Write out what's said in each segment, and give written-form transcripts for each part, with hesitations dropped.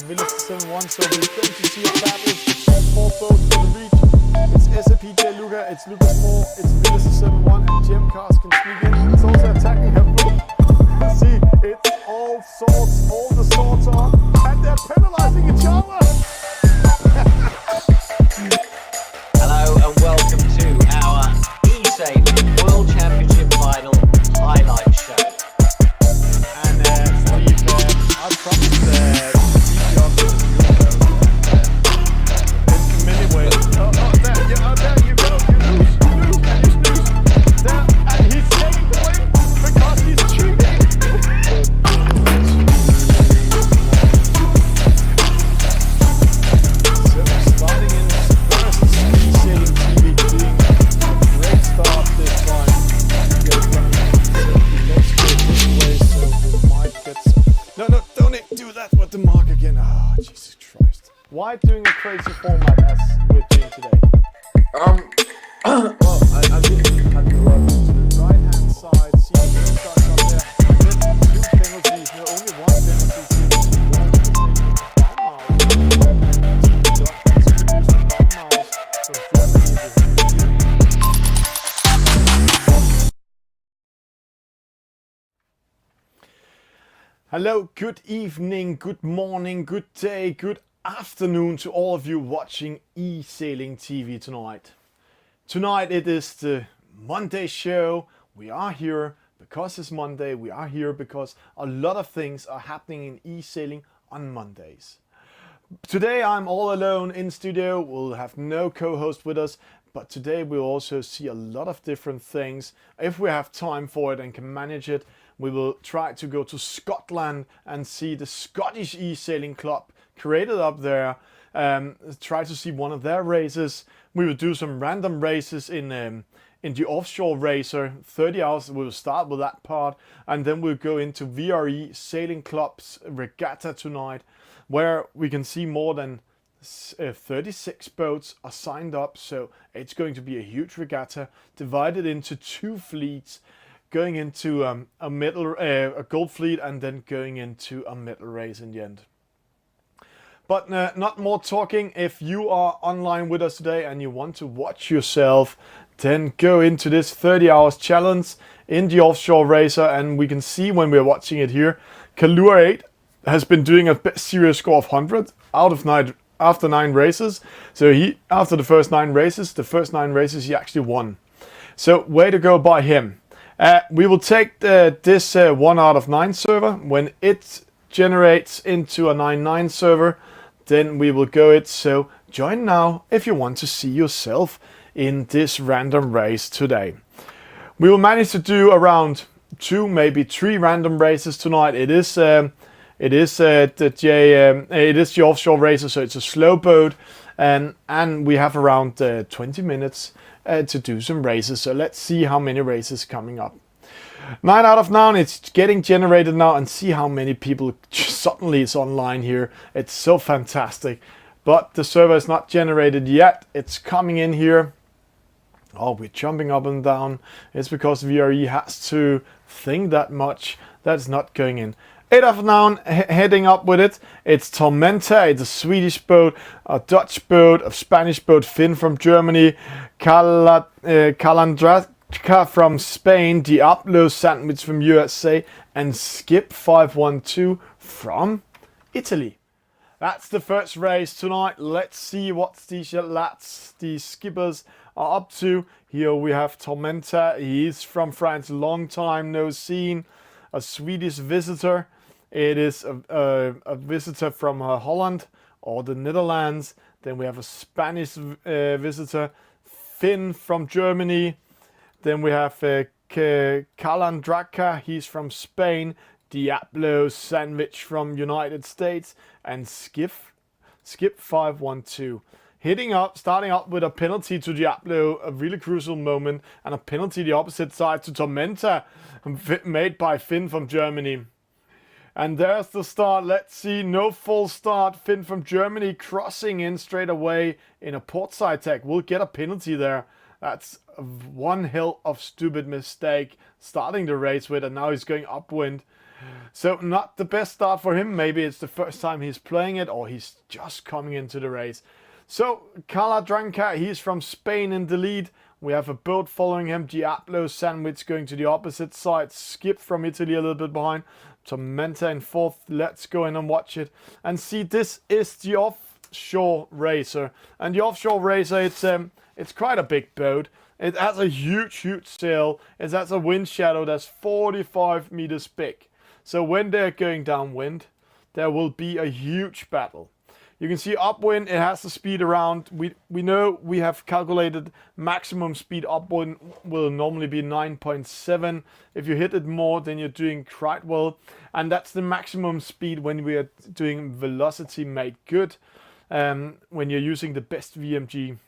Village 7-1, so we're going to see a battle. All 4 boats for the lead. It's SAPJ Luca, it's Lucas Moore, it's Village 7-1, and Jim Cars can sneak in. It's also attacking her boat. See, it's all the swords are, and they're penalizing each other. Hello and welcome to our Esailing World Championship Final highlight show. And Steve, I promised in many ways. There you go. You lose, and you snooze. There, and he's taking the win because he's cheating. So starting in first, Esailing TV doing a great start this time. Let's go this way, so we might get some. No, don't do that with the mark again. Oh, Jesus Christ. Why doing a crazy format as we're doing today? Well, I didn't have to run to the Right hand side, see the blue starts up there. Then 2 penalties, no, only 1 penalty. Hello, good evening, good morning, good day, good afternoon to all of you watching Esailing TV tonight. Tonight it is the Monday show. We are here because it's Monday. We are here because a lot of things are happening in Esailing on Mondays. Today I'm all alone in studio. We'll have no co-host with us, but today we'll also see a lot of different things. If we have time for it and can manage it, we will try to go to Scotland and see the Scottish Esailing Club created up there. Try to see one of their races. We will do some random races in the offshore racer. 30 hours, we will start with that part. And then we'll go into VRE Sailing Club's regatta tonight, where we can see more than 36 boats are signed up. So it's going to be a huge regatta divided into 2 fleets, going into a gold fleet and then going into a medal race in the end. But not more talking. If you are online with us today and you want to watch yourself, then go into this 30 hours challenge in the offshore racer, and we can see when we're watching it here, Kalua 8 has been doing a serious score of 100 out of 9 after 9 races. So after the first 9 races, he actually won. So way to go by him. We will take this 1 out of 9 server. When it generates into a 9-9 server, then we will go it. So join now if you want to see yourself in this random race today. We will manage to do around 2, maybe 3 random races tonight. It is the offshore racer, so it's a slow boat, and we have around 20 minutes to do some races. So let's see how many races coming up. 9 out of 9, it's getting generated now, and see how many people suddenly is online here. It's so fantastic. But the server is not generated yet. It's coming in here. Oh, we're jumping up and down. It's because VRE has to think that much. That's not going in. 8 out of 9 heading up with it. It's Tormenta. It's a Swedish boat, a Dutch boat, a Spanish boat, Finn from Germany, Calandra from Spain, Diablo Sandwich from USA, and Skip 512 from Italy. That's the first race tonight. Let's see what these lads, these skippers, are up to. Here we have Tormenta. He's from France, long time no seen. A Swedish visitor. It is a visitor from Holland or the Netherlands. Then we have a Spanish visitor, Finn from Germany. Then we have Calandraca, he's from Spain. Diablo Sandwich from United States, and Skip 512. Starting up with a penalty to Diablo, a really crucial moment, and a penalty the opposite side to Tormenta, made by Finn from Germany. And there's the start. Let's see, no false start. Finn from Germany crossing in straight away in a portside tag. We'll get a penalty there. That's one hell of stupid mistake starting the race with, and now he's going upwind. So not the best start for him. Maybe it's the first time he's playing it, or he's just coming into the race. So Caladranca, he's from Spain in the lead. We have a boat following him. Diablo Sandwich going to the opposite side. Skip from Italy a little bit behind. Tormenta in fourth. Let's go in and watch it. And see, this is the offshore racer. And the offshore racer, it's quite a big boat. It has a huge sail. It has a wind shadow that's 45 meters big. So when they're going downwind, there will be a huge battle. You can see upwind, it has the speed around. We know we have calculated maximum speed upwind will normally be 9.7. If you hit it more, then you're doing quite well. And that's the maximum speed when we are doing velocity made good, when you're using the best VMG.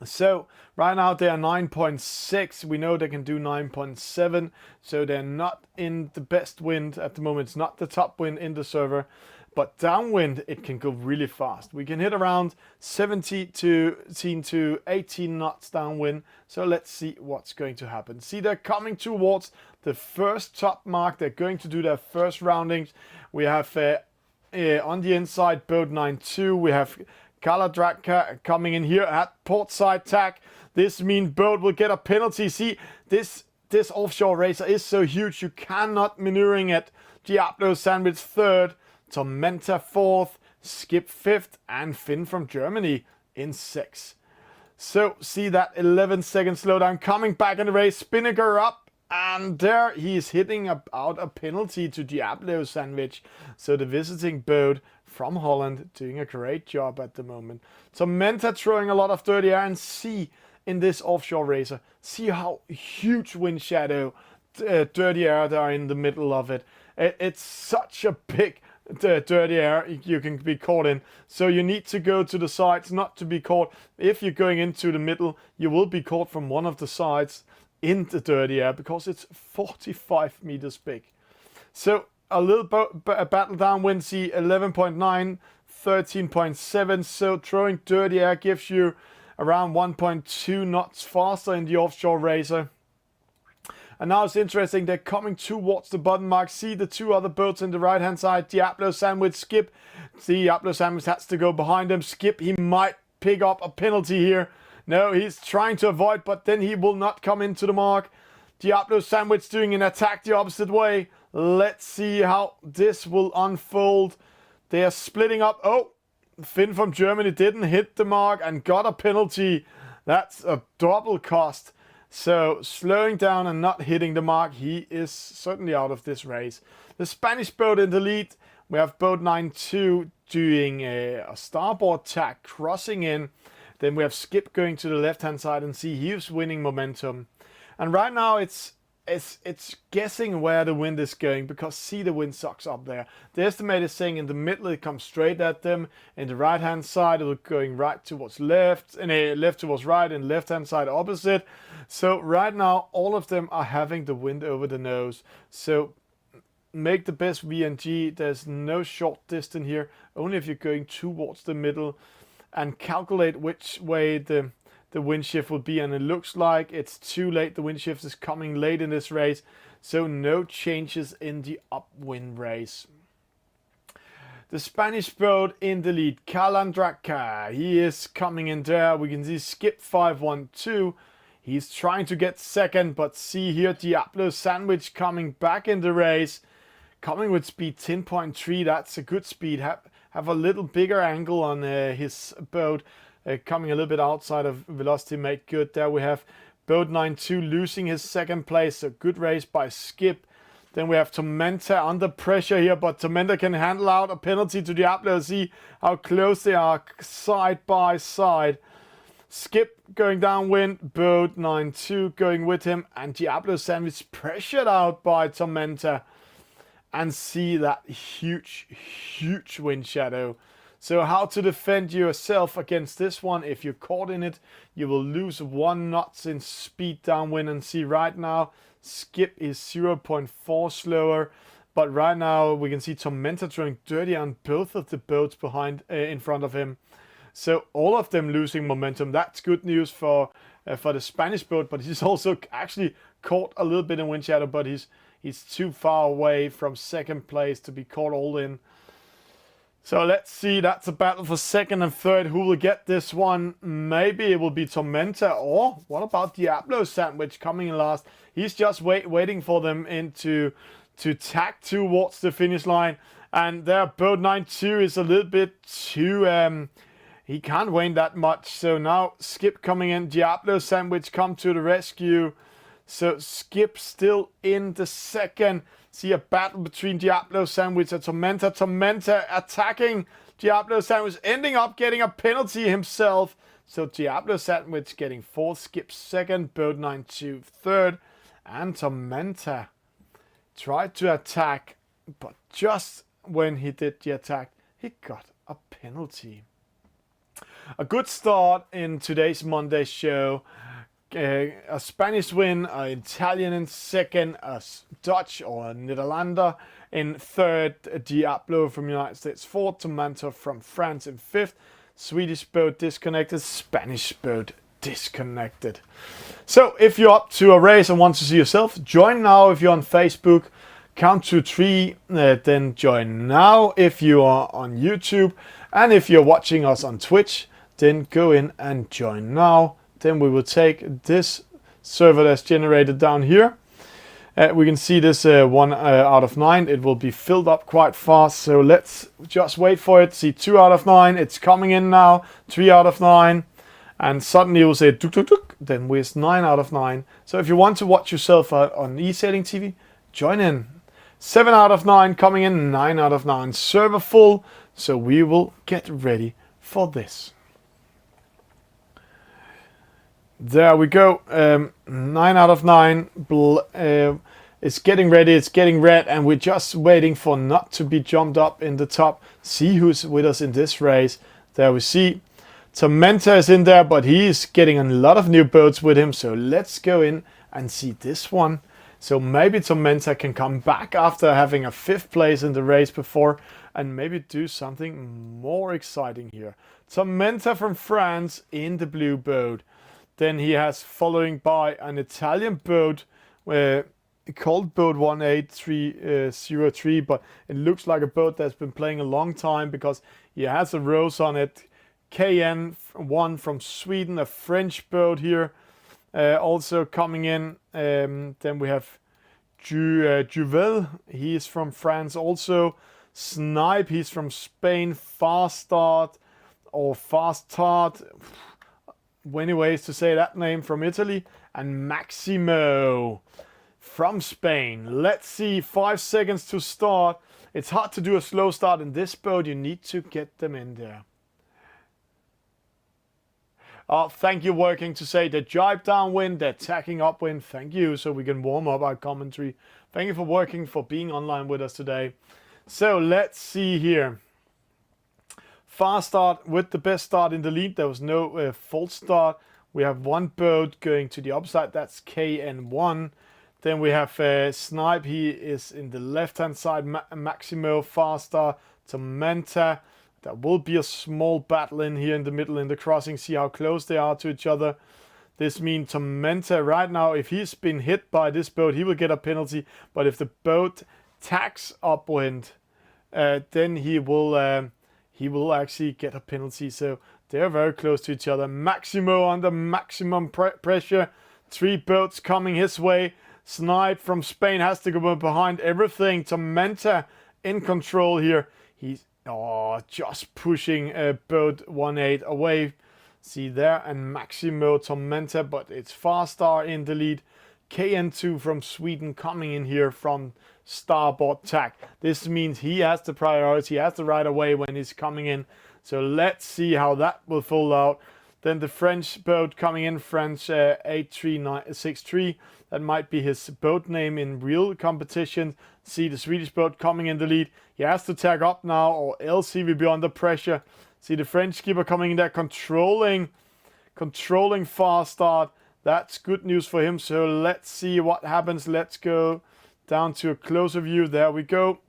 So right now they are 9.6. We know they can do 9.7. So they're not in the best wind at the moment. It's not the top wind in the server. But downwind, it can go really fast. We can hit around 17 to 18 knots downwind. So let's see what's going to happen. See, they're coming towards the first top mark. They're going to do their first roundings. We have on the inside, boat 9-2. We have Caladranca coming in here at port side tack. This means boat will get a penalty. See, this offshore racer is so huge, you cannot maneuvering it. Diablo Sandwich third, Tormenta fourth, Skip fifth, and Finn from Germany in sixth. So see that 11-second slowdown coming back in the race. Spinnaker up, and there he is hitting about a penalty to Diablo Sandwich. So the visiting boat from Holland doing a great job at the moment. Tormenta throwing a lot of dirty air, and see in this offshore racer, see how huge wind shadow, dirty air there in the middle of it. It's such a big dirty air you can be caught in. So you need to go to the sides not to be caught. If you're going into the middle, you will be caught from one of the sides in the dirty air because it's 45 meters big. So a little battle downwind, see 11.9, 13.7. So throwing dirty air gives you around 1.2 knots faster in the offshore racer. And now it's interesting, they're coming towards the bottom mark. See the two other boats on the right hand side. Diablo Sandwich, Skip. Diablo Sandwich has to go behind them. Skip, he might pick up a penalty here. No, he's trying to avoid, but then he will not come into the mark. Diablo Sandwich doing an attack the opposite way. Let's see how this will unfold. They are splitting up. Oh, Finn from Germany didn't hit the mark and got a penalty. That's a double cost. So slowing down and not hitting the mark, he is certainly out of this race. The Spanish boat in the lead, we have boat 9-2 doing a starboard tack, crossing in. Then we have Skip going to the left-hand side, and see he's winning momentum. And right now it's guessing where the wind is going, because see the wind sucks up there. The estimate is saying in the middle it comes straight at them. In the right hand side it will going right towards left, and left towards right, and left hand side opposite. So right now all of them are having the wind over the nose. So make the best VNG. There's no short distance here, only if you're going towards the middle, and calculate which way the wind shift will be. And it looks like it's too late. The wind shift is coming late in this race, so no changes in the upwind race. The Spanish boat in the lead, Calandranca, he is coming in there. We can see Skip 512. He's trying to get second, but see here Diablo Sandwich coming back in the race, coming with speed 10.3. That's a good speed. Have a little bigger angle on his boat. Coming a little bit outside of velocity made good. There we have boat 9-2 losing his second place. A good race by Skip. Then we have Tormenta under pressure here, but Tormenta can handle out a penalty to Diablo. See how close they are side by side. Skip going downwind, boat 9-2 going with him, and Diablo Sandwich pressured out by Tormenta. And see that huge wind shadow. So how to defend yourself against this one? If you're caught in it, you will lose 1 knot in speed downwind. And see right now, Skip is 0.4 slower. But right now we can see Tormenta throwing dirty on both of the boats behind, in front of him. So all of them losing momentum. That's good news for the Spanish boat. But he's also actually caught a little bit in wind shadow. But he's He's too far away from second place to be caught all in. So let's see, that's a battle for second and third. Who will get this one? Maybe it will be Tormenta, or what about Diablo Sandwich coming in last? He's just waiting for them to tack towards the finish line. And their boat 9-2 is a little bit too... he can't win that much. So now Skip coming in. Diablo Sandwich come to the rescue. So Skip still in the second. See a battle between Diablo Sandwich and Tormenta. Tormenta attacking Diablo Sandwich, ending up getting a penalty himself. So Diablo Sandwich getting fourth, Skip second, boat 9-2 third. And Tormenta tried to attack, but just when he did the attack, he got a penalty. A good start in today's Monday show. A Spanish win, an Italian in second, a Dutch or a Netherlander in third, Diablo from United States fourth, Tormenta from France in fifth, Swedish boat disconnected, Spanish boat disconnected. So if you're up to a race and want to see yourself, join now. If you're on Facebook, count to 3, then join now. If you are on YouTube, and if you're watching us on Twitch, then go in and join now. Then we will take this server that's generated down here. We can see this 1 out of 9. It will be filled up quite fast. So let's just wait for it. See 2 out of 9. It's coming in now. 3 out of 9. And suddenly it will say tuk tuk tuk. Then we're 9 out of 9. So if you want to watch yourself on Esailing TV, join in. 7 out of 9 coming in. 9 out of 9. Server full. So we will get ready for this. There we go. 9 out of 9. It's getting ready. It's getting red. And we're just waiting for not to be jumped up in the top. See who's with us in this race. There we see Tormenta is in there, but he is getting a lot of new boats with him. So let's go in and see this one. So maybe Tormenta can come back after having a 5th place in the race before and maybe do something more exciting here. Tormenta from France in the blue boat. Then he has following by an Italian boat called boat 18303, but it looks like a boat that's been playing a long time because he has a rose on it. KN1 from Sweden, a French boat here, also coming in. Then we have Juvel, he is from France also. Snipe, he's from Spain. Fast Start or Fast Tart, many ways to say that name, from Italy. And Maximo from Spain. Let's see, 5 seconds to start. It's hard to do a slow start in this boat. You need to get them in there. Thank you, working to say the jibe downwind, they're tacking upwind. Thank you, so we can warm up our commentary. Thank you for working, for being online with us today. So let's see here. Fast start with the best start in the lead. There was no false start. We have one boat going to the upside. That's KN1. Then we have Snipe. He is in the left-hand side. Maximo, Fast Start, Tormenta. There will be a small battle in here in the middle in the crossing. See how close they are to each other. This means Tormenta right now, if he's been hit by this boat, he will get a penalty. But if the boat tacks upwind, then he will actually get a penalty. So they're very close to each other. Maximo under maximum pressure. 3 boats coming his way. Snipe from Spain has to go behind everything. Tormenta in control here. He's just pushing boat 1-8 away. See there, and Maximo, Tormenta, but it's Fast Star in the lead. KN2 from Sweden coming in here from starboard tack. This means he has the priority, he has the right of way when he's coming in. So let's see how that will fold out. Then the French boat coming in, French 8363. That might be his boat name in real competition. See the Swedish boat coming in the lead. He has to tag up now, or else he will be under pressure. See the French skipper coming in there, controlling Fast Start. That's good news for him. So let's see what happens. Let's go down to a closer view. There we go.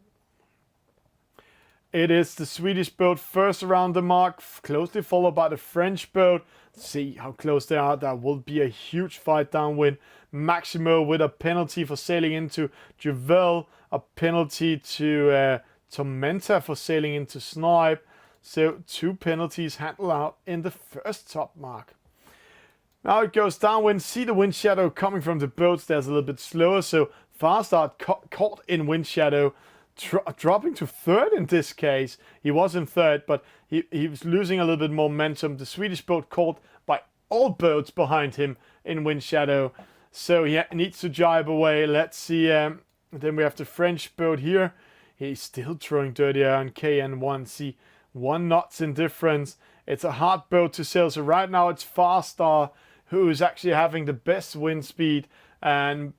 It is the Swedish boat first around the mark, closely followed by the French boat. See how close they are. That will be a huge fight downwind. Maximo with a penalty for sailing into Juvel, a penalty to Tormenta for sailing into Snipe. So 2 penalties handled out in the first top mark. Now it goes downwind. See the wind shadow coming from the boats. There's a little bit slower. So Fast Start caught in wind shadow, dropping to third in this case. He was in third, but he was losing a little bit momentum. The Swedish boat caught by all boats behind him in wind shadow. So he needs to jibe away. Let's see. Then we have the French boat here. He's still throwing dirty air on KN1. See, 1 knot's in difference. It's a hard boat to sail. So right now it's Fast Star who is actually having the best wind speed and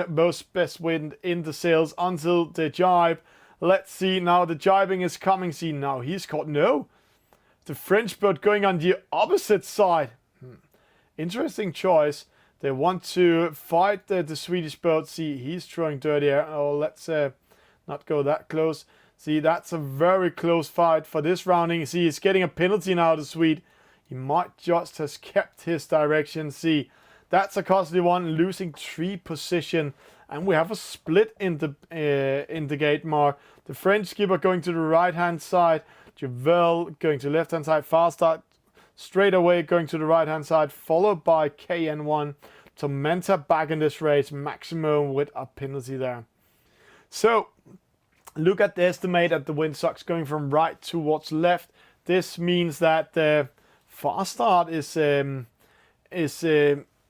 most best wind in the sails until the jibe. Let's see, now the jibing is coming. See, now he's caught. No, the French boat going on the opposite side. Interesting choice. They want to fight the Swedish boat. See, he's throwing dirty air. Oh, let's not go that close. See, that's a very close fight for this rounding. See, he's getting a penalty now, the Swede. He might just have kept his direction. See, that's a costly one, losing 3 position. And we have a split in the gate mark. The French skipper going to the right-hand side. Juvel going to the left-hand side. Fast Start straight away going to the right-hand side, followed by KN1. Tormenta back in this race. Maximo with a penalty there. So, look at the estimate at the wind sucks going from right towards left. This means that Fast Start is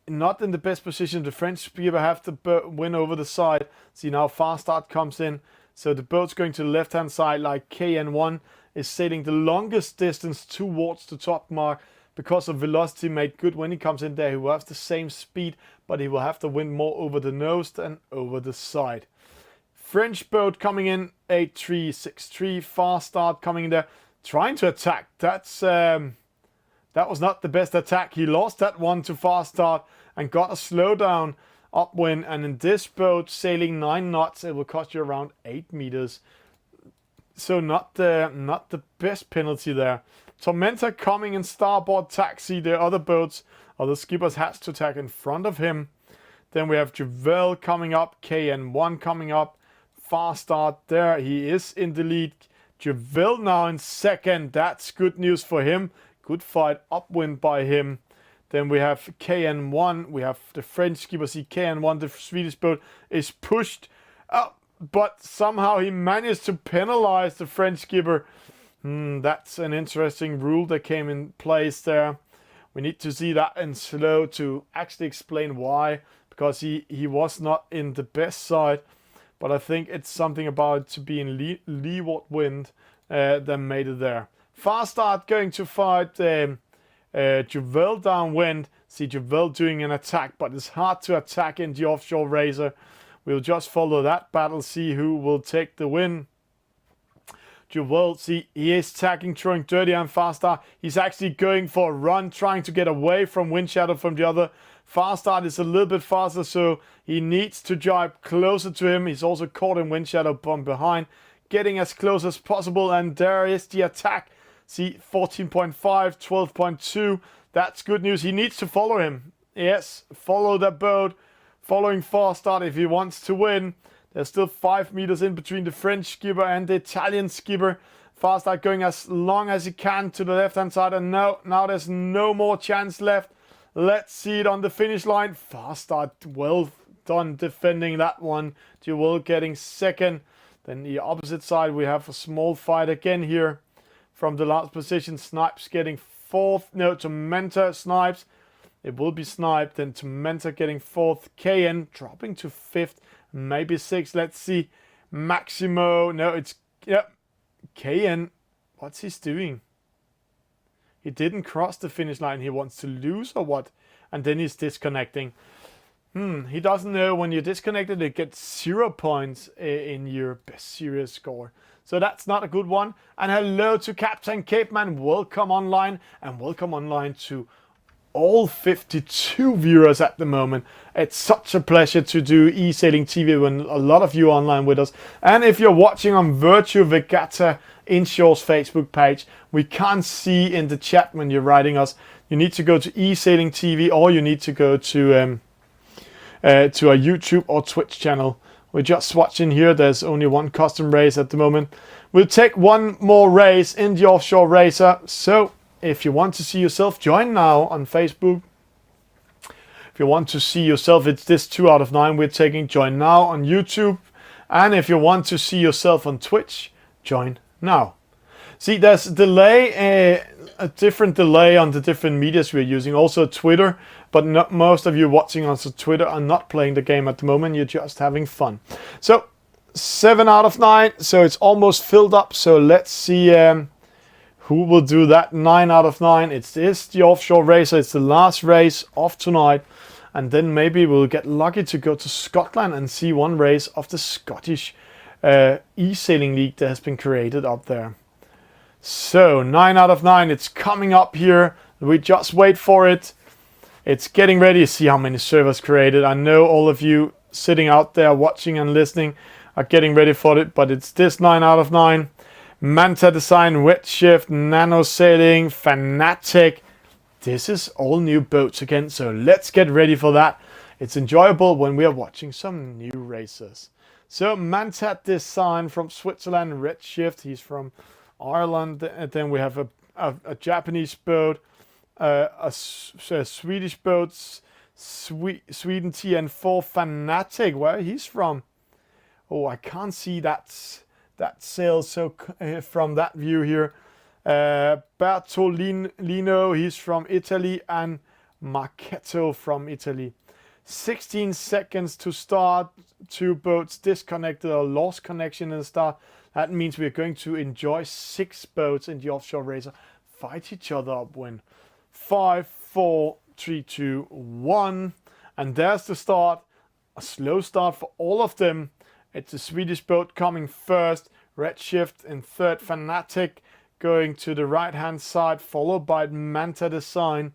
not in the best position. The French skipper have to win over the side. See, now Fast Start comes in. So the boat's going to the left-hand side, like KN1 is sailing the longest distance towards the top mark because of velocity made good when he comes in there. He will have the same speed, but he will have to win more over the nose than over the side. French boat coming in, 8-3, 6-3, Fast Start coming in there, trying to attack. That was not the best attack. He lost that one to Fast Start and got a slowdown upwind. And in this boat, sailing 9 knots, it will cost you around 8 meters. So not the best penalty there. Tormenta coming in starboard taxi. The other boats, or the skippers, has to attack in front of him. Then we have Juvel coming up, KN1 coming up. Fast Start there. He is in the lead. Juvel now in second. That's good news for him. Good fight upwind by him. Then we have KN1. We have the French skipper. See, KN1, the Swedish boat, is pushed up, but somehow he managed to penalize the French skipper. That's an interesting rule that came in place there. We need to see that in slow to actually explain why, because he was not in the best side. But I think it's something about to be in leeward wind that made it there. Fast Start going to fight Juvel downwind. See, Juvel doing an attack, but it's hard to attack in the offshore racer. We'll just follow that battle, see who will take the win. Juvel, see, he is attacking, throwing dirty and Fast Start. He's actually going for a run, trying to get away from wind shadow from the other. Fast Start is a little bit faster, so he needs to jibe closer to him. He's also caught in wind shadow from behind, getting as close as possible, and there is the attack. See, 14.5, 12.2. That's good news. He needs to follow him. Yes, follow the boat, following Fast Start if he wants to win. There's still 5 meters in between the French skipper and the Italian skipper. Fast Start going as long as he can to the left-hand side, and now there's no more chance left. Let's see it on the finish line. Fast Start, well done defending that one. Juvel getting second. Then the opposite side, we have a small fight again here. From the last position, Snipes getting fourth. No, Tormenta, Snipes. It will be Snipe. Then Tormenta getting fourth. KN dropping to fifth. Maybe sixth. Let's see. Maximo. No, it's... Yep. KN. What's he doing? He didn't cross the finish line. He wants to lose or what? And then he's disconnecting. He doesn't know when you're disconnected, it gets 0 points in your best series score. So that's not a good one. And hello to Captain Capeman. Welcome online. And welcome online to all 52 viewers at the moment. It's such a pleasure to do Esailing TV when a lot of you are online with us. And if you're watching on Virtual Regatta Insure's Facebook page. We can't see in the chat when you're writing us. You need to go to Esailing TV, or you need to go to our YouTube or Twitch channel. We're just watching here. There's only one custom race at the moment. We'll take one more race in the offshore racer. So if you want to see yourself, join now on Facebook. If you want to see yourself, it's this 2 out of 9 we're taking. Join now on YouTube. And if you want to see yourself on Twitch, join now. See, there's a delay, a different delay on the different medias we're using. Also Twitter, but not most of you watching us on Twitter are not playing the game at the moment. You're just having fun. So 7 out of 9, so it's almost filled up. So let's see who will do that. 9 out of 9. It's the offshore racer. It's the last race of tonight. And then maybe we'll get lucky to go to Scotland and see one race of the Scottish e-sailing league that has been created up there. So 9 out of 9, it's coming up here. We just wait for it. It's getting ready to see how many servers created. I know all of you sitting out there watching and listening are getting ready for it, but it's this 9 out of 9. Manta Design, Redshift, Nano Sailing, Fanatic. This is all new boats again, so let's get ready for that. It's enjoyable when we are watching some new races. So Manta Design from Switzerland, Redshift, he's from Ireland. And then we have a Japanese boat, a Swedish boat, Sweden TN4 Fanatic. Where he's from? Oh, I can't see that sail so from that view here. Bertolino, he's from Italy, and Marchetto from Italy. 16 seconds to start. 2 boats disconnected or lost connection in the start. That means we're going to enjoy 6 boats in the offshore racer fight each other up. When 5, 4, 3, 2, 1, and there's the start. A slow start for all of them. It's a Swedish boat coming first. Redshift in third. Fanatic going to the right hand side, followed by Manta Design.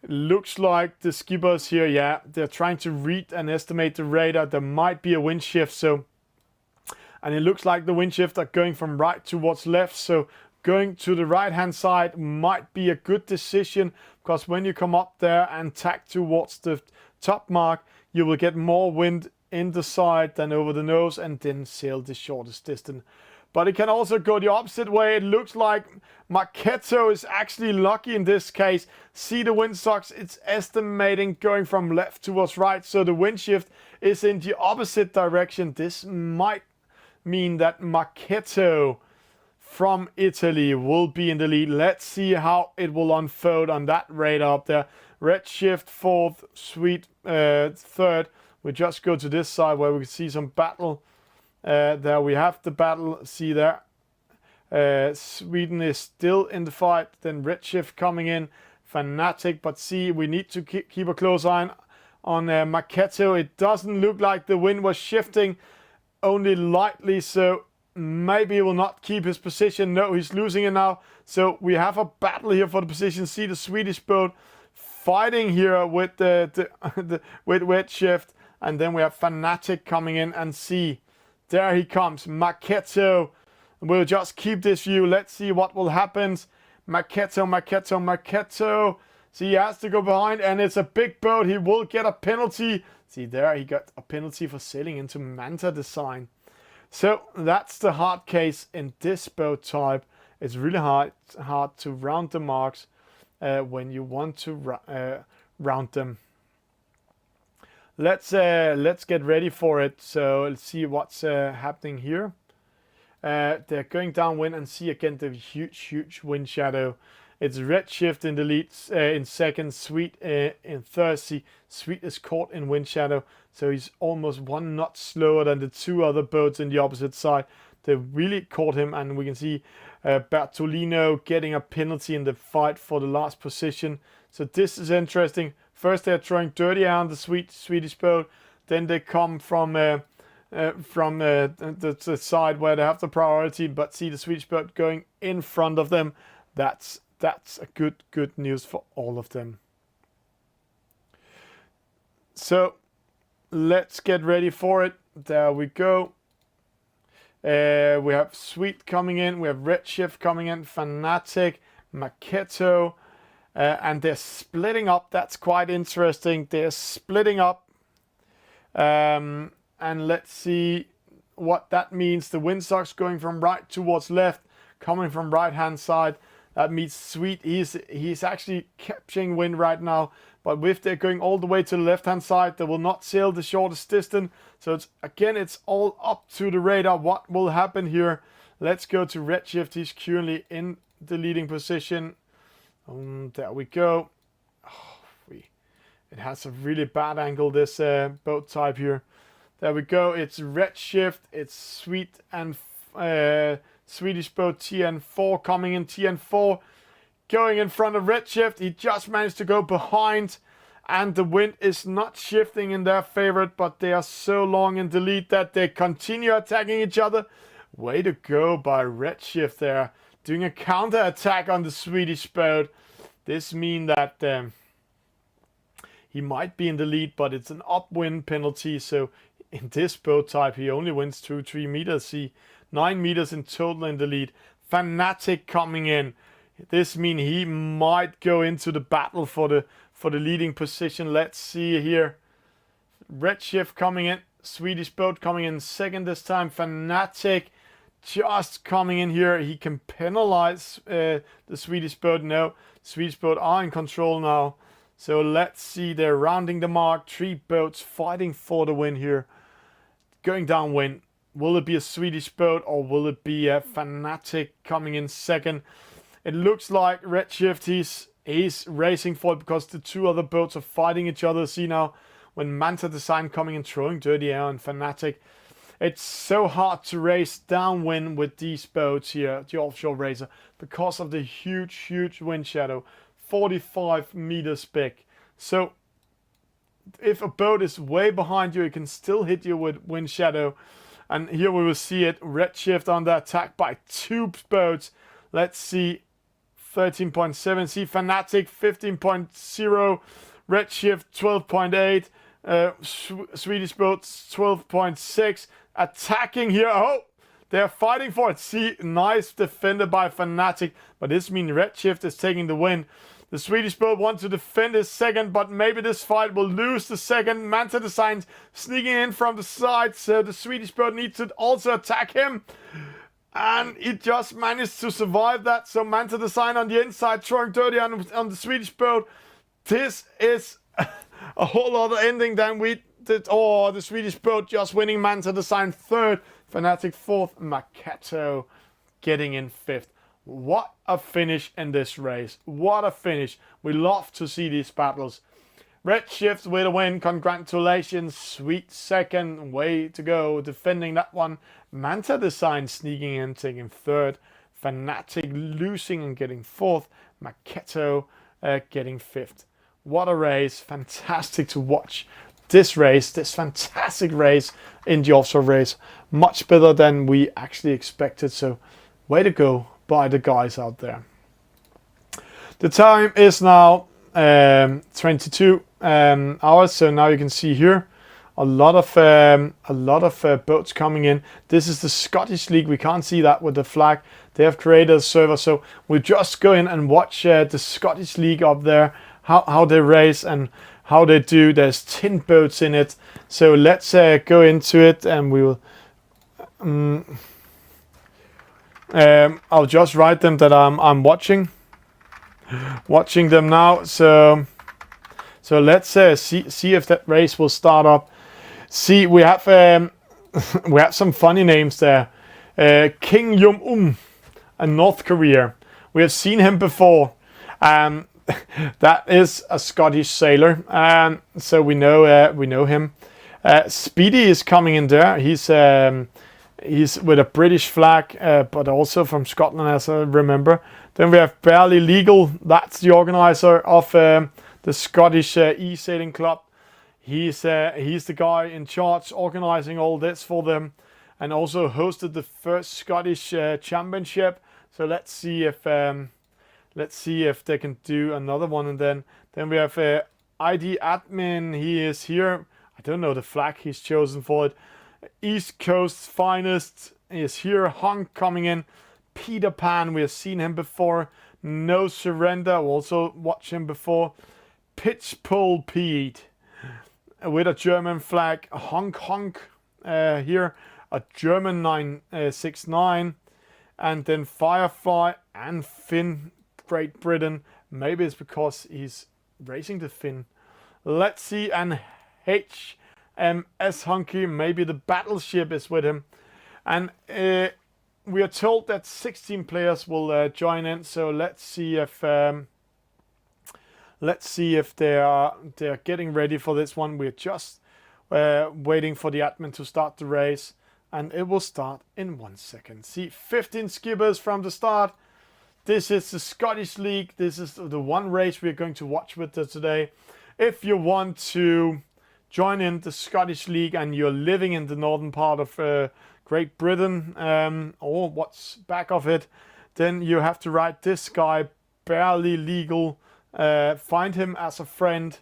Looks like the skippers here, yeah, they're trying to read and estimate the radar. There might be a wind shift, and it looks like the wind shift are going from right towards left, so going to the right hand side might be a good decision, because when you come up there and tack towards the top mark, you will get more wind in the side than over the nose, and then sail the shortest distance. But it can also go the opposite way. It looks like Marchetto is actually lucky in this case. See the windsocks, it's estimating going from left towards right. So the wind shift is in the opposite direction. This might mean that Marchetto from Italy will be in the lead. Let's see how it will unfold on that radar up there. Redshift fourth, Sweet third. We just go to this side where we can see some battle. There we have the battle. See there. Sweden is still in the fight. Then Redshift coming in. Fanatic. But see, we need to keep a close eye on Marchetto. It doesn't look like the wind was shifting. Only lightly. So maybe he will not keep his position. No, he's losing it now. So we have a battle here for the position. See the Swedish boat fighting here with with Redshift. And then we have Fanatic coming in, and see. There he comes, Marchetto. We'll just keep this view. Let's see what will happen. Marchetto. See, he has to go behind, and it's a big boat. He will get a penalty. See there, he got a penalty for sailing into Manta Design. So that's the hard case in this boat type. It's really hard to round the marks when you want to round them. Let's get ready for it. So let's see what's happening here. They're going downwind, and see again the huge wind shadow. It's Redshift in the lead in second, Sweet in third. See, Sweet is caught in wind shadow, so he's almost 1 knot slower than the 2 other boats in the opposite side. They really caught him, and we can see Bertolino getting a penalty in the fight for the last position. So this is interesting. First they're throwing dirty air on the Swedish boat. Then they come from the side where they have the priority. But see the Swedish boat going in front of them. That's a good news for all of them. So let's get ready for it. There we go. We have Sweet coming in. We have Redshift coming in. Fanatic, Maketo. And they're splitting up. That's quite interesting. They're splitting up. And let's see what that means. The windsock's going from right towards left, coming from right hand side. That means Sweet. He's actually capturing wind right now. But if they're going all the way to the left hand side, they will not sail the shortest distance. So it's all up to the radar. What will happen here? Let's go to Redshift. He's currently in the leading position. There we go. It has a really bad angle, this boat type here. There we go. It's Redshift. It's Sweet and Swedish boat TN4 coming in. TN4 going in front of Redshift. He just managed to go behind, and the wind is not shifting in their favor, but they are so long in the lead that they continue attacking each other. Way to go by Redshift there, doing a counter attack on the Swedish boat. This means that he might be in the lead, but it's an upwind penalty. So in this boat type, he only wins 2-3 meters. See, 9 meters in total in the lead. Fanatic coming in. This means he might go into the battle for the leading position. Let's see here. Redshift coming in. Swedish boat coming in second this time. Fanatic just coming in here. He can penalize the Swedish boat. No, Swedish boat are in control now. So let's see. They're rounding the mark. 3 boats fighting for the win here. Going downwind. Will it be a Swedish boat or will it be a Fanatic coming in second? It looks like Redshift, he's racing for it because the 2 other boats are fighting each other. See now, when Manta Design coming and throwing dirty air on Fanatic. It's so hard to race downwind with these boats here, the offshore racer, because of the huge wind shadow. 45 meters big. So if a boat is way behind you, it can still hit you with wind shadow. And here we will see it. Redshift under attack by 2 boats. Let's see. 13.7. See Fanatic 15.0. Redshift 12.8. Swedish boats 12.6. Attacking here. Oh, they're fighting for it. See, nice defended by Fanatic. But this means Redshift is taking the win. The Swedish boat wants to defend his second, but maybe this fight will lose the second. Manta Design sneaking in from the side, so the Swedish boat needs to also attack him. And he just managed to survive that. So Manta Design on the inside, throwing dirty on the Swedish boat. This is a whole other ending than we did. Oh, the Swedish boat just winning. Manta Design third, Fanatic fourth, Maketo getting in fifth. What a finish in this race. What a finish. We love to see these battles. Redshift with a win. Congratulations. Sweet second. Way to go. Defending that one. Manta Design sneaking in, taking third. Fanatic losing and getting fourth. Maketo getting fifth. What a race. Fantastic to watch this race. This fantastic race in the offshore race. Much better than we actually expected. So way to go by the guys out there. The time is now 22 hours. So now you can see here a lot of boats coming in. This is the Scottish League. We can't see that with the flag. They have created a server, so we'll just go in and watch the Scottish League up there, how they race and how they do. There's 10 boats in it, so let's go into it and we will. I'll just write them that I'm watching them now. So let's see if that race will start up. See, we have some funny names there. King Yum in North Korea. We have seen him before. That is a Scottish sailor, so we know him. Speedy is coming in there. He's with a British flag, but also from Scotland, as I remember. Then we have Barely Legal. That's the organizer of the Scottish Esailing Club. He's the guy in charge organizing all this for them, and also hosted the first Scottish championship. So let's see if they can do another one. And then we have ID Admin. He is here. I don't know the flag he's chosen for it. East Coast's finest is here. Hunk coming in. Peter Pan, we have seen him before. No Surrender, also watched him before. Pitch Pull Pete with a German flag. Honk here, a German 969. And then Firefly and Finn, Great Britain. Maybe it's because he's racing the Finn. Let's see, and HMS Hunky, maybe the battleship is with him. And we are told that 16 players will join in, so let's see if they're getting ready for this one. We're just waiting for the admin to start the race, and it will start in 1 second. See, 15 skippers from the start. This is the Scottish League. This is the one race we're going to watch with today. If you want to join in the Scottish League and you're living in the northern part of Great Britain, or what's back of it, then you have to write this guy, Barely Legal, find him as a friend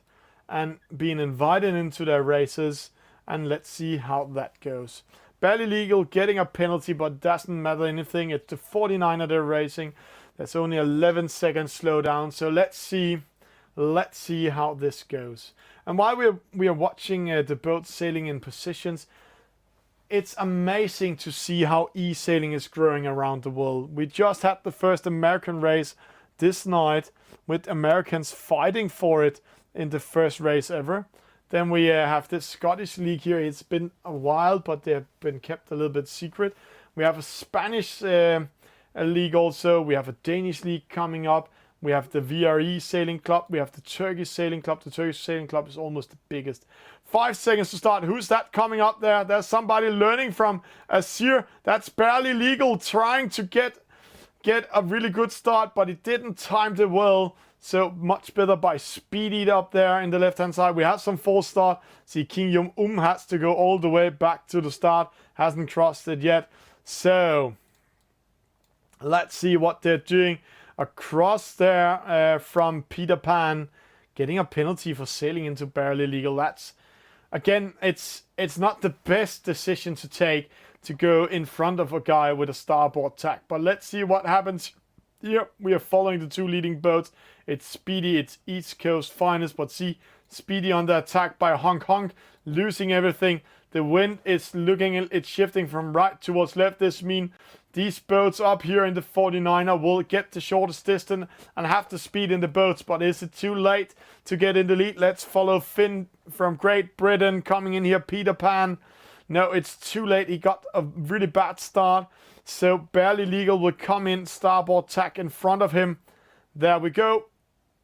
and being invited into their races, and let's see how that goes. Barely Legal getting a penalty, but doesn't matter anything. It's the 49er they're racing. There's only 11 seconds slowdown, so let's see how this goes. And while we are watching the boat sailing in positions, it's amazing to see how e-sailing is growing around the world. We just had the first American race this night with Americans fighting for it in the first race ever. Then we have this Scottish League here. It's been a while, but they've been kept a little bit secret. We have a Spanish league also. We have a Danish league coming up. We have the VRE Sailing Club. We have the Turkish Sailing Club. The Turkish Sailing Club is almost the biggest. 5 seconds to start. Who's that coming up there? There's somebody learning from Azir. That's Barely Legal, trying to get a really good start, but it didn't time it well. So much better by Speedy up there in the left-hand side. We have some false start. See, King Yum has to go all the way back to the start. Hasn't crossed it yet. So let's see what they're doing. Across there from Peter Pan, getting a penalty for sailing into Barely Legal. That's, again, it's not the best decision to take, to go in front of a guy with a starboard tack. But let's see what happens here. We are following the two leading boats. It's Speedy, it's East Coast Finest, but see, Speedy under attack by Honk, losing everything. The wind is it's shifting from right towards left. This means these boats up here in the 49er will get the shortest distance and have the speed in the boats. But is it too late to get in the lead? Let's follow Finn from Great Britain coming in here. Peter Pan. No, it's too late. He got a really bad start. So Barely Legal will come in, starboard tack in front of him. There we go.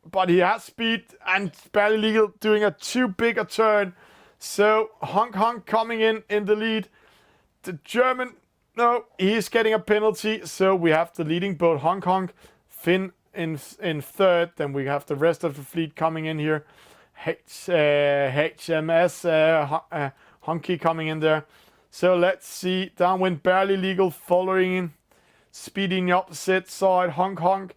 But he has speed, and Barely Legal doing a too big a turn. So Honk coming in the lead. The German, no, he's getting a penalty. So we have the leading boat, Honk, Finn in third. Then we have the rest of the fleet coming in here. HMS Honky coming in there. So let's see, downwind Barely Legal following in. Speedy in the opposite side, Honk.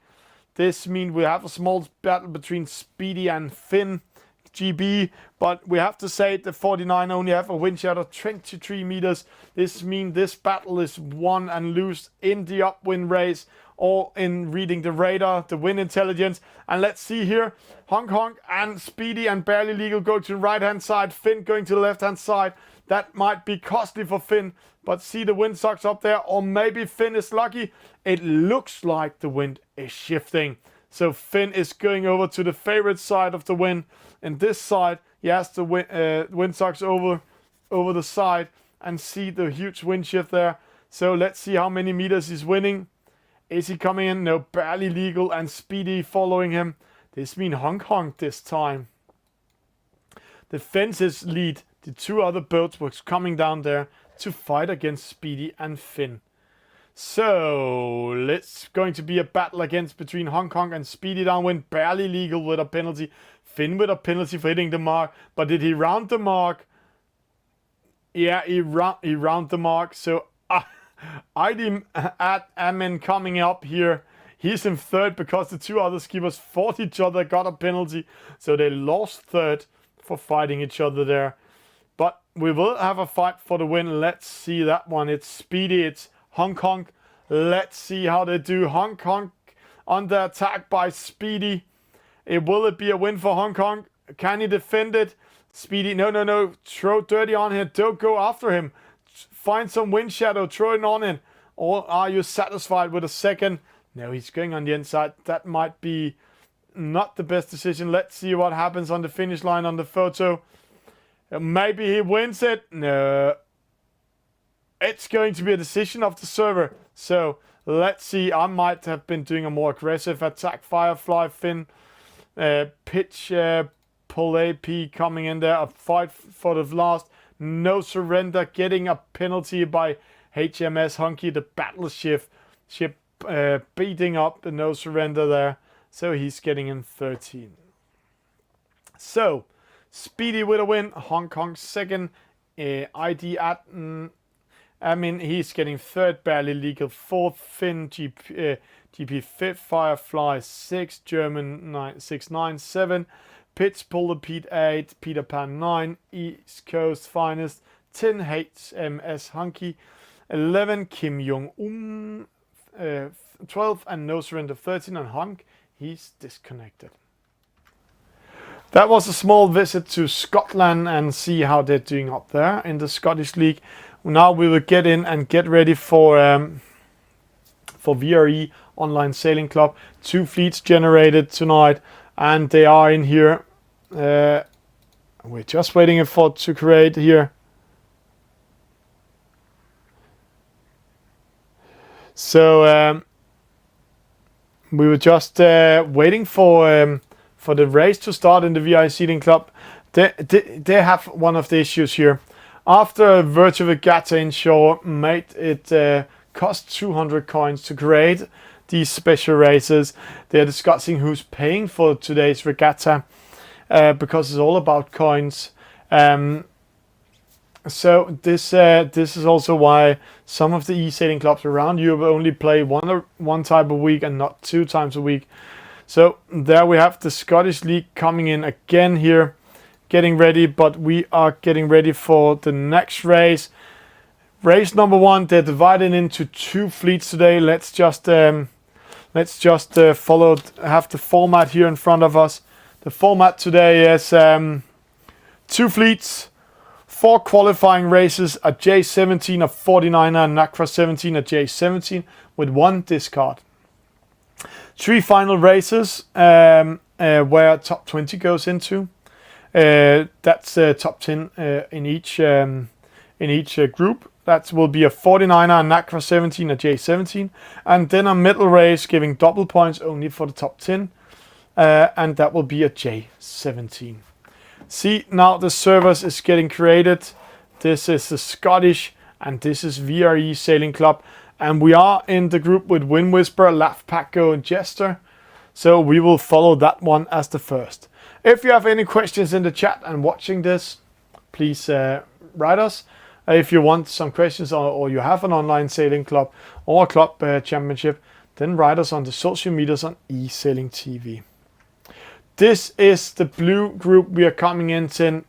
This means we have a small battle between Speedy and Finn GB, but we have to say the 49 only have a wind shear of 23 meters. This means this battle is won and lost in the upwind race, or in reading the radar, the wind intelligence. And let's see here, Honk and Speedy and Barely Legal go to the right hand side, Finn going to the left hand side. That might be costly for Finn, but see the wind sucks up there, or maybe Finn is lucky. It looks like the wind is shifting. So Finn is going over to the favorite side of the wind. And this side, he has the wind sucks over the side, and see the huge wind shift there. So let's see how many meters he's winning. Is he coming in? No, Barely Legal and Speedy following him. This means Honk this time. The fences lead. The two other boats were coming down there to fight against Speedy and Finn. So it's going to be a battle between Honk and Speedy downwind. Barely Legal with a penalty. Finn with a penalty for hitting the mark. But did he round the mark? Yeah, he round the mark. So ID at Amen coming up here. He's in third because the two other skippers fought each other, got a penalty. So they lost third for fighting each other there. But we will have a fight for the win. Let's see that one. It's Speedy, it's Hong Kong. Let's see how they do. Hong Kong under attack by Speedy. Will it be a win for Hong Kong? Can he defend it? Speedy, no. Throw dirty on him. Don't go after him. Find some wind shadow. Throw it on him. Or are you satisfied with a second? No, he's going on the inside. That might be not the best decision. Let's see what happens on the finish line on the photo. Maybe he wins it. No. It's going to be a decision of the server. So let's see. I might have been doing a more aggressive attack. Firefly, Finn, pitch, pull AP coming in there. A fight for the last. No surrender. Getting a penalty by HMS Hunky, the battleship. Beating up the no surrender there. So he's getting in 13. So, Speedy with a win. Hong Kong second. ID at... he's getting third, barely legal. Fourth, Finn, GP fifth, Firefly 6, German 9, 6, 9, 7, Pitch, Puller, Pete 8, Peter Pan 9, East Coast Finest 10, HMS Hunky 11, Kim Jong 12, and No Surrender 13, and Hunk, he's disconnected. That was a small visit to Scotland and see how they're doing up there in the Scottish League. Now we will get in and get ready for VRE Online Sailing Club. 2 fleets generated tonight, and they are in here. We're just waiting for it to create here. So we were just waiting for the race to start in the VRE Sealing Club. They have one of the issues here. After a virtual regatta inshore made it cost 200 coins to create these special races, they're discussing who's paying for today's regatta because it's all about coins. So this is also why some of the e-sailing clubs around Europe only play one time a week and not 2 times a week. So there we have the Scottish League coming in again here. Getting ready, but we are getting ready for the next race. Race number 1. They're divided into 2 fleets today. Let's just have the format here in front of us. The format today is 2 fleets, 4 qualifying races, a J17, a 49er, and NACRA 17, a J17 with 1 discard. 3 final races where top 20 goes into. That's top 10 in each group. That will be a 49er, a NACRA 17, a J17, and then a middle race giving double points only for the top 10, and that will be a J17. See, now the servers is getting created. This is the Scottish, and this is VRE Sailing Club, and we are in the group with Wind Whisper, Laugh, Paco, and Jester. So we will follow that one as the first. If you have any questions in the chat and watching this, please write us. If you want some questions or you have an online sailing club or a club championship, then write us on the social medias on eSailing TV. This is the blue group we are coming into.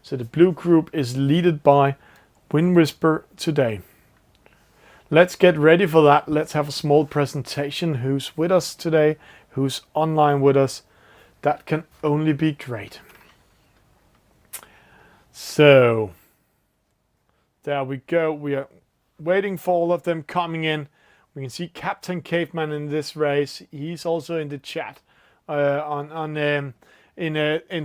So the blue group is led by Wind Whisper today. Let's get ready for that. Let's have a small presentation. Who's with us today? Who's online with us? That can only be great. So, there we go. We are waiting for all of them coming in. We can see Captain Caveman in this race. He's also in the chat in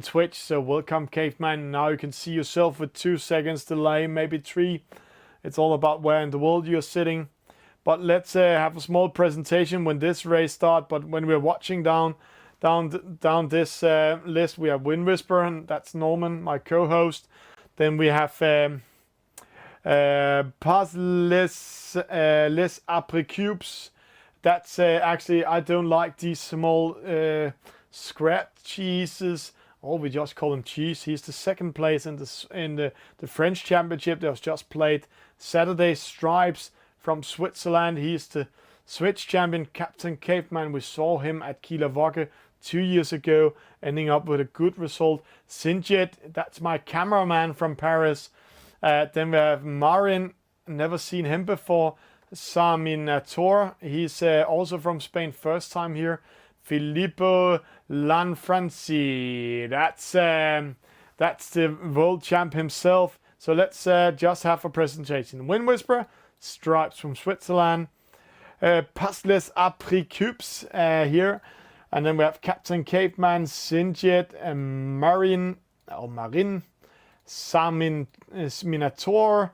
Twitch. So welcome, Caveman. Now you can see yourself with 2 seconds delay, maybe 3. It's all about where in the world you're sitting. But let's have a small presentation when this race starts. But when we're watching down this list, we have Wind Whisper, and that's Norman, my co-host. Then we have Pas les après cubes. That's actually, I don't like these small scrap cheeses. Or we just call him cheese. He's the 2nd place in the French Championship that was just played Saturday. Stripes from Switzerland. He's the Swiss champion, Captain Caveman. We saw him at Kieler Woche 2 years ago, ending up with a good result. Sinjet, that's my cameraman from Paris. Then we have Marin never seen him before. Saminator, he's also from Spain, first time here. Filippo Lanfranci, that's the world champ himself. So let's just have a presentation. Wind Whisperer, Stripes from Switzerland. Passless Apricoops here. And then we have Captain Caveman, Sinjet, Marin, Minator,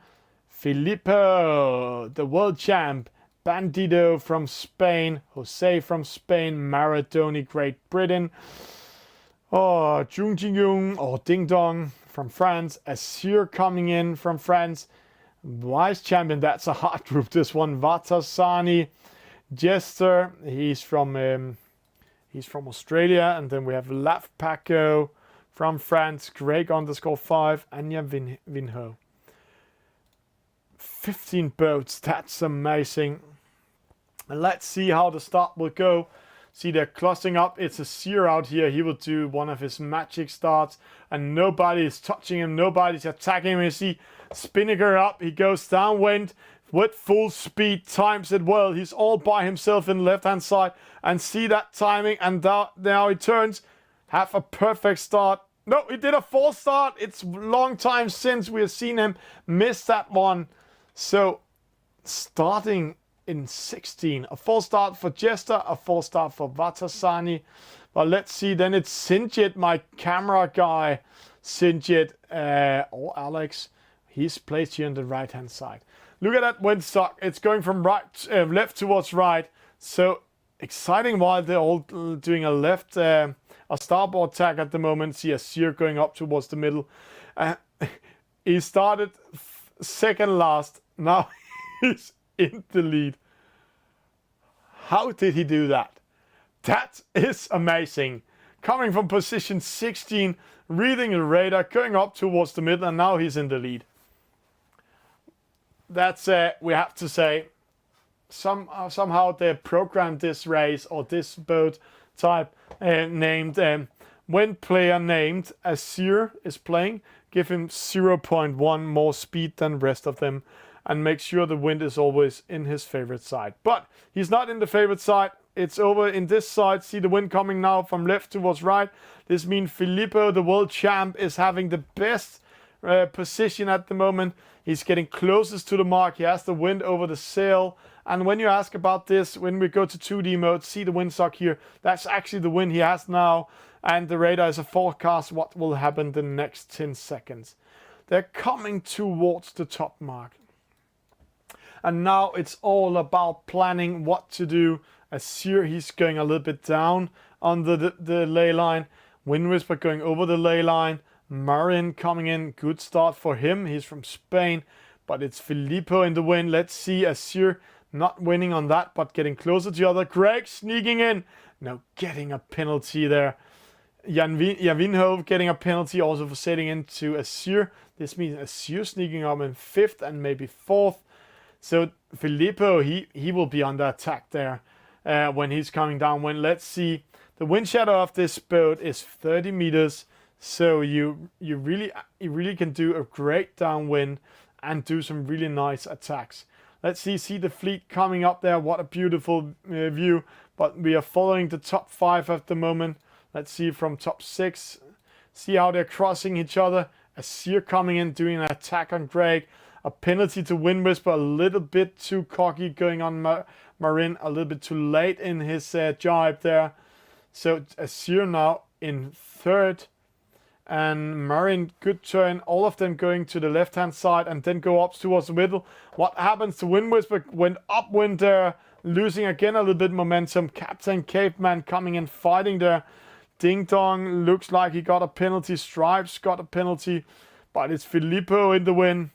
Filippo, the world champ, Bandido from Spain, Jose from Spain, Maradoni, Great Britain, Jungjing or Ding Dong from France, Azure coming in from France, Vice Champion, that's a hard group, this one, Vatasani, Jester, he's from Australia, and then we have Laf Paco from France, Greg _5, Anya Vinho. 15 boats, that's amazing. And let's see how the start will go. See, they're clustering up. It's a seer out here. He will do one of his magic starts, and nobody is touching him. Nobody's attacking him. You see, spinning her up. He goes downwind with full speed, times it well. He's all by himself in the left-hand side, and see that timing. And now he turns. Have a perfect start. No, he did a false start. It's a long time since we have seen him miss that one. So, starting in 16. A false start for Jester, a false start for Vatasani. But let's see, then it's Sinjit, my camera guy. Sinjit, or Alex. He's placed here on the right-hand side. Look at that windsock. It's going from left towards right. So, exciting while they're all doing a starboard tack at the moment. See a seer going up towards the middle. He started second last. Now he's in the lead. How did he do that? That is amazing. Coming from position 16, reading the radar, going up towards the middle, and now he's in the lead. That's we have to say, somehow they programmed this race or this boat type named when player named Azure is playing, give him 0.1 more speed than the rest of them, and make sure the wind is always in his favorite side. But he's not in the favorite side. It's over in this side. See the wind coming now from left towards right. This means Filippo, the world champ, is having the best position at the moment. He's getting closest to the mark. He has the wind over the sail. And when you ask about this, when we go to 2D mode, see the windsock here. That's actually the wind he has now. And the radar is a forecast what will happen the next 10 seconds. They're coming towards the top mark. And now it's all about planning what to do. Azure, he's going a little bit down on the ley line. Wind Whisper going over the ley line. Marin coming in. Good start for him. He's from Spain. But it's Filippo in the wind. Let's see. Azure not winning on that, but getting closer to the other. Greg sneaking in. Now getting a penalty there. Javinho getting a penalty also for sailing into Azure. This means Azure sneaking up in 5th and maybe 4th. So Filippo, he will be under attack there when he's coming downwind. Let's see. The wind shadow of this boat is 30 meters. So you really can do a great downwind and do some really nice attacks. Let's see the fleet coming up there. What a beautiful view. But we are following the top 5 at the moment. Let's see from top 6. See how they're crossing each other. Azure coming in, doing an attack on Greg. A penalty to Wind Whisper, a little bit too cocky going on Marin, a little bit too late in his jibe there. So Azure now in 3rd. And Marin, good turn. All of them going to the left-hand side and then go up towards the middle. What happens to Wind Whisper? Went upwind there, losing again a little bit momentum. Captain Caveman coming in, fighting there. Ding Dong looks like he got a penalty. Stripes got a penalty. But it's Filippo in the win.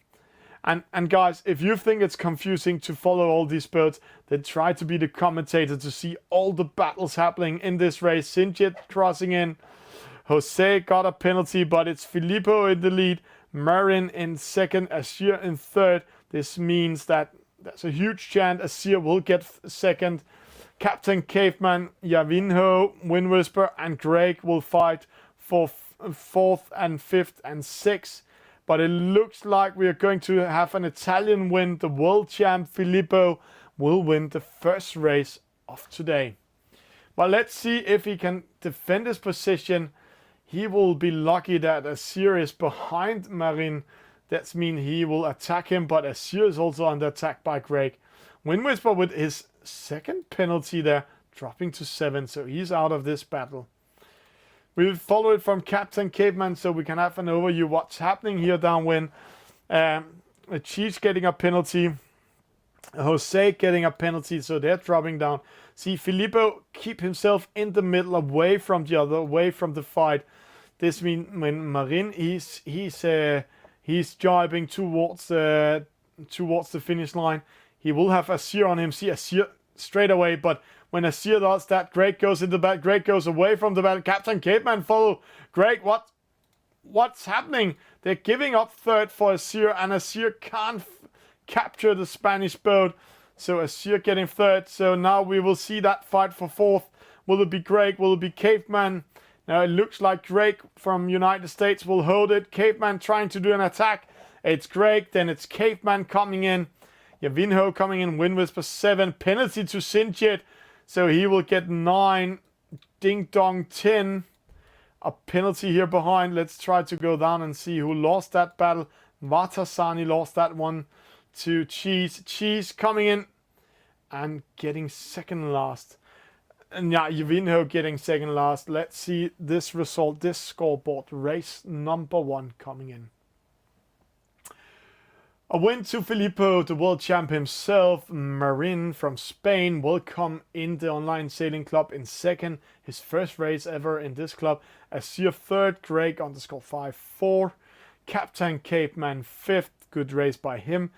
And guys, if you think it's confusing to follow all these boats, then try to be the commentator to see all the battles happening in this race. Sinjit crossing in. Jose got a penalty, but it's Filippo in the lead. Marin in 2nd, Azure in 3rd. This means that there's a huge chance Azure will get 2nd. Captain Caveman, Javinho, Wind Whisper, and Greg will fight for 4th and 5th and 6th. but it looks like we are going to have an Italian win. The world champ Filippo will win the first race of today. But let's see if he can defend his position. He will be lucky that Azir is behind Marin. That means he will attack him, but Azir is also under attack by Greg. Wind Whisper with his second penalty there, dropping to 7, so he's out of this battle. We'll follow it from Captain Caveman so we can have an overview what's happening here downwind. Cheese getting a penalty. Jose getting a penalty, so they're dropping down. See, Filippo keep himself in the middle, away from the other, away from the fight. This means when Marin he's driving towards the finish line. He will have Azir on him. See, Azir straight away, but when Azir does that, Greg goes in the back. Greg goes away from the battle. Captain Caveman follow Greg. What's happening? They're giving up third for Azir, and Azir can't capture the Spanish boat. So Azir getting third. So now we will see that fight for fourth. Will it be Greg? Will it be Caveman? Now it looks like Greg from United States will hold it. Caveman trying to do an attack. It's Greg, then it's Caveman coming in. Yavinho coming in. Wind Whisper 7. Penalty to Sinjit. So he will get 9. Ding Dong 10. A penalty here behind. Let's try to go down and see who lost that battle. Vatasani lost that one to Cheese. Cheese coming in and getting second last. And yeah, Yavinho getting second last. Let's see this result, this scoreboard. Race number 1 coming in. A win to Filippo, the world champ himself. Marin from Spain will come in the online sailing club in second. His first race ever in this club. Azir third. Greg _ 5-4. Captain Caveman 5th. Good race by him.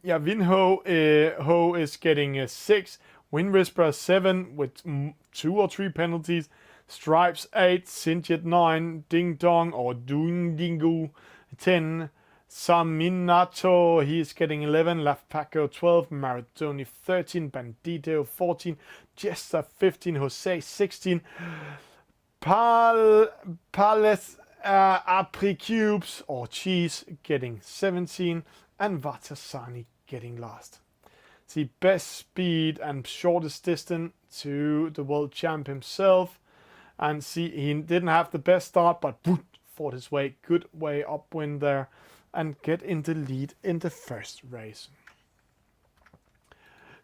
Yavinho Ho is getting a 6. Wind Whisperer 7 with 2 or 3 penalties. Stripes 8. Sinjit 9. Ding Dong or Doing Dingo 10. Saminato, he's getting 11. Lafpaco 12. Maradoni 13. Bandito 14. Jester 15. Jose 16. Pales Apricubes or Cheese getting 17. And Vatasani getting last. See, best speed and shortest distance to the world champ himself. And see, he didn't have the best start, but fought his way, good way upwind there. And get in the lead in the first race.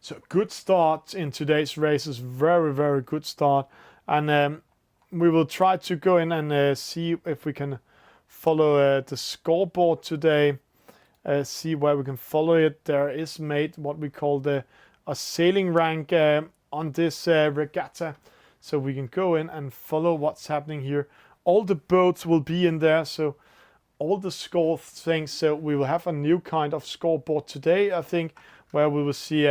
So good start in today's races. Very, very good start. And we will try to go in and see if we can follow the scoreboard today. See where we can follow it. There is made what we call a sailing rank on this regatta. So we can go in and follow what's happening here. All the boats will be in there. So all the score things, so we will have a new kind of scoreboard today, I think, where we will see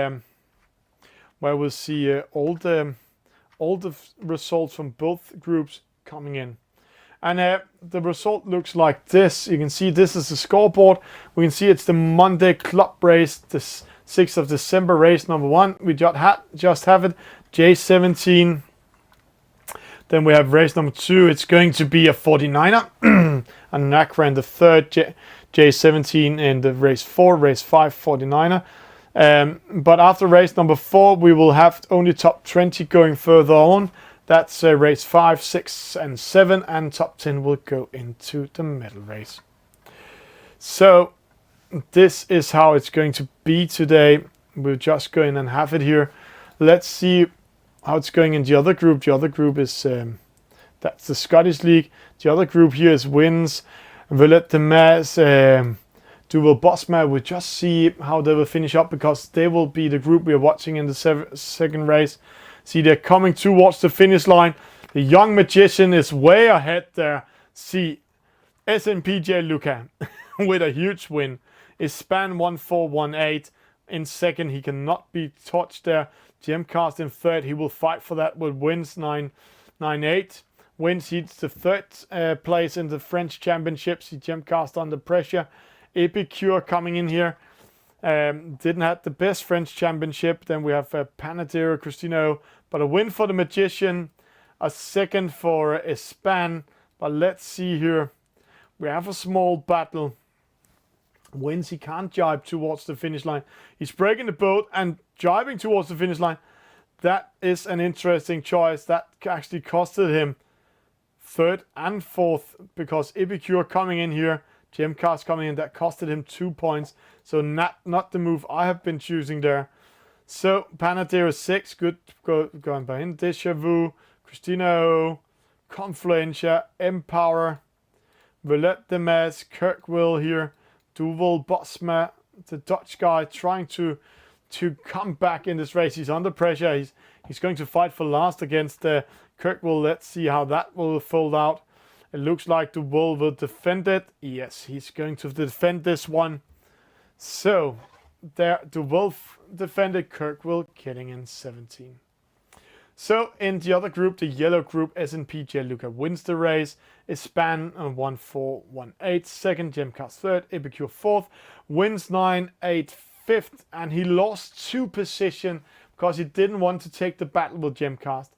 all the results from both groups coming in. And the result looks like this. You can see this is the scoreboard. We can see it's the Monday club race, the 6th of December, race number 1. We just have it, J17. Then we have race number 2. It's going to be a 49er. And Nacra in the third, J17 in the race 4, race 5, 49er. But after race number 4, we will have only top 20 going further on. That's race 5, 6, and 7. And top 10 will go into the medal race. So this is how it's going to be today. We'll just go in and have it here. Let's see how it's going in the other group. The other group is that's the Scottish League. The other group here is Wins, Violet de Mas, Duvel Bosma. We'll just see how they will finish up because they will be the group we are watching in the second race. See, they're coming towards the finish line. The young magician is way ahead there. See, SNPJ Luca with a huge win. Ispan 1418 in second. He cannot be touched there. Gemcast in third. He will fight for that with wins 998. Wins he's the third place in the French Championships. He Gemcast under pressure. Epicure coming in here. Didn't have the best French Championship. Then we have Panadero Cristino. But a win for the Magician. A second for Espan. But let's see here. We have a small battle. Wins, he can't jibe towards the finish line. He's breaking the boat and jibing towards the finish line. That is an interesting choice. That actually costed him third and fourth because Epicure coming in here, Gemcast coming in, that costed him 2 points. So not the move I have been choosing there. So Panadero 6, good going by him. Deja Vu, Christina, Confluencia, Empower, Roulette de Metz, Kirkwell here, Duval, Bosma, the Dutch guy trying to come back in this race. He's under pressure. He's going to fight for last against Kirkwell. Let's see how that will fold out. It looks like Duval will defend it. Yes, he's going to defend this one. So there, Duval defended, Kirkwell getting in 17. So in the other group, the yellow group, S&P Gianluca wins the race. Ispan 1-4-1-8 second, Gemcast third, Epicure fourth, wins 9-8 fifth, and he lost 2 position because he didn't want to take the battle with Gemcast.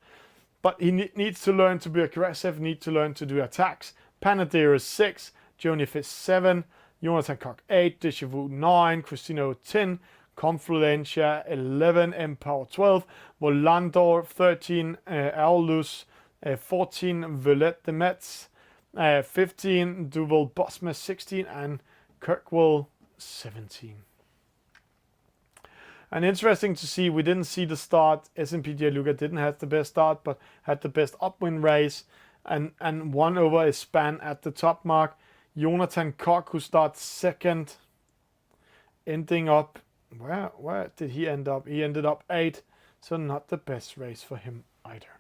But he needs to learn to be aggressive, needs to learn to do attacks. Panadero 6, Joni Fish 7, Jonathan Koch 8, Deja Vu 9, Christino 10, Confluencia 11, Empower 12, Volandor 13, Aulus 14, Violette de Metz 15, Duval Bosma 16, and Kirkwell 17. And interesting to see, we didn't see the start. S&P Gianluca didn't have the best start, but had the best upwind race and won over a span at the top mark. Jonathan Koch, who starts second, ending up, where did he end up? He ended up 8, so not the best race for him either.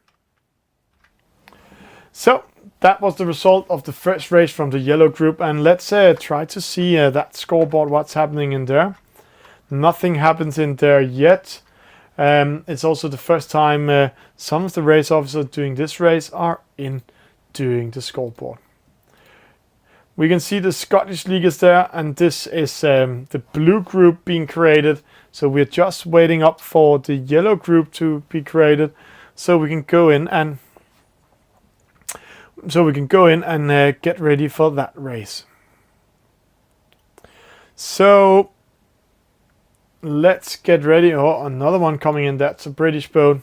So that was the result of the first race from the yellow group, and let's try to see that scoreboard, what's happening in there. Nothing happens in there yet. It's also the first time some of the race officers doing this race are in doing the scoreboard. We can see the Scottish League is there, and this is the blue group being created. So we're just waiting up for the yellow group to be created, so we can go in and get ready for that race. So let's get ready. Oh, another one coming in. That's a British boat.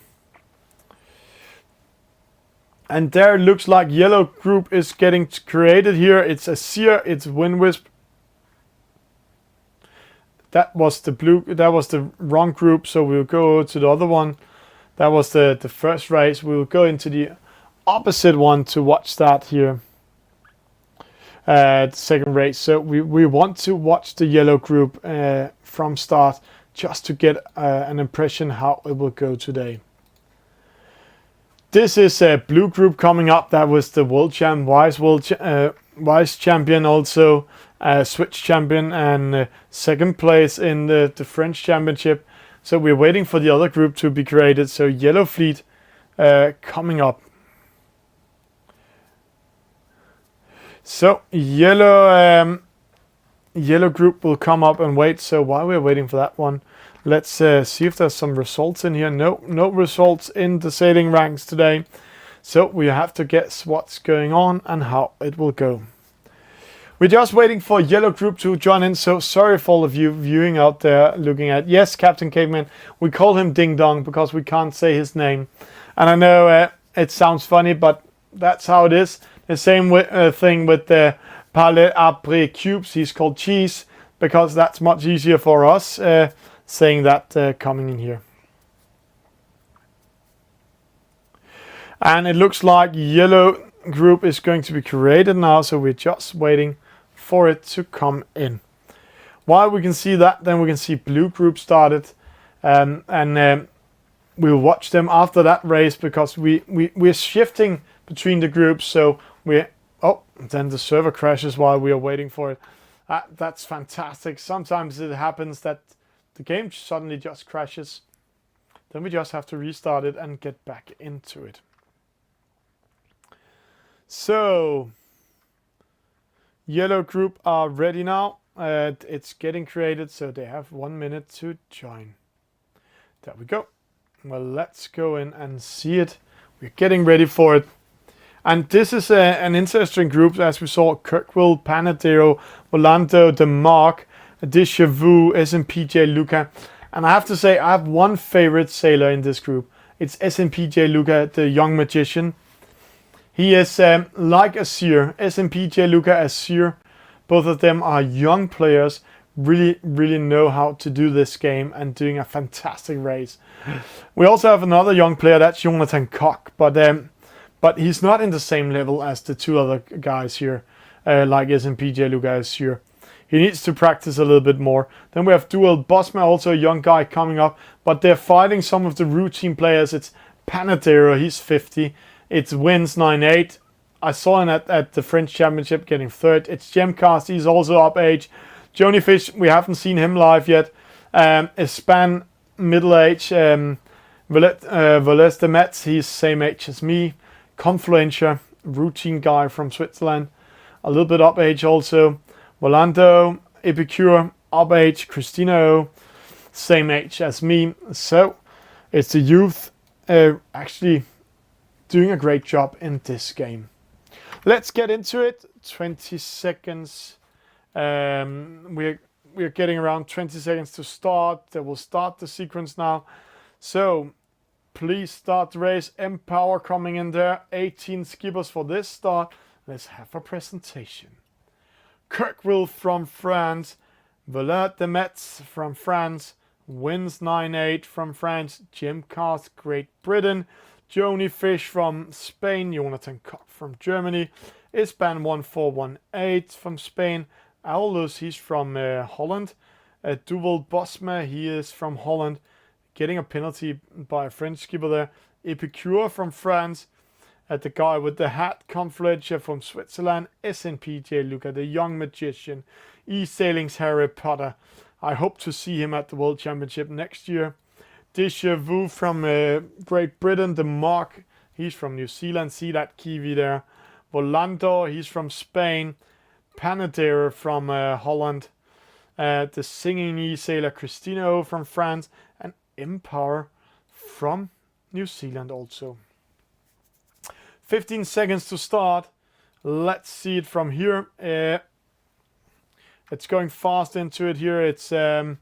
And there it looks like yellow group is getting created here. It's a Sear, it's Windwisp. That was the blue, that was the wrong group, so we'll go to the other one. That was the first race. We'll go into the opposite one to watch that here. The second race. So we want to watch the yellow group from start, just to get an impression how it will go today. This is a blue group coming up. That was the world champ, vice champion, also switch champion, and second place in the French championship. So we're waiting for the other group to be created. So yellow fleet coming up. So yellow group will come up and wait. So while we're waiting for that one, let's see if there's some results in here. No results in the sailing ranks today. So we have to guess what's going on and how it will go. We're just waiting for yellow group to join in. So sorry for all of you viewing out there looking at. Yes, Captain Caveman. We call him Ding Dong because we can't say his name. And I know it sounds funny, but that's how it is. The same thing with the Palais Après Cubes. He's called Cheese because that's much easier for us. Saying that coming in here. And it looks like yellow group is going to be created now, so we're just waiting for it to come in. While we can see that, then we can see blue group started, and we'll watch them after that race because we're shifting between the groups. So then the server crashes while we are waiting for it. That's fantastic. Sometimes it happens that the game suddenly just crashes. Then we just have to restart it and get back into it. So, yellow group are ready now. It's getting created, so they have 1 minute to join. There we go. Well, let's go in and see it. We're getting ready for it. And this is an interesting group, as we saw: Kirkwell, Panadero, Volando, the Mark, Deja Vu, SMPJ Luca. And I have to say, I have one favorite sailor in this group. It's SMPJ Luca, the young magician. He is like Azir, SMPJ Luca, Azir. Both of them are young players, really know how to do this game and doing a fantastic race. We also have another young player, that's Jonathan Koch, but he's not in the same level as the two other guys here, like SMPJ Luca, Azir. He needs to practice a little bit more. Then we have Dual Bosma, also a young guy coming up, but they're fighting some of the routine players. It's Panadero, he's 50. It's Wins 9-8. I saw him at the French Championship getting third. It's Gemcast, he's also up age. Joni Fish, we haven't seen him live yet. Espan, middle age. Valeste Metz, he's same age as me. Confluencia, routine guy from Switzerland. A little bit up age also. Volando, Epicure, up age. Christina O, same age as me. So it's the youth actually doing a great job in this game. Let's get into it. 20 seconds. We're getting around 20 seconds to start. They will start the sequence now. So please start the race. Empower coming in there. 18 skippers for this start. Let's have a presentation. Kirkwell from France. Valette de Metz from France. Wins 9-8 from France. Gemcast, Great Britain. Joni Fish from Spain. Jonathan Koch from Germany. Isban 1418 from Spain. Aulus, he's from Holland. Duval Bosma, he is from Holland. Getting a penalty by a French skipper there. Epicure from France. The guy with the hat, Confluentia from Switzerland. SNPJ Luca, the young magician. Esailing's Harry Potter. I hope to see him at the World Championship next year. Deja Vu from Great Britain. The Mark, he's from New Zealand. See that Kiwi there. Volando, he's from Spain. Panadero from Holland. The singing e-sailor Christina from France. And Empower from New Zealand also. 15 seconds to start. Let's see it from here. It's going fast into it here. It's a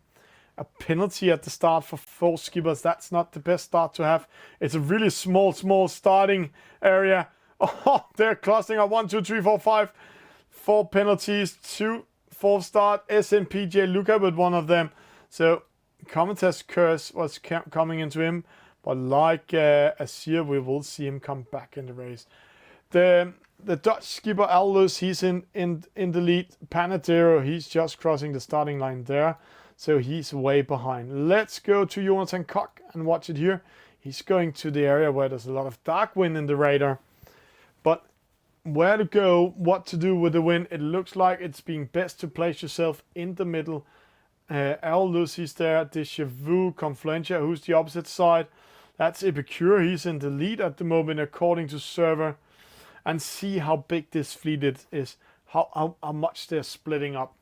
penalty at the start for 4 skippers. That's not the best start to have. It's a really small starting area. Oh, they're clustering up 1, 2, 3, 4, 5. 4 penalties, 2 4 start. SNPJ Luca with one of them. So Commentator's curse was coming into him. But like Azir, we will see him come back in the race. The Dutch skipper Aldous, he's in the lead. Panadero, he's just crossing the starting line there. So he's way behind. Let's go to Jonathan Koch and watch it here. He's going to the area where there's a lot of dark wind in the radar. But where to go, what to do with the wind, it looks like it's being best to place yourself in the middle. Aldous, he's there. Deja Vu, Confluentia, who's the opposite side. That's Epicure. He's in the lead at the moment according to server. And see how big this fleet is. How much they're splitting up.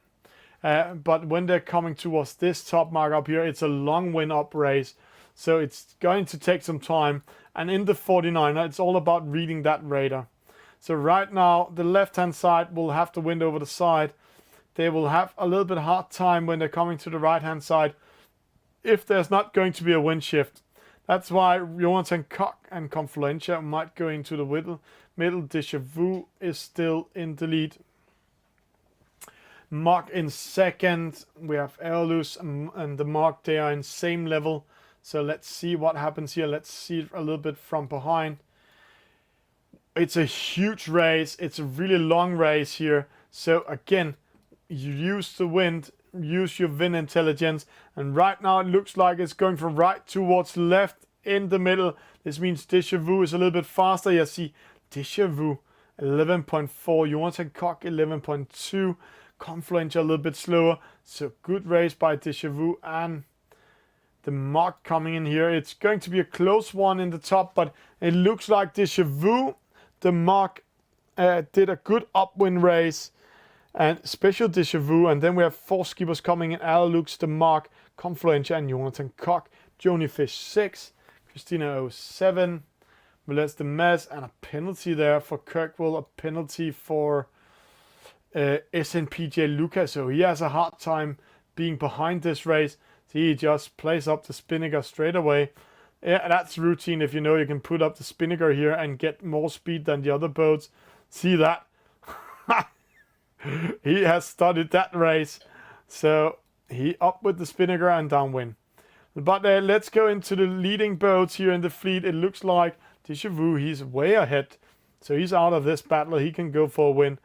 But when they're coming towards this top mark up here, it's a long wind up race. So it's going to take some time. And in the 49er, it's all about reading that radar. So right now, the left-hand side will have the wind over the side. They will have a little bit hard time when they're coming to the right-hand side if there's not going to be a wind shift. That's why Jonathan Koch and Confluentia might go into the middle. Deja Vu is still in the lead. Mark in second. We have Aerolus and the Mark. They are in same level. So let's see what happens here. Let's see it a little bit from behind. It's a huge race. It's a really long race here. So again, you use the wind. Use your wind intelligence. And right now it looks like it's going from right towards left in the middle. This means Deja Vu is a little bit faster. You see Deja Vu 11.4. Jonathan Koch 11.2. Confluentia a little bit slower. So good race by Deja Vu and the Mark coming in here. It's going to be a close one in the top, but it looks like Deja Vu, the Mark did a good upwind race. And special Deja Vu, and then we have 4 skippers coming in. Alalux, the Mark, Confluentia, and Jonathan Koch. Joni Fish 6, Christina 07. Valeste the Mess, and a penalty there for Kirkwell, a penalty for SNPJ Luca. So he has a hard time being behind this race. See, he just plays up the Spinnaker straight away. Yeah, that's routine. If you know, you can put up the Spinnaker here and get more speed than the other boats. See that? He has studied that race. So he up with the Spinnaker and downwind. But let's go into the leading boats here in the fleet. It looks like Déjà Vu, he's way ahead. So he's out of this battle. He can go for a win.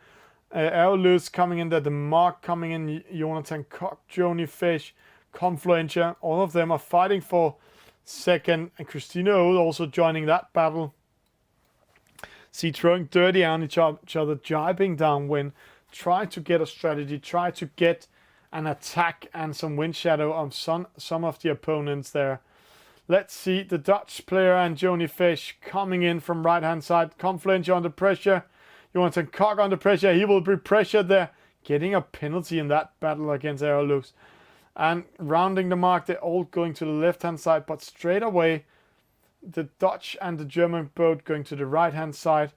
Aerolus coming in there. The Mark coming in. Jonathan Koch, Joni Fish, Confluentia. All of them are fighting for second. And Christina O also joining that battle. See, throwing dirty on each other, jibing downwind. Try to get a strategy. Try to get an attack and some wind shadow on some of the opponents there. Let's see the Dutch player and Joni Fish coming in from right hand side. Confluentia under pressure. Jonathan Koch under pressure. He will be pressured there. Getting a penalty in that battle against Aerolux. And rounding the mark, they're all going to the left hand side. But straight away, the Dutch and the German boat going to the right hand side.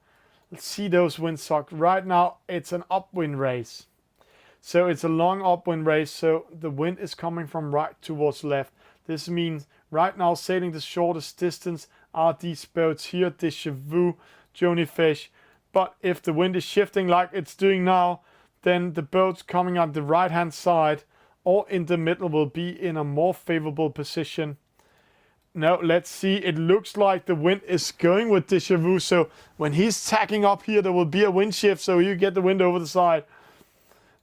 Let's see those windsock. Right now, it's an upwind race. So it's a long upwind race. So the wind is coming from right towards left. This means right now sailing the shortest distance are these boats here. Déjà Vu, Joni Fish. But if the wind is shifting like it's doing now, then the boats coming on the right hand side or in the middle will be in a more favorable position. Now let's see. It looks like the wind is going with Déjà Vu. So when he's tacking up here, there will be a wind shift. So you get the wind over the side.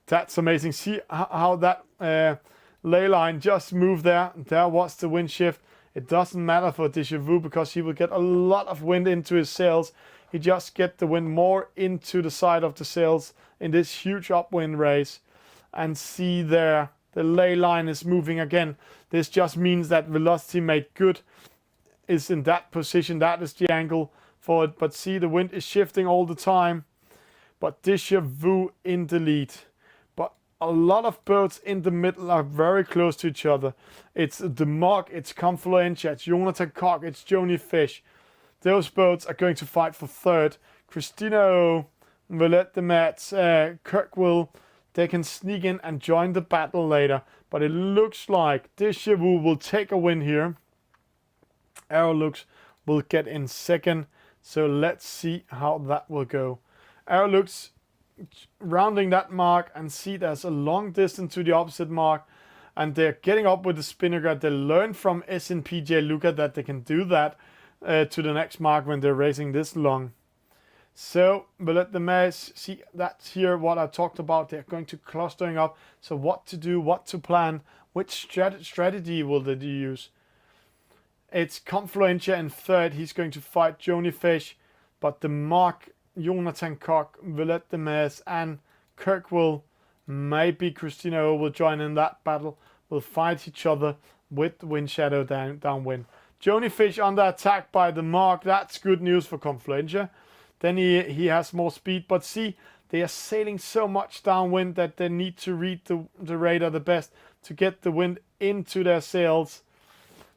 That's amazing. See how that ley line just moved there. There was the wind shift. It doesn't matter for Déjà Vu because he will get a lot of wind into his sails. He just get the wind more into the side of the sails in this huge upwind race. And see there, the ley line is moving again. This just means that velocity made good is in that position. That is the angle for it. But see, the wind is shifting all the time. But Déjà Vu in the lead. A lot of boats in the middle are very close to each other. It's the Mark, it's Confluentia, it's Jonathan Koch, it's Joni Fish. Those boats are going to fight for third. Christina O, Valette de Metz, Kirkwell, they can sneak in and join the battle later. But it looks like Déjà Vu will take a win here. Aerolux will get in second. So let's see how that will go. Aerolux rounding that mark and see there's a long distance to the opposite mark and they're getting up with the Spinnaker. They learned from SNPJ Luca that they can do that to the next mark when they're racing this long. So Valette de Metz, see that's here what I talked about. They're going to clustering up. So what to do, what to plan, which strategy will they use? It's Confluentia in third. He's going to fight Joni Fish, but the mark Jonathan Koch, Valette de Metz and Kirkwell, maybe Christina O will join in that battle, will fight each other with wind shadow downwind. Joni Fish under attack by the mark. That's good news for Confluentia. Then he has more speed, but see, they are sailing so much downwind that they need to read the radar the best to get the wind into their sails.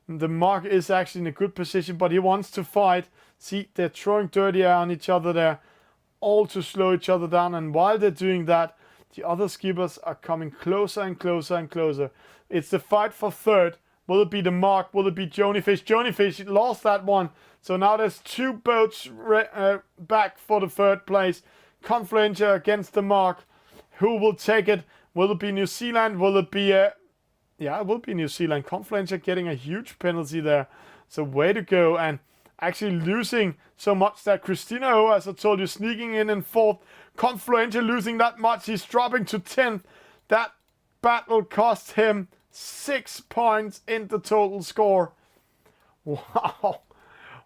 The mark is actually in a good position, but he wants to fight. See, they're throwing dirty air on each other there, all to slow each other down. And while they're doing that, the other skippers are coming closer and closer and closer. It's the fight for third. Will it be the mark? Will it be Joni Fish? Joni Fish lost that one. So now there's two boats back for the third place. Confluentia against the mark. Who will take it? Will it be New Zealand? Will it be... yeah, it will be New Zealand. Confluentia getting a huge penalty there. So way to go. And actually losing so much that Christina O, as I told you, sneaking in fourth. Confluentia losing that much. He's dropping to 10th. That battle cost him 6 points in the total score. Wow.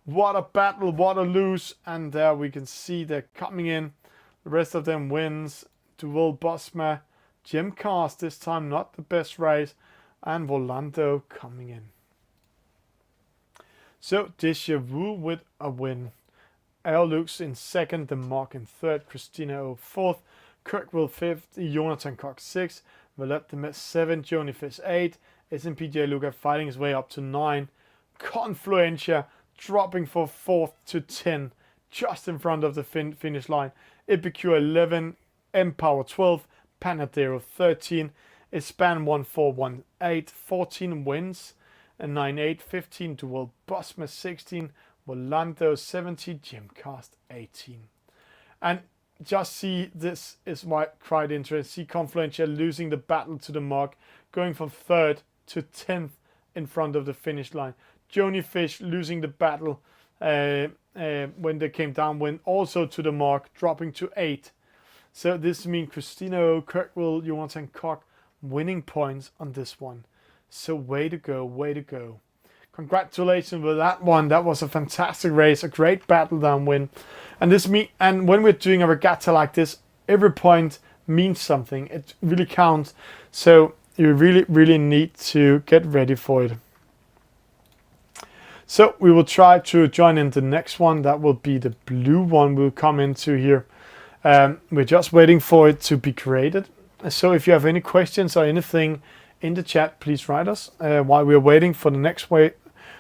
What a battle. What a lose. And there we can see they're coming in. The rest of them wins. Duval Bosma. Jim Cast this time not the best race. And Volando coming in. So Déjà Vu with a win. Aerolux in second, the mark in third, Christina O fourth, Kirkwell fifth, Jonathan Koch sixth, Valette de Metz 7, Joni Fish 8, SNPJ Luca fighting his way up to 9, Confluentia dropping for 4th to 10, just in front of the finish line, Epicure 11, Empower 12, Panadero 13, Ispan 1418, 14 wins, and 98, 15 Dual Bosma 16, Volando 70, Gymcast 18. And just see, this is quite interesting. See Confluential losing the battle to the mark, going from 3rd to 10th in front of the finish line. Joni Fish losing the battle when they came down, went also to the mark, dropping to 8. So this means Christina O, Kirkwell, Johansson Koch winning points on this one. So way to go, way to go. Congratulations with that one. That was a fantastic race, a great battle down win. And when we're doing a regatta like this, every point means something. It really counts. So you really, really need to get ready for it. So we will try to join in the next one. That will be the blue one we'll come into here. We're just waiting for it to be created. So if you have any questions or anything in the chat, please write us while we're waiting for the next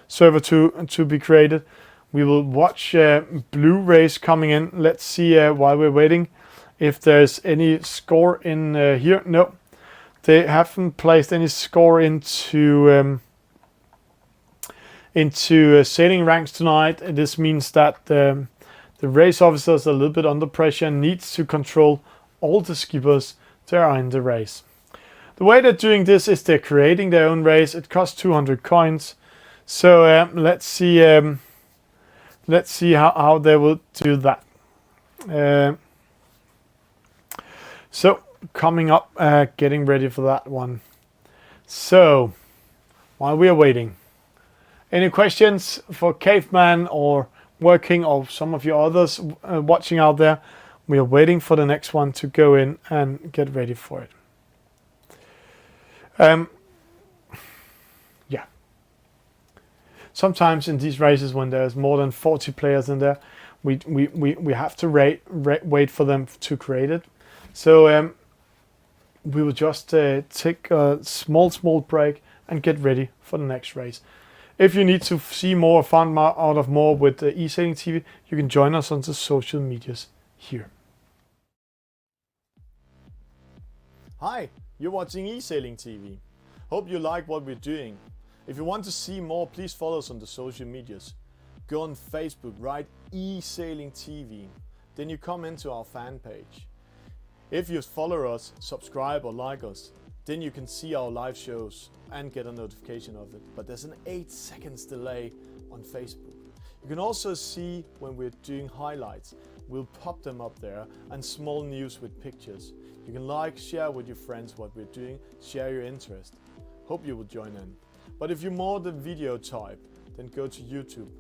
server to be created. We will watch blue race coming in. Let's see while we're waiting if there's any score in here. No, they haven't placed any score into sailing ranks tonight. This means that the race officers are a little bit under pressure and needs to control all the skippers that are in the race. The way they're doing this is they're creating their own race. It costs 200 coins. So let's see how they will do that. So coming up, getting ready for that one. So while we are waiting, any questions for Caveman or Working or some of you others watching out there? We are waiting for the next one to go in and get ready for it. Yeah. Sometimes in these races, when there's more than 40 players in there, we have to wait for them to create it. So we will just take a small break and get ready for the next race. If you need to see more, find out of more with Esailing TV, you can join us on the social medias here. Hi, you're watching Esailing TV. Hope you like what we're doing. If you want to see more, please follow us on the social medias. Go on Facebook, write Esailing TV. Then you come into our fan page. If you follow us, subscribe or like us, then you can see our live shows and get a notification of it. But there's an 8 seconds delay on Facebook. You can also see when we're doing highlights. We'll pop them up there, and small news with pictures. You can like, share with your friends what we're doing, share your interest. Hope you will join in. But if you're more the video type, then go to YouTube.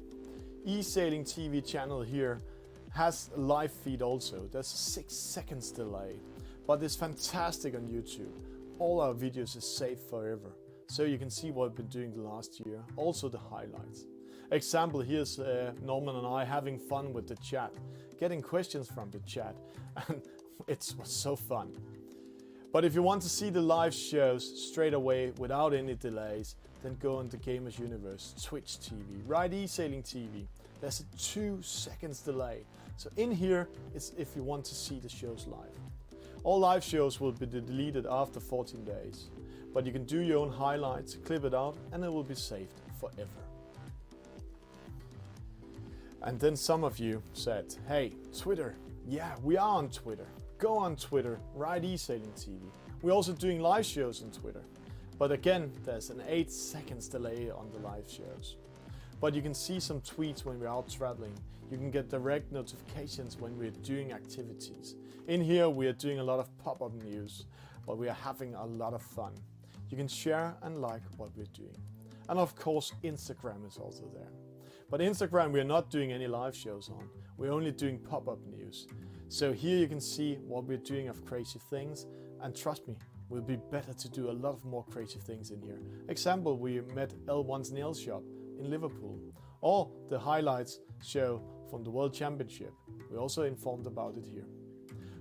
Esailing TV channel here has a live feed also. There's a 6 seconds delay, but it's fantastic on YouTube. All our videos is saved forever, so you can see what we've been doing the last year, also the highlights. Example, here's Norman and I having fun with the chat, getting questions from the chat, and it was so fun. But if you want to see the live shows straight away without any delays, then go on the Gamers Universe, Twitch TV, write Esailing TV. There's a 2 seconds delay. So in here is if you want to see the shows live. All live shows will be deleted after 14 days, but you can do your own highlights, clip it out, and it will be saved forever. And then some of you said, hey, Twitter. Yeah, we are on Twitter. Go on Twitter, write Esailing TV. We're also doing live shows on Twitter. But again, there's an 8 seconds delay on the live shows. But you can see some tweets when we're out traveling. You can get direct notifications when we're doing activities. In here, we are doing a lot of pop-up news, but we are having a lot of fun. You can share and like what we're doing. And of course, Instagram is also there. But Instagram, we're not doing any live shows on. We're only doing pop-up news. So here you can see what we're doing of crazy things. And trust me, we'll be better to do a lot of more crazy things in here. Example, we met L1's nail shop in Liverpool. Or the highlights show from the World Championship. We also informed about it here.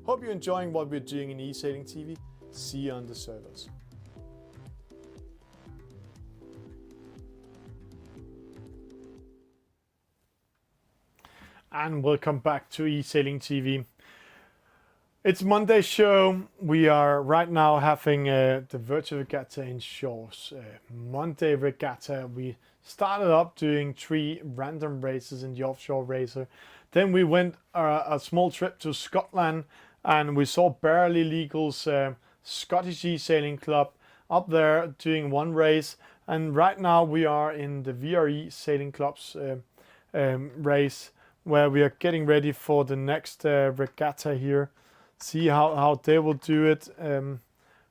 Hope you're enjoying what we're doing in Esailing TV. See you on the servers. And welcome back to Esailing TV. It's Monday show. We are right now having the virtual regatta in shores. Monday regatta. We started up doing 3 random races in the offshore racer. Then we went a small trip to Scotland and we saw Barely Legal's Scottish Esailing Club up there doing 1 race. And right now we are in the VRE Sailing Club's race where we are getting ready for the next regatta here. See how they will do it,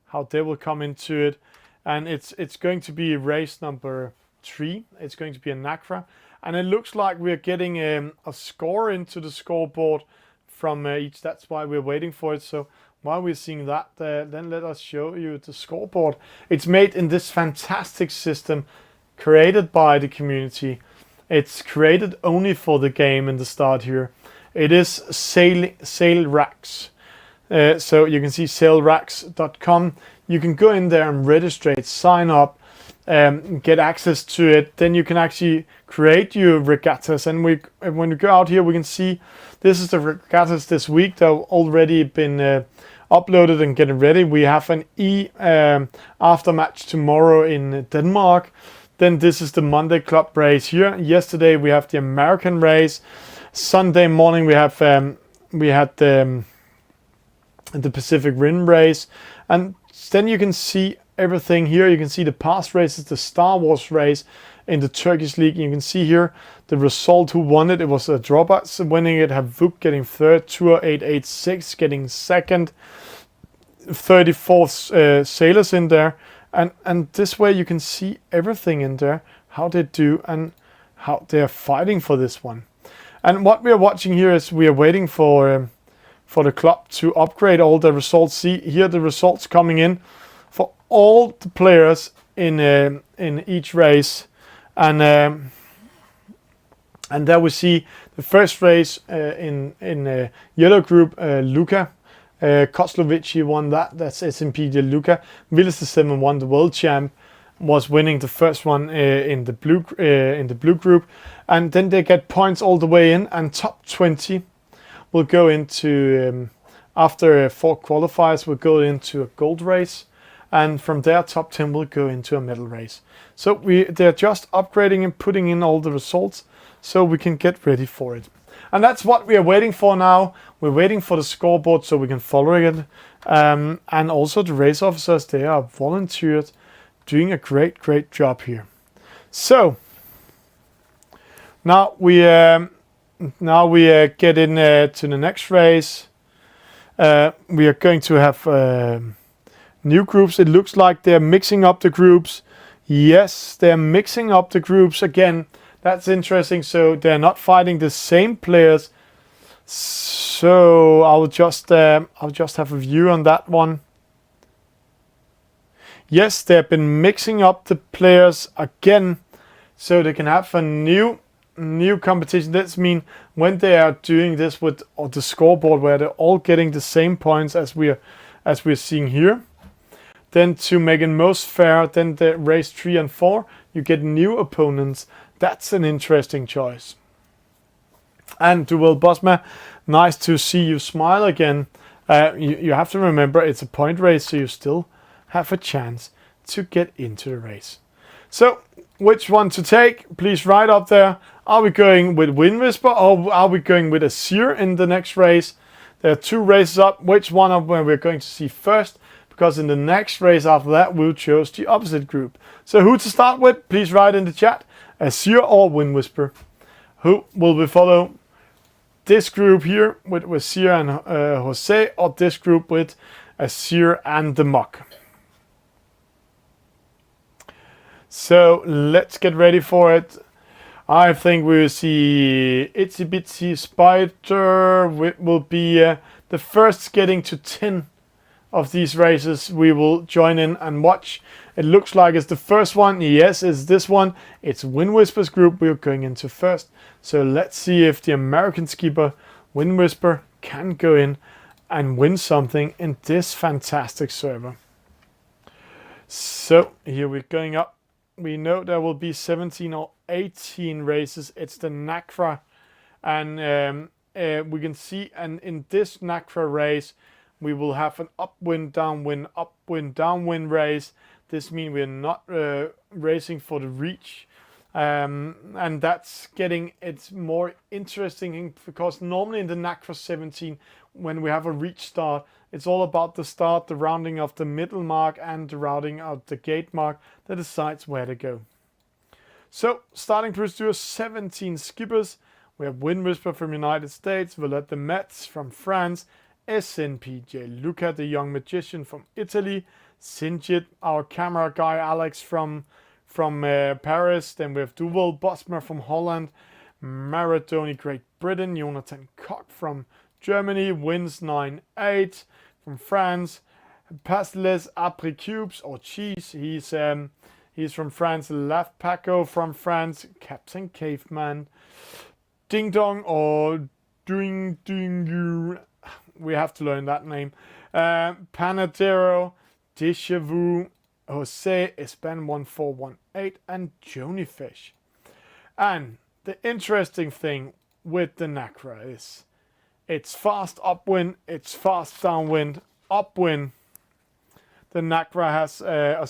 how they will come into it, and it's going to be race number 3. It's going to be a NACRA, and it looks like we're getting a score into the scoreboard from each. That's why we're waiting for it. So while we're seeing that, then let us show you the scoreboard. It's made in this fantastic system created by the community. It's created only for the game in the start here. It is Sail Racks. So you can see sailracks.com. You can go in there and register, sign up, get access to it. Then you can actually create your regattas. And when we go out here, we can see this is the regattas this week. They've already been uploaded and getting ready. We have an aftermatch tomorrow in Denmark. Then this is the Monday club race here. Yesterday we have the American race. Sunday morning we had the Pacific Rim race, and then you can see everything here. You can see the past races, the Star Wars race in the Turkish league. You can see here the result, who won it. It was a Dropouts winning it, Havuk getting 3rd, Tour 886 getting 2nd, 34th sailors in there, and this way you can see everything in there, how they do and how they are fighting for this one. And what we are watching here is we are waiting for the club to upgrade all the results. See here the results coming in for all the players in each race, and there we see the first race in yellow group. Luka Koslovic, he won that. That's SMP de Luka. Willis the 7 won the world champ, was winning the first one in the blue group, and then they get points all the way in, and top 20 will go into, after 4 qualifiers, will go into a gold race, and from there top 10 will go into a medal race. So they're just upgrading and putting in all the results so we can get ready for it. And that's what we are waiting for now. We're waiting for the scoreboard so we can follow it. And also the race officers, they are volunteered, doing a great job here. So now we get in to the next race. We are going to have new groups. It looks like they're mixing up the groups. Yes, they're mixing up the groups again. That's interesting. So they're not fighting the same players. So I'll just have a view on that one. Yes, they've been mixing up the players again, so they can have a new competition. That's mean when they are doing this with the scoreboard where they're all getting the same points as we're seeing here. Then to make it most fair, then the race 3 and 4, you get new opponents. That's an interesting choice. And Duel Bosma, nice to see you smile again. You have to remember it's a point race, so you still have a chance to get into the race. So which one to take? Please write up there. Are we going with Wind Whisper or are we going with Azure in the next race? There are 2 races up. Which one of them we're going to see first? Because in the next race after that, we'll choose the opposite group. So who to start with? Please write in the chat. Azure or Wind Whisper. Who will we follow? This group here with Azure and Jose, or this group with Azure and the Muck? So let's get ready for it. I think we'll see Itsy Bitsy Spider will be the first getting to 10 of these races. We will join in and watch. It looks like it's the first one. Yes, it's this one. It's Wind Whisper's group we're going into first. So let's see if the American skipper Wind Whisper can go in and win something in this fantastic server. So here we're going up. We know there will be 17 or 18 races. It's the NACRA, and we can see, and in this NACRA race we will have an upwind, downwind race. This means we're not racing for the reach. And that's getting it more interesting because normally in the NACRA 17, when we have a reach start, it's all about the start, the rounding of the middle mark and the rounding of the gate mark that decides where to go. So starting procedure 17 skippers. We have Wind Whisper from United States, Valette de Metz from France, SNPJ Luca, the young magician from Italy, Sinjit, our camera guy Alex from Paris. Then we have Duval Bosmer from Holland, Maradoni Great Britain, Jonathan Koch from Germany, wins 9-8 from France, Pasteless Après Cubes or Cheese, he's from France, Laf Paco from France, Captain Caveman, Ding Dong or Ding Ding, we have to learn that name, Panadero, Déjà Vu, Jose, Espan 1418 and Jonifish. And the interesting thing with the NACRA is it's fast upwind, it's fast downwind. Upwind, the NACRA has a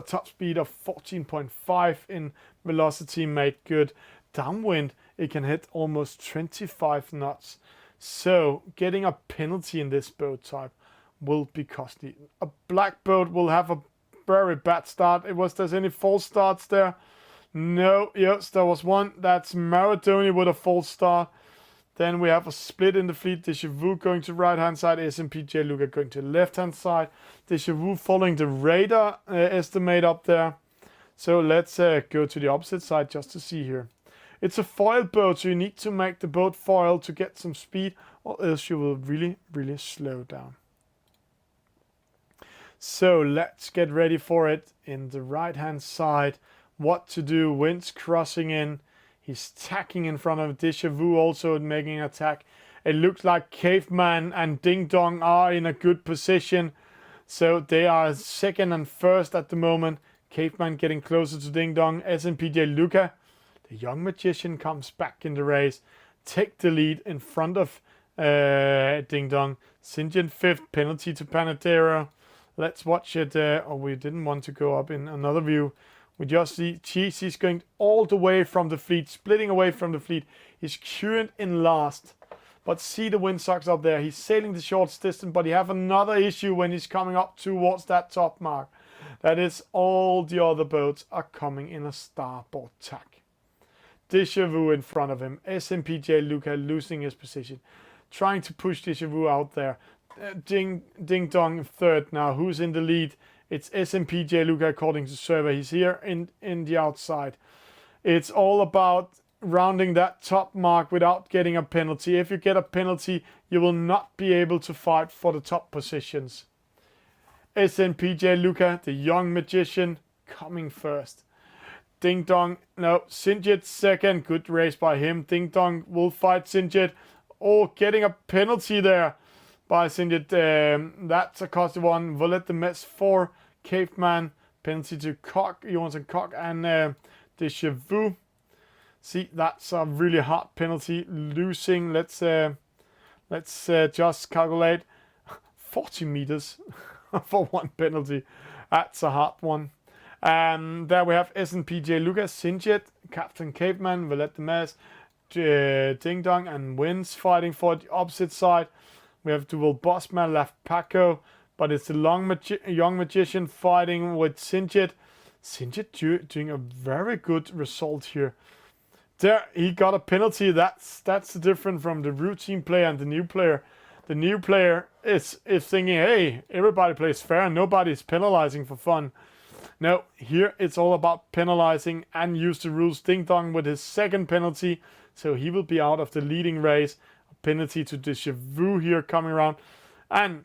top speed of 14.5 in velocity made good. Downwind, it can hit almost 25 knots. So getting a penalty in this boat type will be costly. A black boat will have a very bad start. There's any false starts there? No, yes, there was one. That's Maradoni with a false start. Then we have a split in the fleet. Déjà Vu going to right hand side, SMPJ Luca going to left hand side. Déjà Vu following the radar estimate up there. So let's go to the opposite side just to see here. It's a foil boat, so you need to make the boat foil to get some speed, or else you will really, really slow down. So let's get ready for it. In the right hand side, what to do. Wind's crossing in. He's tacking in front of Déjà Vu, also making an attack. It looks like Caveman and Ding Dong are in a good position. So they are second and first at the moment. Caveman getting closer to Ding Dong. SNPJ Luca, the young magician, comes back in the race. Take the lead in front of Ding Dong. Sinjin fifth, penalty to Panadero. Let's watch it. We didn't want to go up in another view. We just see Cheesy's going all the way from the fleet, splitting away from the fleet. He's current in last. But see the windsocks up there. He's sailing the short distance, but he have another issue when he's coming up towards that top mark. That is, all the other boats are coming in a starboard tack. Déjà Vu in front of him. SMPJ Luca losing his position. Trying to push Déjà Vu out there. Ding Dong third now. Who's in the lead? It's SMPJ Luca according to survey. He's here in the outside. It's all about rounding that top mark without getting a penalty. If you get a penalty, you will not be able to fight for the top positions. SNPJ Luca, the young magician, coming first. Ding Dong, no, Sinjit second. Good race by him. Ding Dong will fight Sinjit. Oh, getting a penalty there by Sinjit. That's a costly one. Valette de Metz 4. Caveman. Penalty to Koch. Johansson Koch and Déjà Vu. See, that's a really hard penalty. Losing. Let's just calculate. 40 meters for one penalty. That's a hard one. There we have SNPJ Lucas, Sinjit, Captain Caveman, Valette de Metz, Ding Dong, and Wins fighting for the opposite side. We have Dual Bossman, left Paco, but it's the young magician fighting with Sinjit. Sinjit doing a very good result here. There, he got a penalty. That's the difference from the routine player and the new player. The new player is thinking, hey, everybody plays fair and nobody's penalizing for fun. No, here it's all about penalizing and use the rules. Ding Dong with his second penalty, so he will be out of the leading race. A penalty to Déjà Vu here coming around. And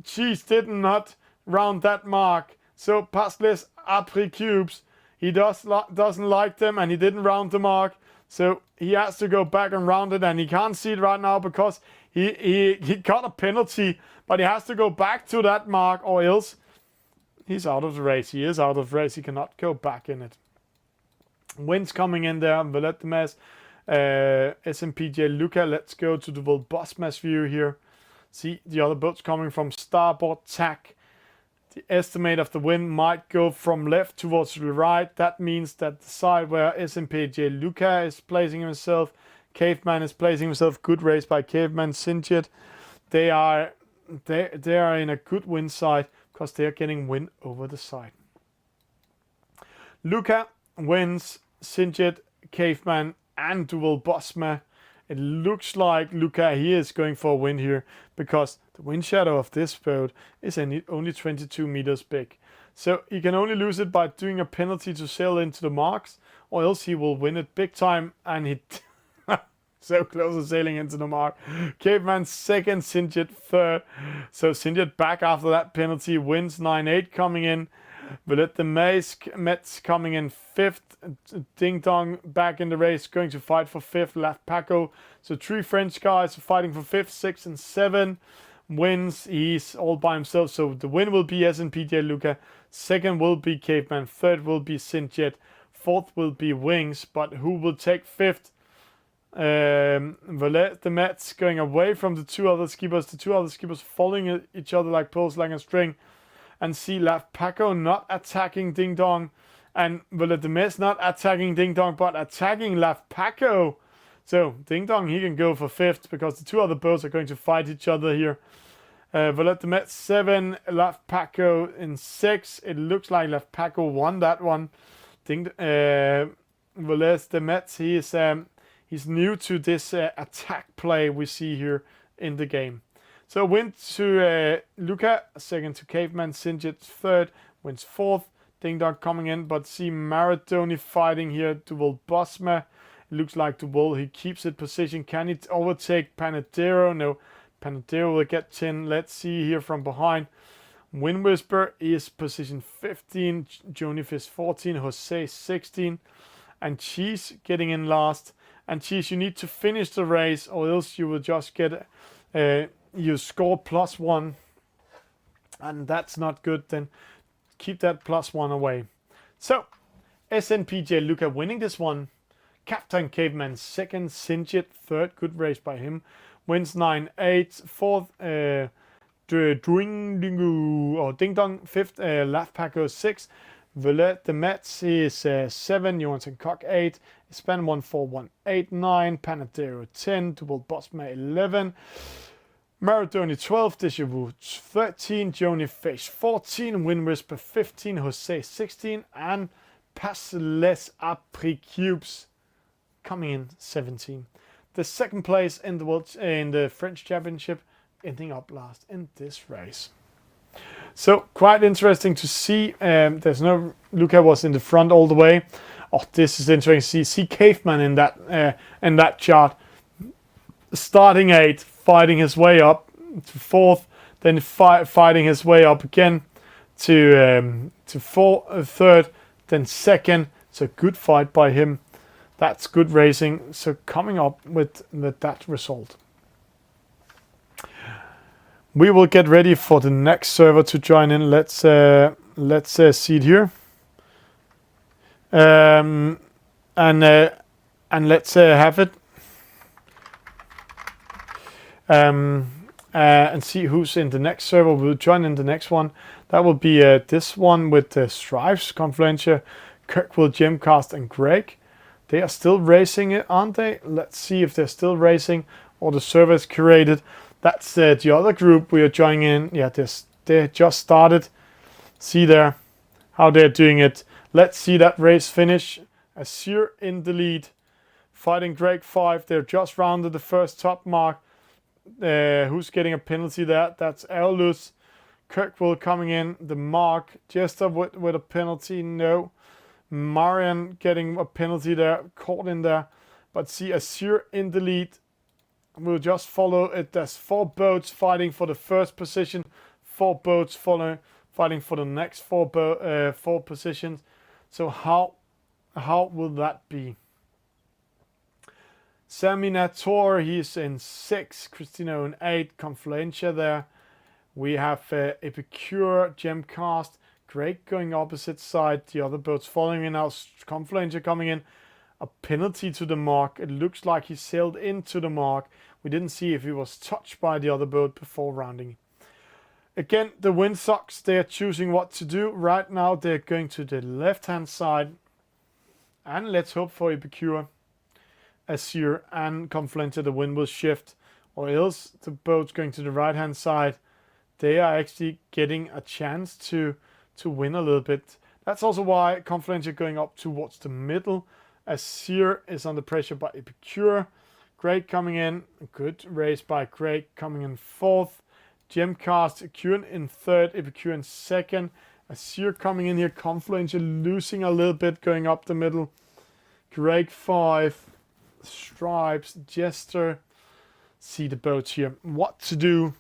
Cheese did not round that mark. So Passless Après Cubes, he doesn't like them and he didn't round the mark. So he has to go back and round it, and he can't see it right now because he got a penalty, but he has to go back to that mark or else he's out of the race. He is out of the race. He cannot go back in it. Wind's coming in there. Valette de Metz, SMPJ Luca. Let's go to the Bossmas view here. See the other boats coming from starboard tack. The estimate of the wind might go from left towards the right. That means that the side where SNPJ Luca is placing himself, Caveman is placing himself. Good race by Caveman Sinjit. They are in a good wind side because they are getting wind over the side. Luca wins, Sinjit, Caveman, and Dual Bosma. It looks like Luca here is going for a win here because the wind shadow of this boat is only 22 meters big. So he can only lose it by doing a penalty to sail into the marks, or else he will win it big time, and he so close to sailing into the mark. Caveman second, Sinjit third. So Sinjit back after that penalty, wins 9-8 coming in. But the Mets coming in fifth. Ding Dong back in the race, going to fight for fifth. Left Paco. So 3 French guys fighting for fifth, 6 and 7. Wins. He's all by himself. So the win will be SNPJ Luca. Second will be Caveman. Third will be Sinjit. Fourth will be Wings. But who will take fifth? The Mets going away from the 2 other skippers. The 2 other skippers following each other like poles, like a string. And see Left Paco not attacking Ding Dong. And Vladimir not attacking Ding Dong, but attacking Left Paco. So Ding Dong, he can go for fifth because the 2 other boats are going to fight each other here. Vladimir 7, Left Paco in 6. It looks like Left Paco won that one. Vladimir, he's new to this attack play we see here in the game. So win to Luca, second to Caveman, Sinjit third, wins fourth. Ding Dong coming in, but see Maradoni fighting here. Dual Bosma. It looks like Dual, he keeps it position. Can he overtake Panadero? No, Panadero will get 10. Let's see here from behind. Wind Whisper is position 15, Jonifish 14, Jose 16, and Cheese getting in last. And Cheese, you need to finish the race, or else you will just get you score +1, and that's not good. Then keep that +1 away. So SNPJ Luca winning this one. Captain Caveman second, Sinjit third, good race by him, wins 9-8. Fourth Ding Dong fifth, Laugh Paco 6. The Mets is 7, Johansson Cock 8, Span 141 9, Panadero 10, Dual Bosma 11, Maradoni 12, Deja Vu 13, Joni Fish 14, Wind Whisper 15, Jose 16, and Passless Après Cubes coming in 17. The second place in the French Championship, ending up last in this race. So quite interesting to see. There's no Luca was in the front all the way. Oh, this is interesting. See Caveman in that chart, starting 8th, fighting his way up to 4th, then fighting his way up again to 3rd, then 2nd. So good fight by him. That's good racing. So coming up with that result. We will get ready for the next server to join in. Let's see it here. And let's have it. And see who's in the next server. We'll join in the next one. That will be this one with Strives, Confluentia, Kirkwood, Gemcast, and Greg. They are still racing it, aren't they? Let's see if they're still racing or the server is curated. That's the other group we are joining in. Yeah, they just started. See there how they're doing it. Let's see that race finish. Azure in the lead. Fighting Greg 5. They're just rounded the first top mark. Who's getting a penalty there? That's Aulus. Kirkwell coming in. The mark. Jester with a penalty. No. Marian getting a penalty there. Caught in there. But see Azure in the lead. We'll just follow it. There's 4 boats fighting for the first position. 4 boats fighting for the next 4 positions. So how will that be? Seminator, he's in 6. Christina in 8. Confluentia there. We have Epicure, Gemcast. Greg going opposite side. The other boats following in now. Confluentia coming in. A penalty to the mark. It looks like he sailed into the mark. We didn't see if he was touched by the other boat before rounding. Again, the Windsox, they're choosing what to do. Right now, they're going to the left-hand side. And let's hope for Epicure, Azure, and Confluenter. The wind will shift. Or else the boat's going to the right-hand side. They are actually getting a chance to win a little bit. That's also why Confluenter going up towards the middle. Azure is under pressure by Epicure. Greg coming in. Good race by Greg coming in fourth. Gemcast, Ecure in third, Epicure in second. Azure coming in here. Confluenter losing a little bit going up the middle. Greg 5. Stripes, Jester. See the boats here. What to do?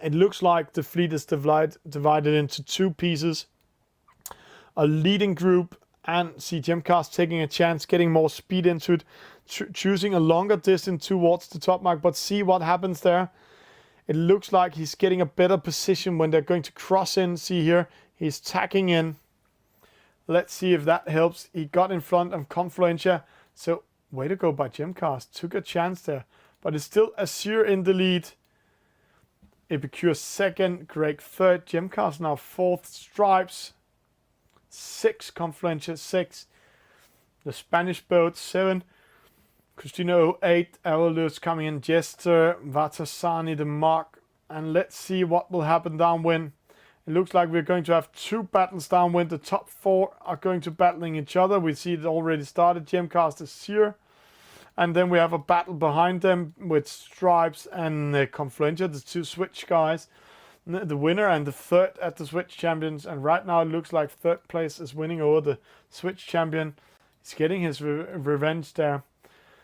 It looks like the fleet is divided into two pieces. A leading group and see Gemcast taking a chance, getting more speed into it, choosing a longer distance towards the top mark. But see what happens there. It looks like he's getting a better position when they're going to cross in. See here, he's tacking in. Let's see if that helps. He got in front of Confluentia. So, way to go by Gemcast. Took a chance there. But it's still Azure in the lead. Epicure second. Greg third. Gemcast now fourth. Stripes 6. Confluentia 6. The Spanish boat 7. Cristino 8, Aurelius coming in, Jester, Vatasani, the Mark, and let's see what will happen downwind. It looks like we're going to have 2 battles downwind. The top 4 are going to battling each other. We see it already started. Gemcast is here. And then we have a battle behind them with Stripes and Confluentia, the 2 Switch guys. The winner and the third at the Switch Champions. And right now it looks like third place is winning over the Switch Champion. He's getting his revenge there.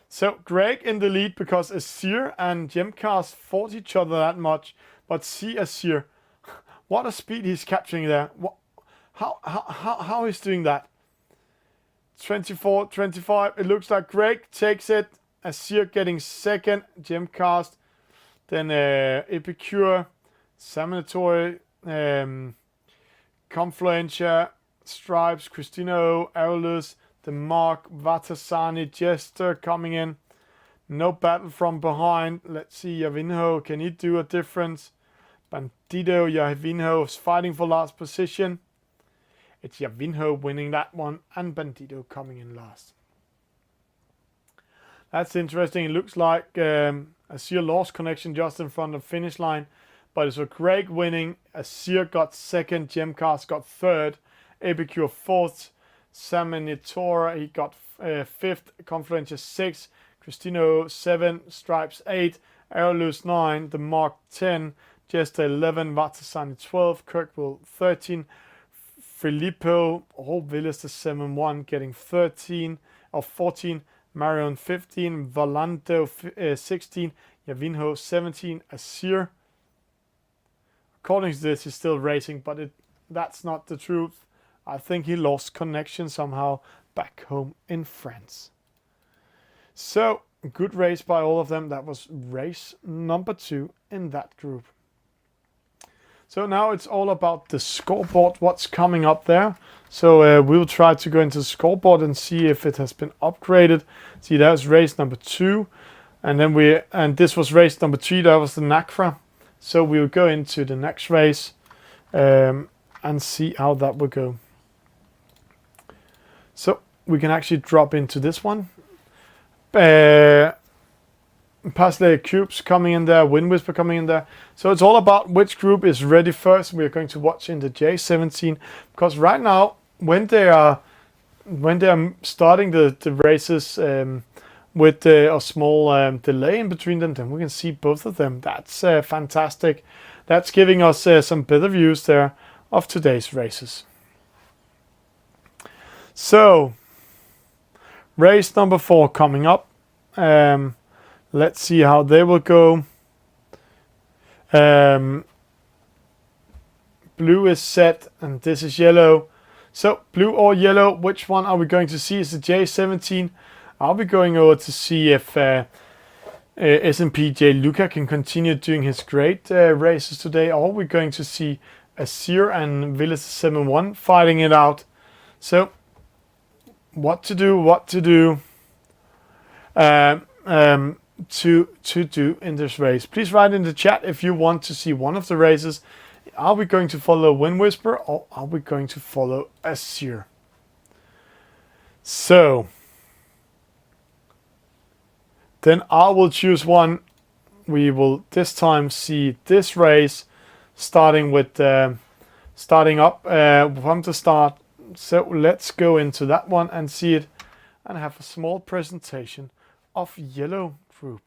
So Greg in the lead because Azure and Gemcast fought each other that much. But see Azure, what a speed he's capturing there. How he's doing that? 24, 25. It looks like Greg takes it. Azure getting second. Gemcast. Then Epicure. Saminatory. Confluentia. Stripes. Cristino. Aurelius. The Mark, Vatasani, Jester coming in. No battle from behind. Let's see, Yavinho, can he do a difference? Bandito, Yavinho is fighting for last position. It's Yavinho winning that one and Bandito coming in last. That's interesting. It looks like Azure lost connection just in front of finish line. But it's a Greg winning. Azure got second. Gemcast got third. Epicure fourth. Saminatora, he got 5th, Confluentia 6, Cristino 7, Stripes 8, Aurelius 9, the Mark 10, Jester 11, Vatasani 12, Kirkwell 13, Filippo, Villas the 7-1 getting 13 or 14, Marion 15, Valento 16, Yavinho 17, Azure. According to this, he's still racing, but that's not the truth. I think he lost connection somehow back home in France. So, good race by all of them. That was race number 2 in that group. So now it's all about the scoreboard, what's coming up there. So we'll try to go into the scoreboard and see if it has been upgraded. See, that was race number 2. And then this was race number 3, that was the NACRA. So we'll go into the next race and see how that will go. So we can actually drop into this one. Pasley Cubes coming in there, Wind Whisper coming in there. So it's all about which group is ready first. We're going to watch in the J17 because right now when they are starting the races with a small delay in between them, then we can see both of them. That's fantastic. That's giving us some better views there of today's races. So, race number 4 coming up. Let's see how they will go. Blue is set and this is yellow. So, blue or yellow, which one are we going to see? Is the J17. I'll be going over to see if SMP J. Luca can continue doing his great races today. Or we're going to see Azure and Villas 7-1 fighting it out. So, what to do. to do in this race. Please write in the chat if you want to see one of the races. Are we going to follow Wind Whisper or are we going to follow Azure? So then I will choose one. We will this time see this race starting with starting up from the start. So let's go into that one and see it and have a small presentation of Yellow Group.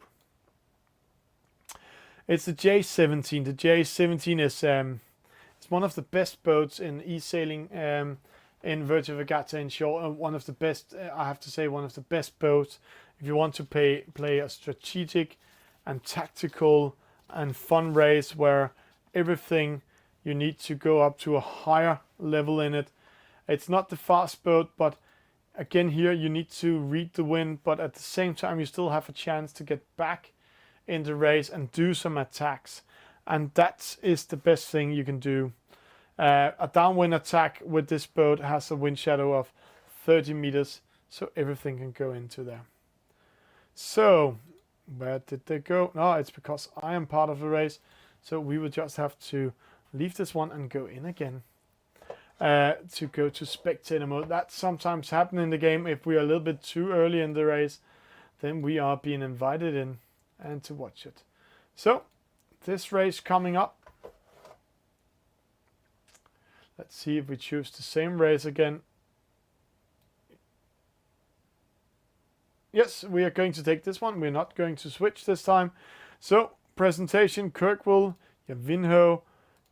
It's the J17. The J17 is it's one of the best boats in e-sailing in Virtua Regatta inshore. One of the best, I have to say, one of the best boats if you want to play a strategic and tactical and fun race where everything you need to go up to a higher level in it. It's not the fast boat, but again here you need to read the wind, but at the same time you still have a chance to get back in the race and do some attacks, and that is the best thing you can do. A downwind attack with this boat has a wind shadow of 30 meters, so everything can go into there. So where did they go? No, it's because I am part of the race, so we will just have to leave this one and go in again. To go to spectator mode. That sometimes happens in the game. If we are a little bit too early in the race, then we are being invited in and to watch it. So this race coming up, let's see if we choose the same race again. Yes, we are going to take this one. We're not going to switch this time. So presentation: Kirkwall, Yavinho,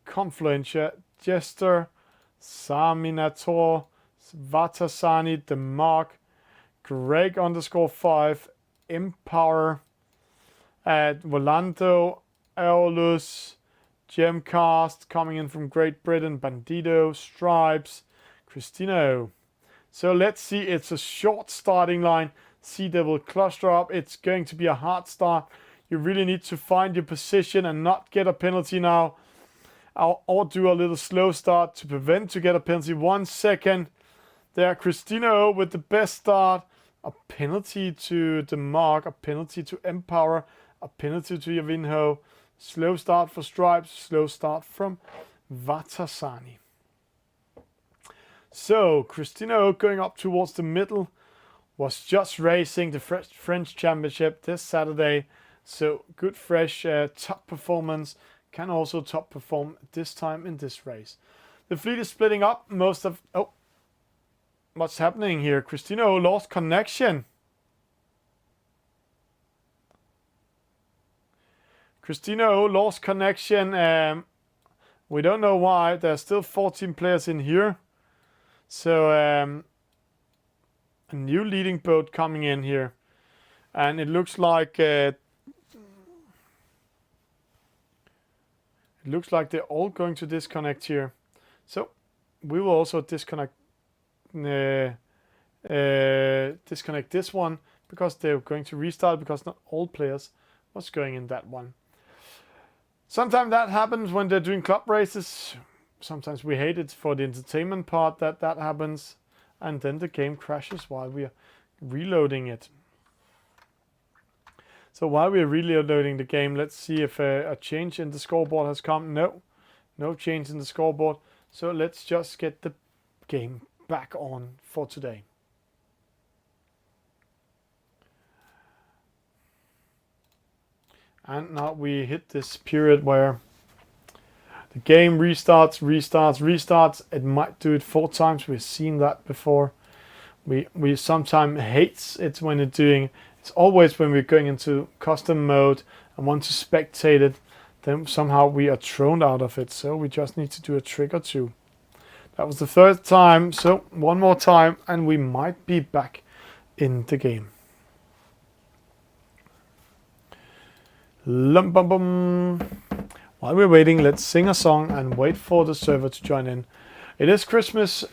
Confluencia, Jester, Saminator, Vatasani, Demark, Greg _5, Empower, Volando, Aeolus, Gemcast coming in from Great Britain, Bandido, Stripes, Cristino. So let's see, it's a short starting line. Sea Devil cluster up. It's going to be a hard start. You really need to find your position and not get a penalty now. Or do a little slow start to prevent to get a penalty. 1 second. There, Cristino with the best start. A penalty to the Mark. A penalty to Empower. A penalty to Yavinho. Slow start for Stripes. Slow start from Vatasani. So, Cristino going up towards the middle. Was just racing the French Championship this Saturday. So, good fresh top performance. Can also top perform this time in this race. The fleet is splitting up. Most of... Oh, what's happening here? Cristino lost connection. Cristino lost connection. We don't know why. There's still 14 players in here. So, a new leading boat coming in here. And it looks like... It looks like they're all going to disconnect here. So we will also disconnect disconnect this one because they're going to restart because not all players was going in that one. Sometimes that happens when they're doing club races. Sometimes we hate it for the entertainment part that happens. And then the game crashes while we are reloading it. So while we're reloading the game, let's see if a change in the scoreboard has come. No change in the scoreboard. So let's just get the game back on for today. And now we hit this period where the game restarts. It might do it 4 times. We've seen that before. We sometimes hate it when it's doing. It's always when we're going into custom mode and want to spectate it, then somehow we are thrown out of it. So we just need to do a trick or two. That was the 3rd time. So one more time and we might be back in the game. Lum bum bum. While we're waiting, let's sing a song and wait for the server to join in. It is Christmas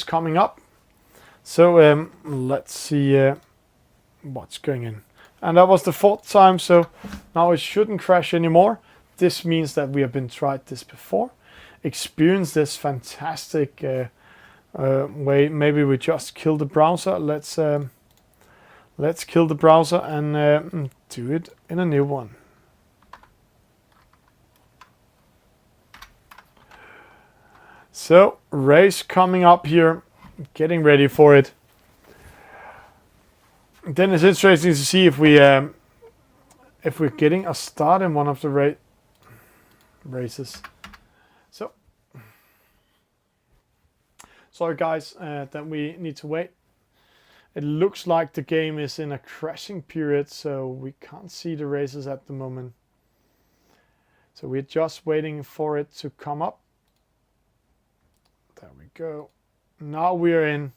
coming up. So let's see what's going in. And that was the 4th time, so now it shouldn't crash anymore. This means that we have been tried this before, experienced this fantastic way. Maybe we just kill the browser. Let's Let's kill the browser and do it in a new one. So, race coming up here, getting ready for it. Then it's interesting to see if we're getting a start in one of the races. So, sorry guys that we need to wait. It looks like the game is in a crashing period, so we can't see the races at the moment. So we're just waiting for it to come up. There we go. Now we're in.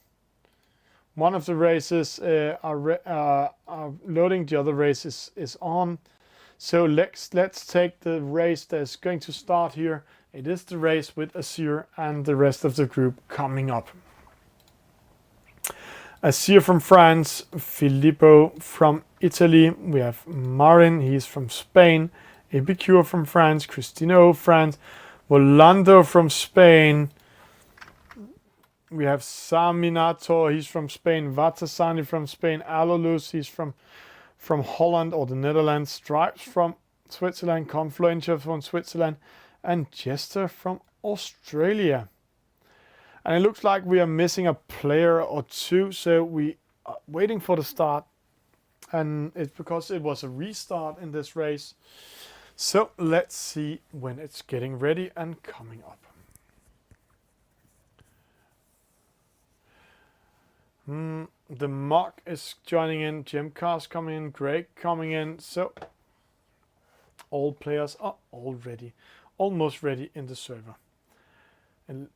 One of the races are loading. The other race is on. So let's take the race that's going to start here. It is the race with Azir and the rest of the group coming up. Azir from France, Filippo from Italy. We have Marin, he's from Spain. Epicure from France, Cristino France, Volando from Spain. We have Saminator, he's from Spain. Vatasani from Spain. Alolus, he's from Holland or the Netherlands. Stripes from Switzerland. Confluentia from Switzerland. And Jester from Australia. And it looks like we are missing a player or two, so we are waiting for the start. And it's because it was a restart in this race. So let's see when it's getting ready and coming up. The Mock is joining in, Gemcast coming in, Greg coming in. So all players are already almost ready in the server. And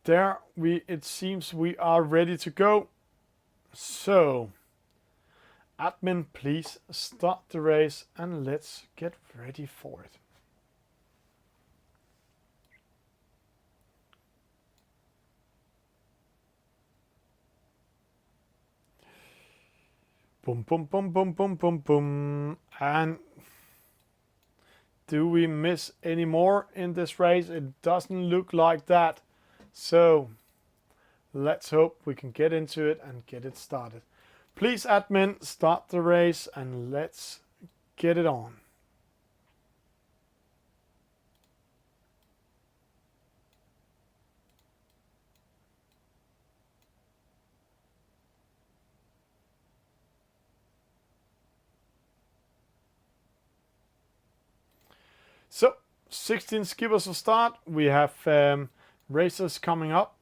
there it seems we are ready to go. So admin, please start the race and let's get ready for it. Boom, boom, boom, boom, boom, boom, boom. And do we miss any more in this race? It doesn't look like that. So let's hope we can get into it and get it started. Please, admin, start the race and let's get it on. So, 16 skippers will start. We have racers coming up.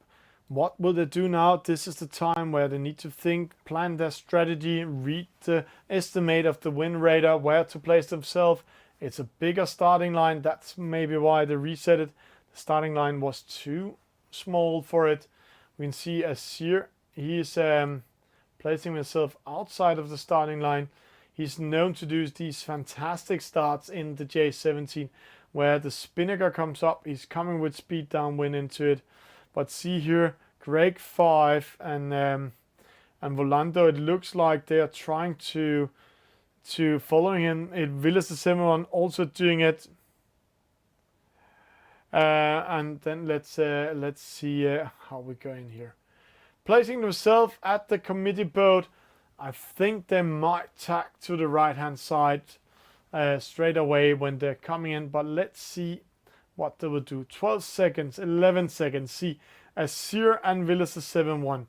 What will they do now? This is the time where they need to think, plan their strategy, read the estimate of the win radar, where to place themselves. It's a bigger starting line. That's maybe why they reset it. The starting line was too small for it. We can see Azir, he's placing himself outside of the starting line. He's known to do these fantastic starts in the J17 where the Spinnaker comes up. He's coming with speed downwind into it. But see here, Greg 5 and Volando, it looks like they are trying to following him. Villas the 7-1 also doing it. And then let's see how we're going here. Placing themselves at the committee boat. I think they might tack to the right hand side straight away when they're coming in, but let's see what they will do. 12 seconds, 11 seconds. See, Azir and Villas the 7-1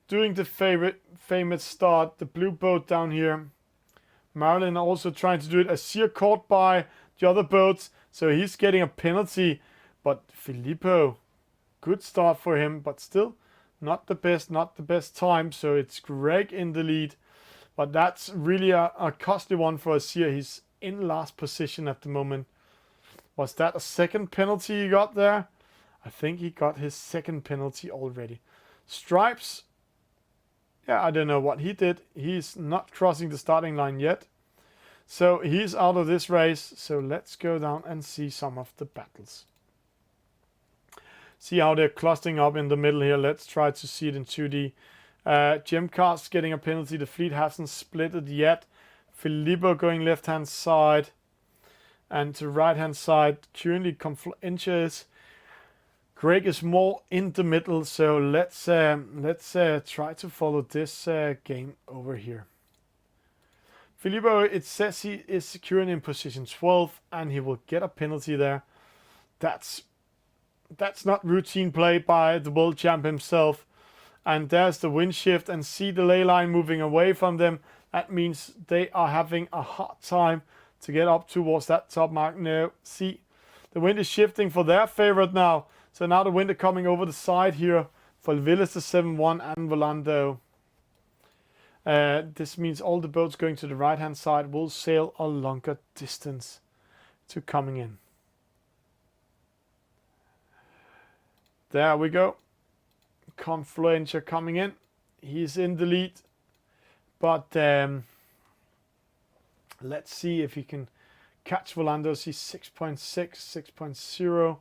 doing the famous start. The blue boat down here. Marlin also trying to do it. Azir caught by the other boats, so he's getting a penalty. But Filippo, good start for him, but still not the best time. So it's Greg in the lead, but that's really a costly one for Azir. He's in last position at the moment. Was that a second penalty he got there? I think he got his second penalty already. Stripes, yeah, I don't know what he did. He's not crossing the starting line yet. So he's out of this race. So let's go down and see some of the battles. See how they're clustering up in the middle here. Let's try to see it in 2D. Gemcast getting a penalty. The fleet hasn't split it yet. Filippo going left hand side and to right hand side. Currently Confluentia is Greg is more in the middle, so let's try to follow this game over here. Filippo, it says he is securing in position 12, and he will get a penalty there. That's not routine play by the world champ himself. And there's the wind shift, and see the ley line moving away from them. That means they are having a hard time to get up towards that top mark. No, see, the wind is shifting for their favorite now. So now the wind is coming over the side here for Villas the 7-1 and Volando. This means all the boats going to the right hand side will sail a longer distance to coming in. There we go. Confluentia coming in. He's in the lead. But let's see if he can catch Volando. See 6.6, 6.0.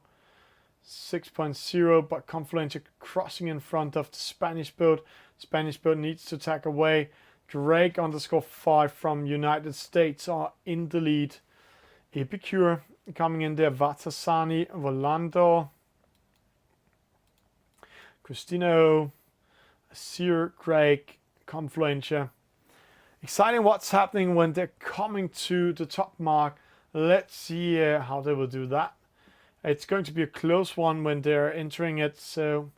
6.0, but Confluentia crossing in front of the Spanish boat. Spanish boat needs to tack away. Greg _5 from United States are in the lead. Epicure coming in there. Vatasani, Volando, Cristino, Sir Greg, Confluentia. Exciting what's happening when they're coming to the top mark. Let's see how they will do that. It's going to be a close one when they're entering it. So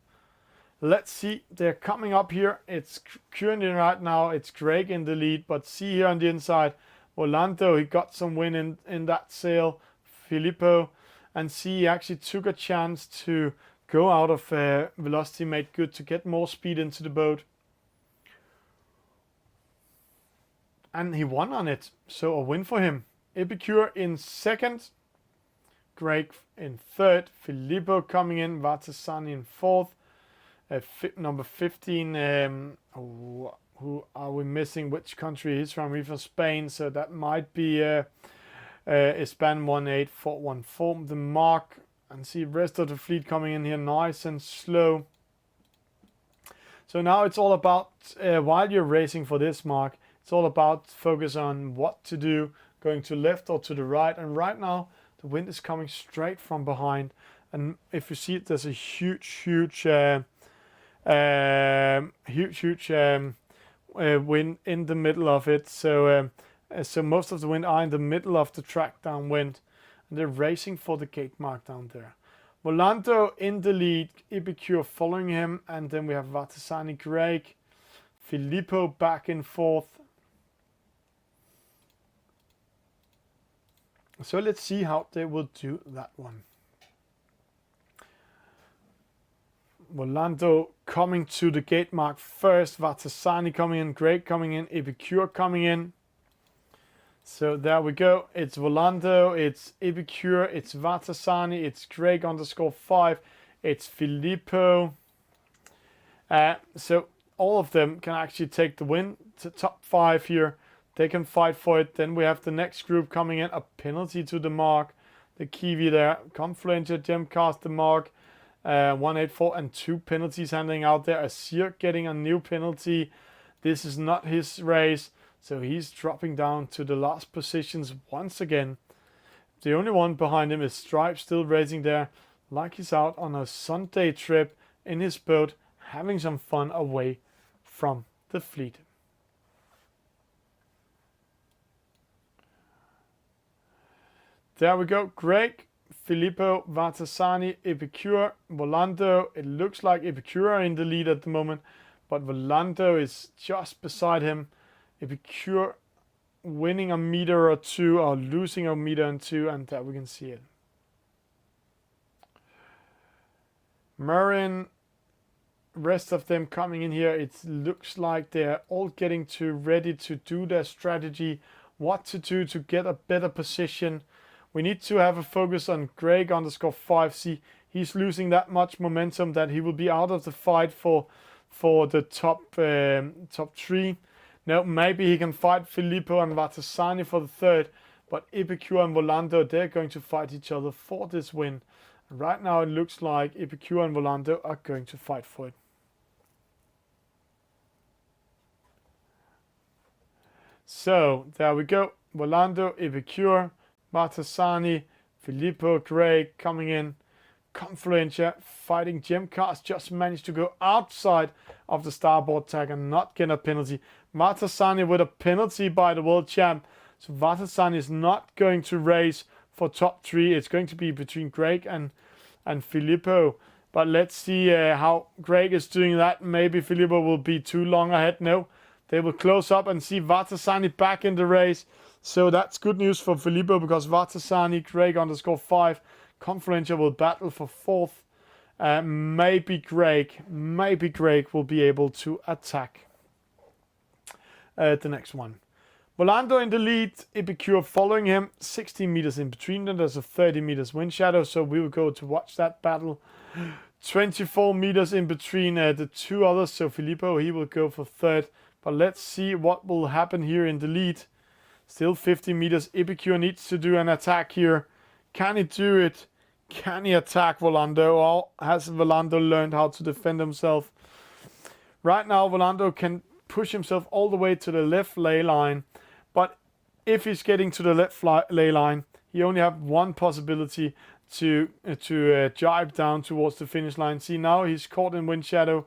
let's see. They're coming up here. It's currently right now. It's Greg in the lead. But see here on the inside, Volando, he got some win in that sail. Filippo. And see, he actually took a chance to go out of velocity, made good to get more speed into the boat. And he won on it. So a win for him. Epicure in second. Greg in third, Filippo coming in, Vatasani in fourth, number 15. Who are we missing? Which country he's from? He's from Spain, so that might be Espan 18414. The mark, and see rest of the fleet coming in here, nice and slow. So now it's all about while you're racing for this mark, it's all about focus on what to do, going to left or to the right. And right now, the wind is coming straight from behind, and if you see it, there's a huge wind in the middle of it. So most of the wind are in the middle of the track downwind, and they're racing for the gate mark down there. Volando in the lead, Epicure following him, and then we have Vatasani, Greg, Filippo back in fourth. So let's see how they will do that one. Volando coming to the gate mark first. Vatasani coming in. Greg coming in. Epicure coming in. So there we go. It's Volando. It's Epicure. It's Vatasani. It's Greg _5. It's Filippo. So all of them can actually take the win. The top 5 here. They can fight for it. Then we have the next group coming in. A penalty to the mark. The Kiwi there. Confluentia, Gemcast the mark. 184 and 2 penalties handing out there. Asir getting a new penalty. This is not his race. So he's dropping down to the last positions once again. The only one behind him is Stripe still racing there. Like he's out on a Sunday trip in his boat. Having some fun away from the fleet. There we go. Greg, Filippo, Vatasani, Epicure, Volando. It looks like Epicure are in the lead at the moment, but Volando is just beside him. Epicure winning a meter or two, or losing a meter and two, and there we can see it. Marin, rest of them coming in here. It looks like they're all getting ready to do their strategy, what to do to get a better position. We need to have a focus on Greg _5. See, he's losing that much momentum that he will be out of the fight for the top 3. Now, maybe he can fight Filippo and Vatasani for the third, but Epicure and Volando, they're going to fight each other for this win. Right now, it looks like Epicure and Volando are going to fight for it. So, there we go. Volando, Epicure, Vatasani, Filippo, Greg coming in. Confluentia fighting Gemcast just managed to go outside of the starboard tag and not get a penalty. Vartasani with a penalty by the world champ. So Vartasani is not going to race for top 3. It's going to be between Greg and Filippo. But let's see how Greg is doing that. Maybe Filippo will be too long ahead. No, they will close up and see Vartasani back in the race. So that's good news for Filippo because Vartasani, Greg _5. Confluentia will battle for 4th. Maybe Greg will be able to attack the next one. Volando in the lead, Epicure following him, 16 meters in between them. There's a 30 meters wind shadow, so we will go to watch that battle. 24 meters in between the two others, so Filippo, he will go for 3rd. But let's see what will happen here in the lead. Still 50 meters. Epicure needs to do an attack here. Can he do it? Can he attack Volando? Or has Volando learned how to defend himself? Right now, Volando can push himself all the way to the left ley line. But if he's getting to the left ley line, he only have one possibility to jibe down towards the finish line. See, now he's caught in wind shadow,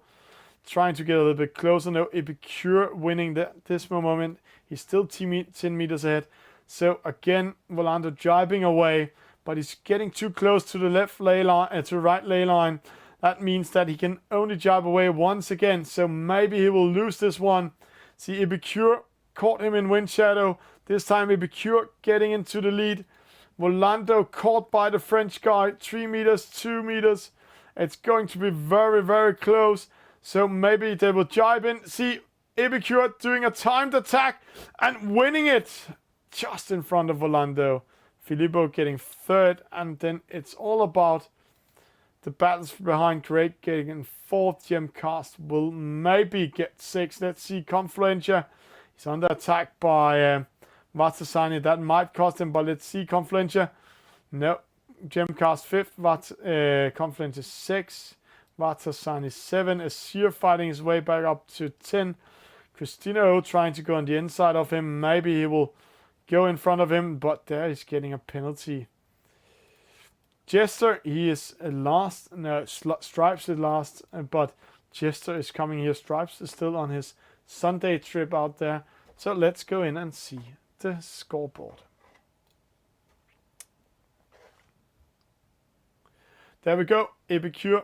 trying to get a little bit closer. No, Epicure winning this moment. He's still 10 meters ahead. So again, Volando jibing away, but he's getting too close to the left ley line, to right ley line. That means that he can only jibe away once again. So maybe he will lose this one. See, Epicure caught him in wind shadow. This time Epicure getting into the lead. Volando caught by the French guy. 3 meters, 2 meters. It's going to be very, very close. So maybe they will jibe in. See, Epicure doing a timed attack and winning it just in front of Volando. Filippo getting 3rd, and then it's all about the battles behind. Greg getting 4th. Gemcast will maybe get 6th. Let's see, Confluentia. He's under attack by Vartasani. That might cost him, but let's see, Confluentia. No, Gemcast 5th. Confluentia 6th. Vartasani 7. Azir fighting his way back up to 10. Cristino trying to go on the inside of him. Maybe he will go in front of him, but there he's getting a penalty. Jester, he is last. No, Stripes is last, but Jester is coming here. Stripes is still on his Sunday trip out there. So let's go in and see the scoreboard. There we go. Epicure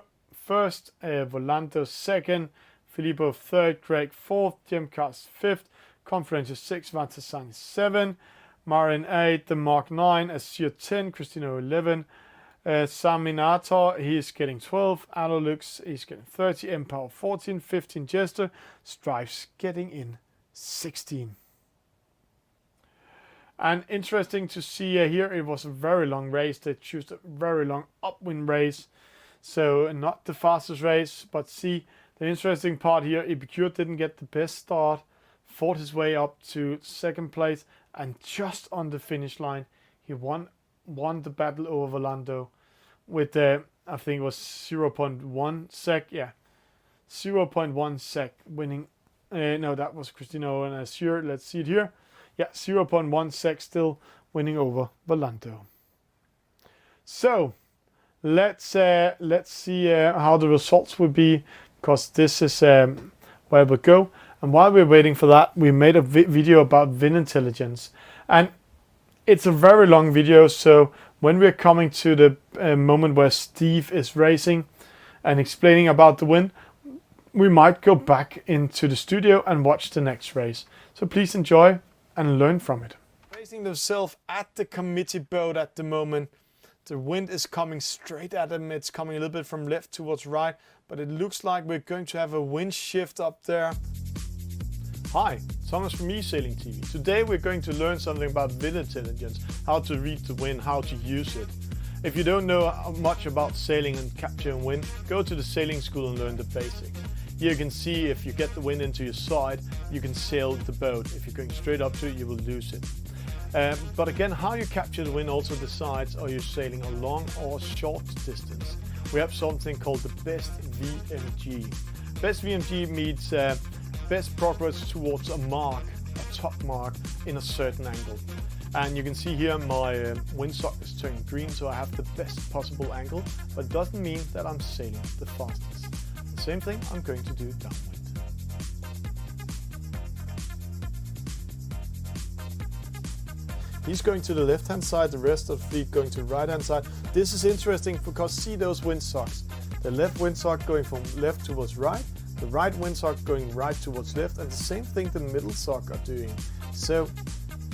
1st, Volando 2nd, Filippo 3rd, Greg 4th, Gemcast 5th, Confluentia 6th, Vartasani 7, Marin 8, the Mark 9, Azir 10, Cristino 11, Saminator, he is getting 12, Alolux, he's getting 30, Empower 14, 15, Jester, Stripes getting in 16. And interesting to see here, it was a very long race. They chose a very long upwind race. So not the fastest race, but see the interesting part here, Epicure didn't get the best start, fought his way up to 2nd place, and just on the finish line, he won the battle over Volando with I think it was 0.1 sec, yeah, 0.1 sec winning. No, that was Cristino and Azir. Let's see it here. Yeah, 0.1 sec still winning over Volando. So let's see how the results will be, because this is where we go. And while we're waiting for that, we made a video about wind intelligence, and it's a very long video. So when we're coming to the moment where Steve is racing and explaining about the wind, we might go back into the studio and watch the next race. So please enjoy and learn from it. Racing themselves at the committee boat at the moment. The wind is coming straight at them. It's coming a little bit from left towards right, but it looks like we're going to have a wind shift up there. Hi, Thomas from Esailing TV. Today we're going to learn something about wind intelligence, how to read the wind, how to use it. If you don't know much about sailing and capturing wind, go to the sailing school and learn the basics. Here you can see if you get the wind into your side, you can sail the boat. If you're going straight up to it, you will lose it. But again, how you capture the wind also decides are you sailing a long or short distance. We have something called the best VMG. Best VMG means best progress towards a mark, a top mark in a certain angle. And you can see here my windsock is turning green, so I have the best possible angle, but it doesn't mean that I'm sailing the fastest. The same thing I'm going to do downwind. He's going to the left-hand side, the rest of the fleet going to the right-hand side. This is interesting because see those windsocks. The left windsock going from left towards right, the right windsock going right towards left, and the same thing the middle sock are doing. So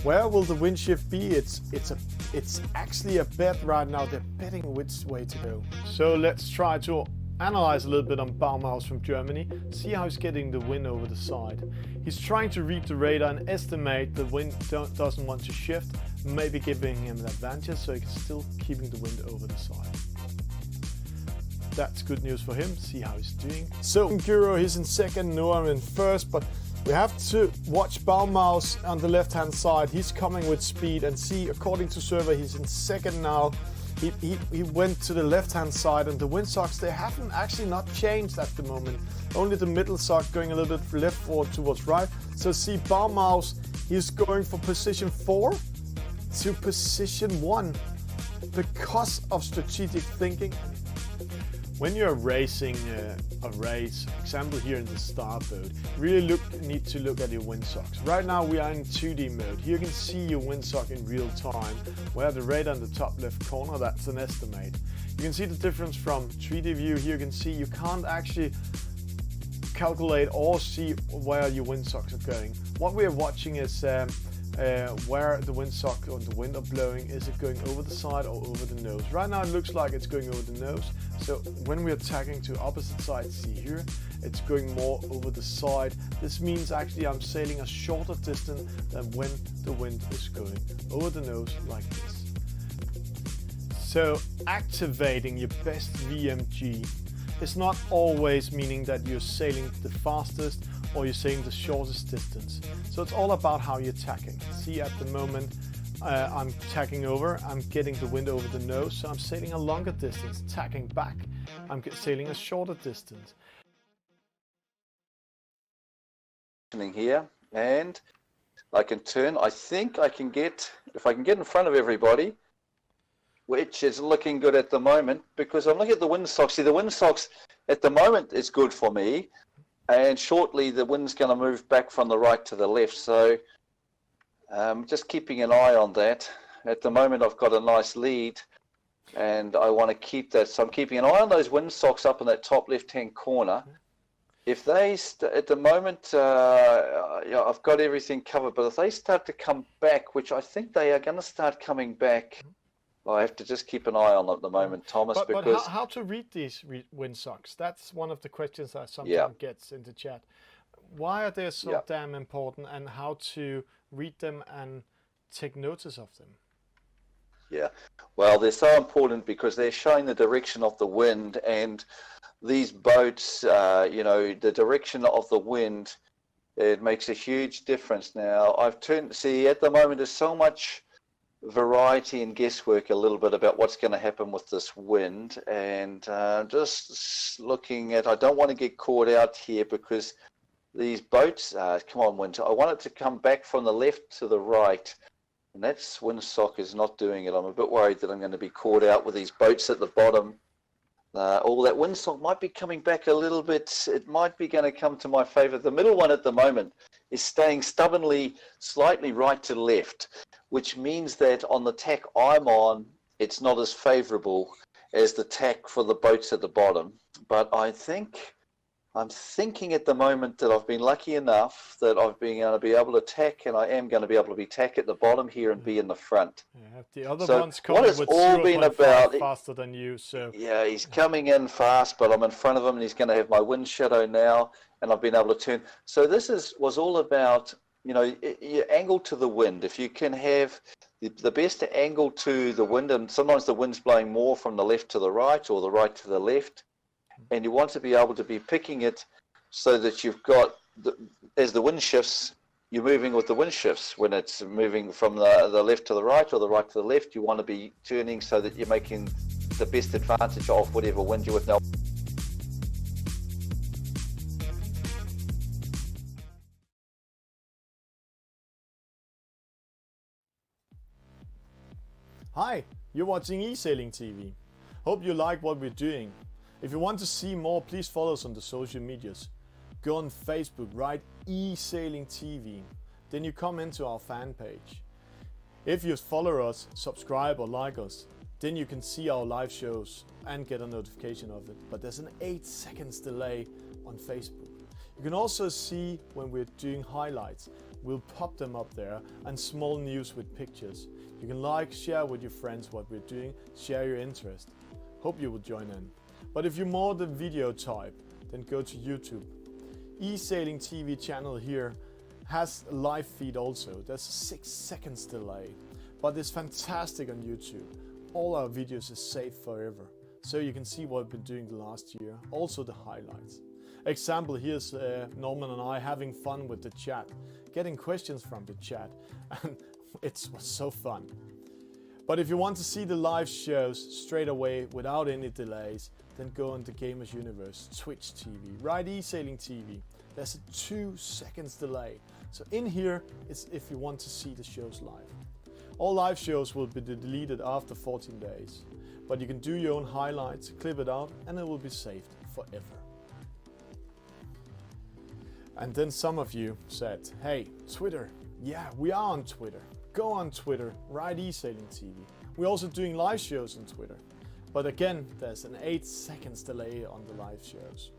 where will the wind shift be? It's actually a bet right now. They're betting which way to go. So let's try to analyze a little bit on Baumhaus from Germany, see how he's getting the wind over the side. He's trying to read the radar and estimate the wind doesn't want to shift, maybe giving him an advantage so he's still keeping the wind over the side. That's good news for him, see how he's doing. So Guru, he's in second, Noah in first, but we have to watch Baumhaus on the left hand side. He's coming with speed and see, according to server, he's in second now. He went to the left hand side, and the windsocks, they haven't actually not changed at the moment. Only the middle sock going a little bit left forward towards right. So see Baumhaus, he's going from position 4 to position 1 because of strategic thinking. When you're racing a race, example here in the starboat, really need to look at your windsocks. Right now we are in 2D mode. Here you can see your windsock in real time, where the radar in the top left corner, that's an estimate. You can see the difference from 3D view. Here you can see you can't actually calculate or see where your windsocks are going. What we are watching is where the windsock or the wind are blowing. Is it going over the side or over the nose? Right now it looks like it's going over the nose. So when we're tacking to opposite sides, see here, it's going more over the side. This means actually I'm sailing a shorter distance than when the wind is going over the nose like this. So activating your best VMG is not always meaning that you're sailing the fastest or you're sailing the shortest distance. So it's all about how you're tacking. See, at the moment I'm tacking over, I'm getting the wind over the nose, so I'm sailing a longer distance. Tacking back, I'm sailing a shorter distance. Here, and I can turn. I think I can get, if I can get in front of everybody, which is looking good at the moment, because I'm looking at the windsocks. See, the windsocks at the moment is good for me, and shortly the wind's going to move back from the right to the left. So just keeping an eye on that. At the moment I've got a nice lead, and I want to keep that. So I'm keeping an eye on those windsocks up in that top left-hand corner. If they, at the moment, yeah, I've got everything covered, but if they start to come back, which I think they are going to start coming back, I have to just keep an eye on them at the moment, Thomas. But how to read these windsocks? That's one of the questions I sometimes get in the chat. Why are they so damn important, and how to read them and take notice of them? Yeah, well, they're so important because they're showing the direction of the wind, and these boats, you know, the direction of the wind, it makes a huge difference. Now, I've turned, see, at the moment there's so much variety and guesswork a little bit about what's going to happen with this wind, and just looking at, I don't want to get caught out here because these boats, come on wind, I want it to come back from the left to the right, and that's windsock is not doing it. I'm a bit worried that I'm going to be caught out with these boats at the bottom. All that windsock might be coming back a little bit. It might be going to come to my favor. The middle one at the moment is staying stubbornly slightly right to left, which means that on the tack I'm on, it's not as favorable as the tack for the boats at the bottom. But I'm thinking at the moment that I've been lucky enough that I've been going to be able to tack, and I am going to be able to be tack at the bottom here and be in the front. Yeah, the other so one's coming with all been about faster than you. So yeah, he's coming in fast, but I'm in front of him, and he's going to have my wind shadow now, and I've been able to turn. So this was all about, you know, your angle to the wind. If you can have the best angle to the wind, and sometimes the wind's blowing more from the left to the right or the right to the left, and you want to be able to be picking it so that you've got, as the wind shifts, you're moving with the wind shifts. When it's moving from the left to the right or the right to the left, you want to be turning so that you're making the best advantage of whatever wind you're with. Now, Hi, you're watching Esailing TV. Hope you like what we're doing. If you want to see more, please follow us on the social medias. Go on Facebook, write Esailing TV. Then you come into our fan page. If you follow us, subscribe or like us, then you can see our live shows and get a notification of it. But there's an 8 seconds delay on Facebook. You can also see when we're doing highlights. We'll pop them up there, and small news with pictures. You can like, share with your friends what we're doing, share your interest. Hope you will join in. But if you're more the video type, then go to YouTube. Esailing TV channel here has a live feed also. There's a 6 seconds delay, but it's fantastic on YouTube. All our videos are saved forever, so you can see what we've been doing the last year, also the highlights. Example, here's Norman and I having fun with the chat, getting questions from the chat, and it was so fun. But if you want to see the live shows straight away without any delays, then go on the Gamers Universe, Twitch TV, write Esailing TV. There's a 2 seconds delay. So in here, it's if you want to see the shows live. All live shows will be deleted after 14 days, but you can do your own highlights, clip it out, and it will be saved forever. And then some of you said, hey, Twitter. Yeah, we are on Twitter. Go on Twitter, write Esailing TV. We're also doing live shows on Twitter. But again, there's an 8 seconds delay on the live shows.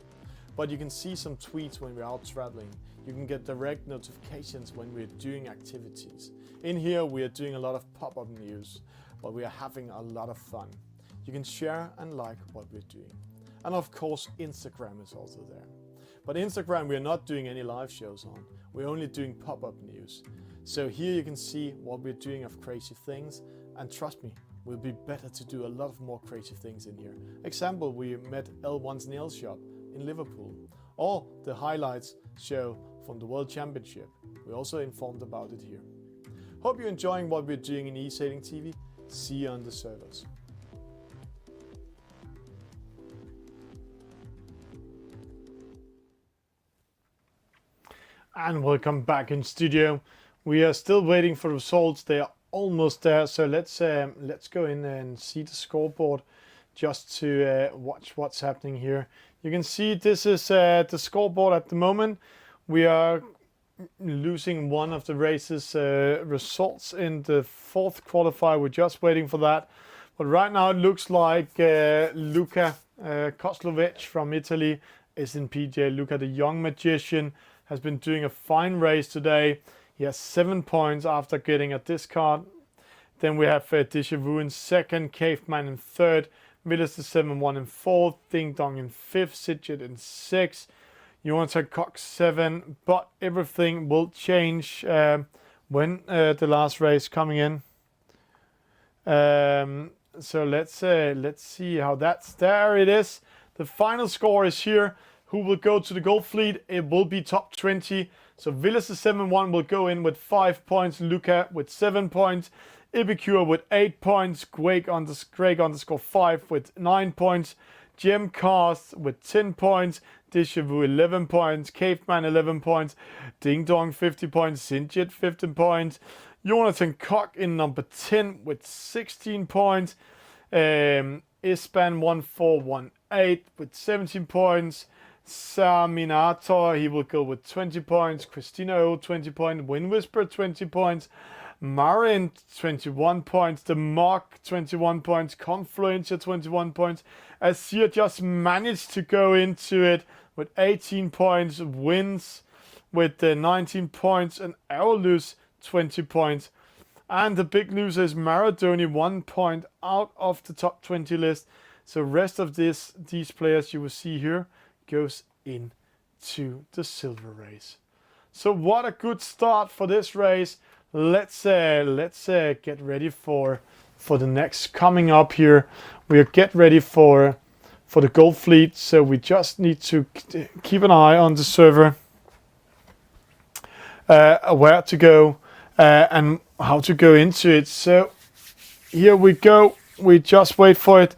But you can see some tweets when we're out traveling. You can get direct notifications when we're doing activities. In here, we are doing a lot of pop-up news, but we are having a lot of fun. You can share and like what we're doing. And of course, Instagram is also there. But Instagram, we're not doing any live shows on. We're only doing pop-up news. So here you can see what we're doing of crazy things. And trust me, we'll be better to do a lot of more crazy things in here. Example, we met L1's nail shop in Liverpool. Or the highlights show from the World Championship. We also informed about it here. Hope you're enjoying what we're doing in Esailing TV. See you on the servers. And welcome back in studio. We are still waiting for results. They are almost there. So let's go in and see the scoreboard just to watch what's happening here. You can see this is the scoreboard at the moment. We are losing one of the race's results in the 4th qualifier. We're just waiting for that. But right now it looks like Luca Koslovic from Italy is in PJ. Luca, the young magician, has been doing a fine race today. He has 7 points after getting a discard. Then we have Deja Vu in 2nd, Caveman in 3rd, Villas the 7-1 in 4th, Ding Dong in 5th, Sidget in 6th, Jonathan Cox 7, but everything will change when the last race coming in. So let's see how that's there. It is. The final score is here. Who will go to the gold fleet? It will be top 20. So Villas the 7-1 will go in with 5 points. Luca with 7 points. Epicure with 8 points. Greg underscore 5 with 9 points. Gem Cast with 10 points. Deja Vu 11 points. Caveman 11 points. Ding Dong 50 points. Sinjit 15 points. Jonathan Koch in number 10 with 16 points. Ispan 1418 with 17 points. Saminator, he will go with 20 points. Christina O, 20 points. Wind Whisper, 20 points. Marin, 21 points. The Mock, 21 points. Confluencer, 21 points. Azir just managed to go into it with 18 points. Wins with 19 points. And Aulus, 20 points. And the big loser is Maradoni, 1 point out of the top 20 list. So rest of these players you will see here goes into the silver race. So what a good start for this race. Let's get ready for the next coming up here. We'll get ready for the gold fleet. So we just need to keep an eye on the server, where to go and how to go into it. So here we go. We just wait for it.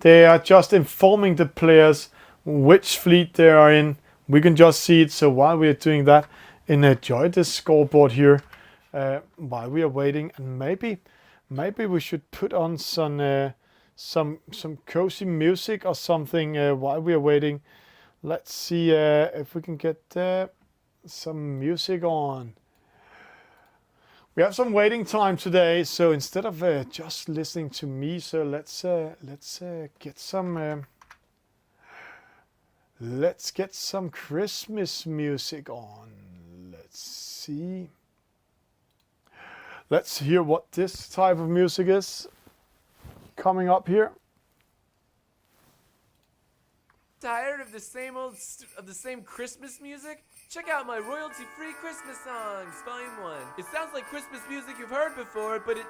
They are just informing the players which fleet they are in. We can just see it. So while we are doing that, and enjoy this scoreboard here while we are waiting, and maybe Maybe we should put on some cozy music or something while we are waiting. Let's see if we can get some music on. We have some waiting time today, so instead of just listening to me, so let's get some Christmas music on. Let's see. Let's hear what this type of music is coming up here. Tired of the same Christmas music? Check out my royalty-free Christmas songs, Volume 1. It sounds like Christmas music you've heard before, but it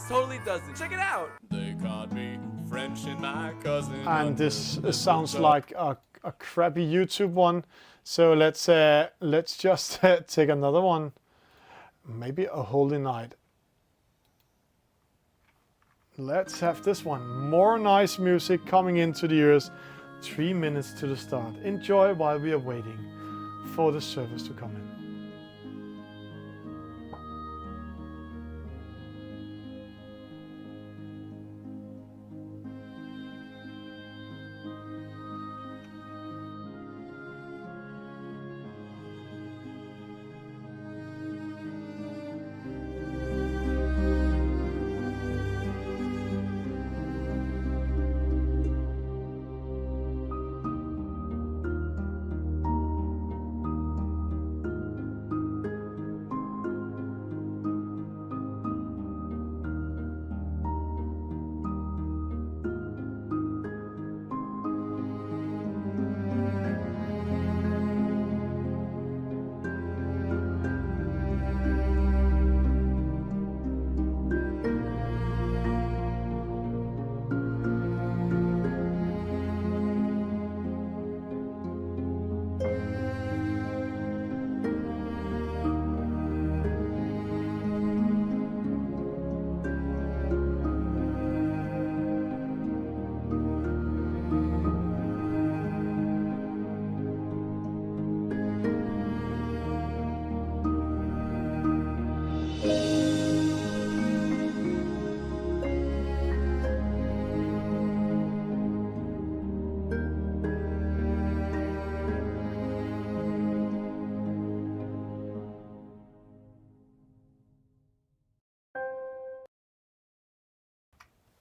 totally doesn't. Check it out. They caught me French and my cousin. And this sounds like a crappy YouTube one. So let's just take another one. Maybe A Holy Night. Let's have this one. More nice music coming into the ears. 3 minutes to the start. Enjoy while we are waiting for the service to come in.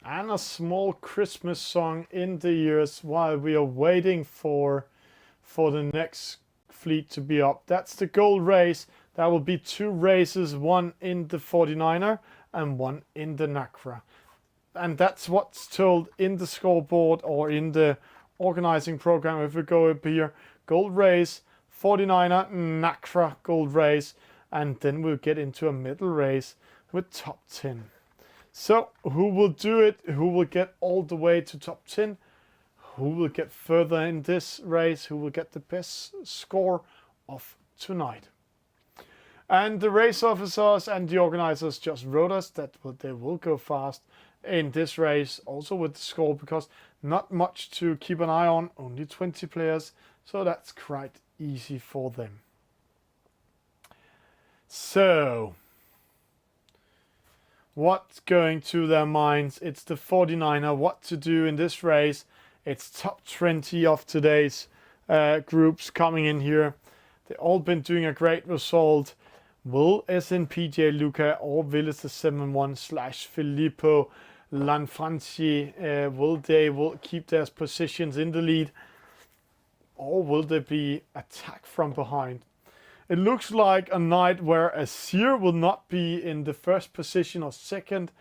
And a small Christmas song in the ears while we are waiting for the next fleet to be up. That's the gold race. There will be 2 races, one in the 49er and one in the Nacra. And that's what's told in the scoreboard or in the organizing program. If we go up here, gold race, 49er, Nacra gold race, and then we'll get into a middle race with top 10. So who will do it? Who will get all the way to top 10? Who will get further in this race? Who will get the best score of tonight? And the race officers and the organizers just wrote us that they will go fast in this race, also with the score, because not much to keep an eye on, only 20 players, so that's quite easy for them. So what's going to their minds? It's the 49er, what to do in this race. It's top 20 of today's groups coming in here. They've all been doing a great result. Will SNPJ Luca or will it the 7-1 / Filippo Lanfranchi, will they keep their positions in the lead, or will they be attacked from behind? It looks like a night where Azir will not be in the first position or second,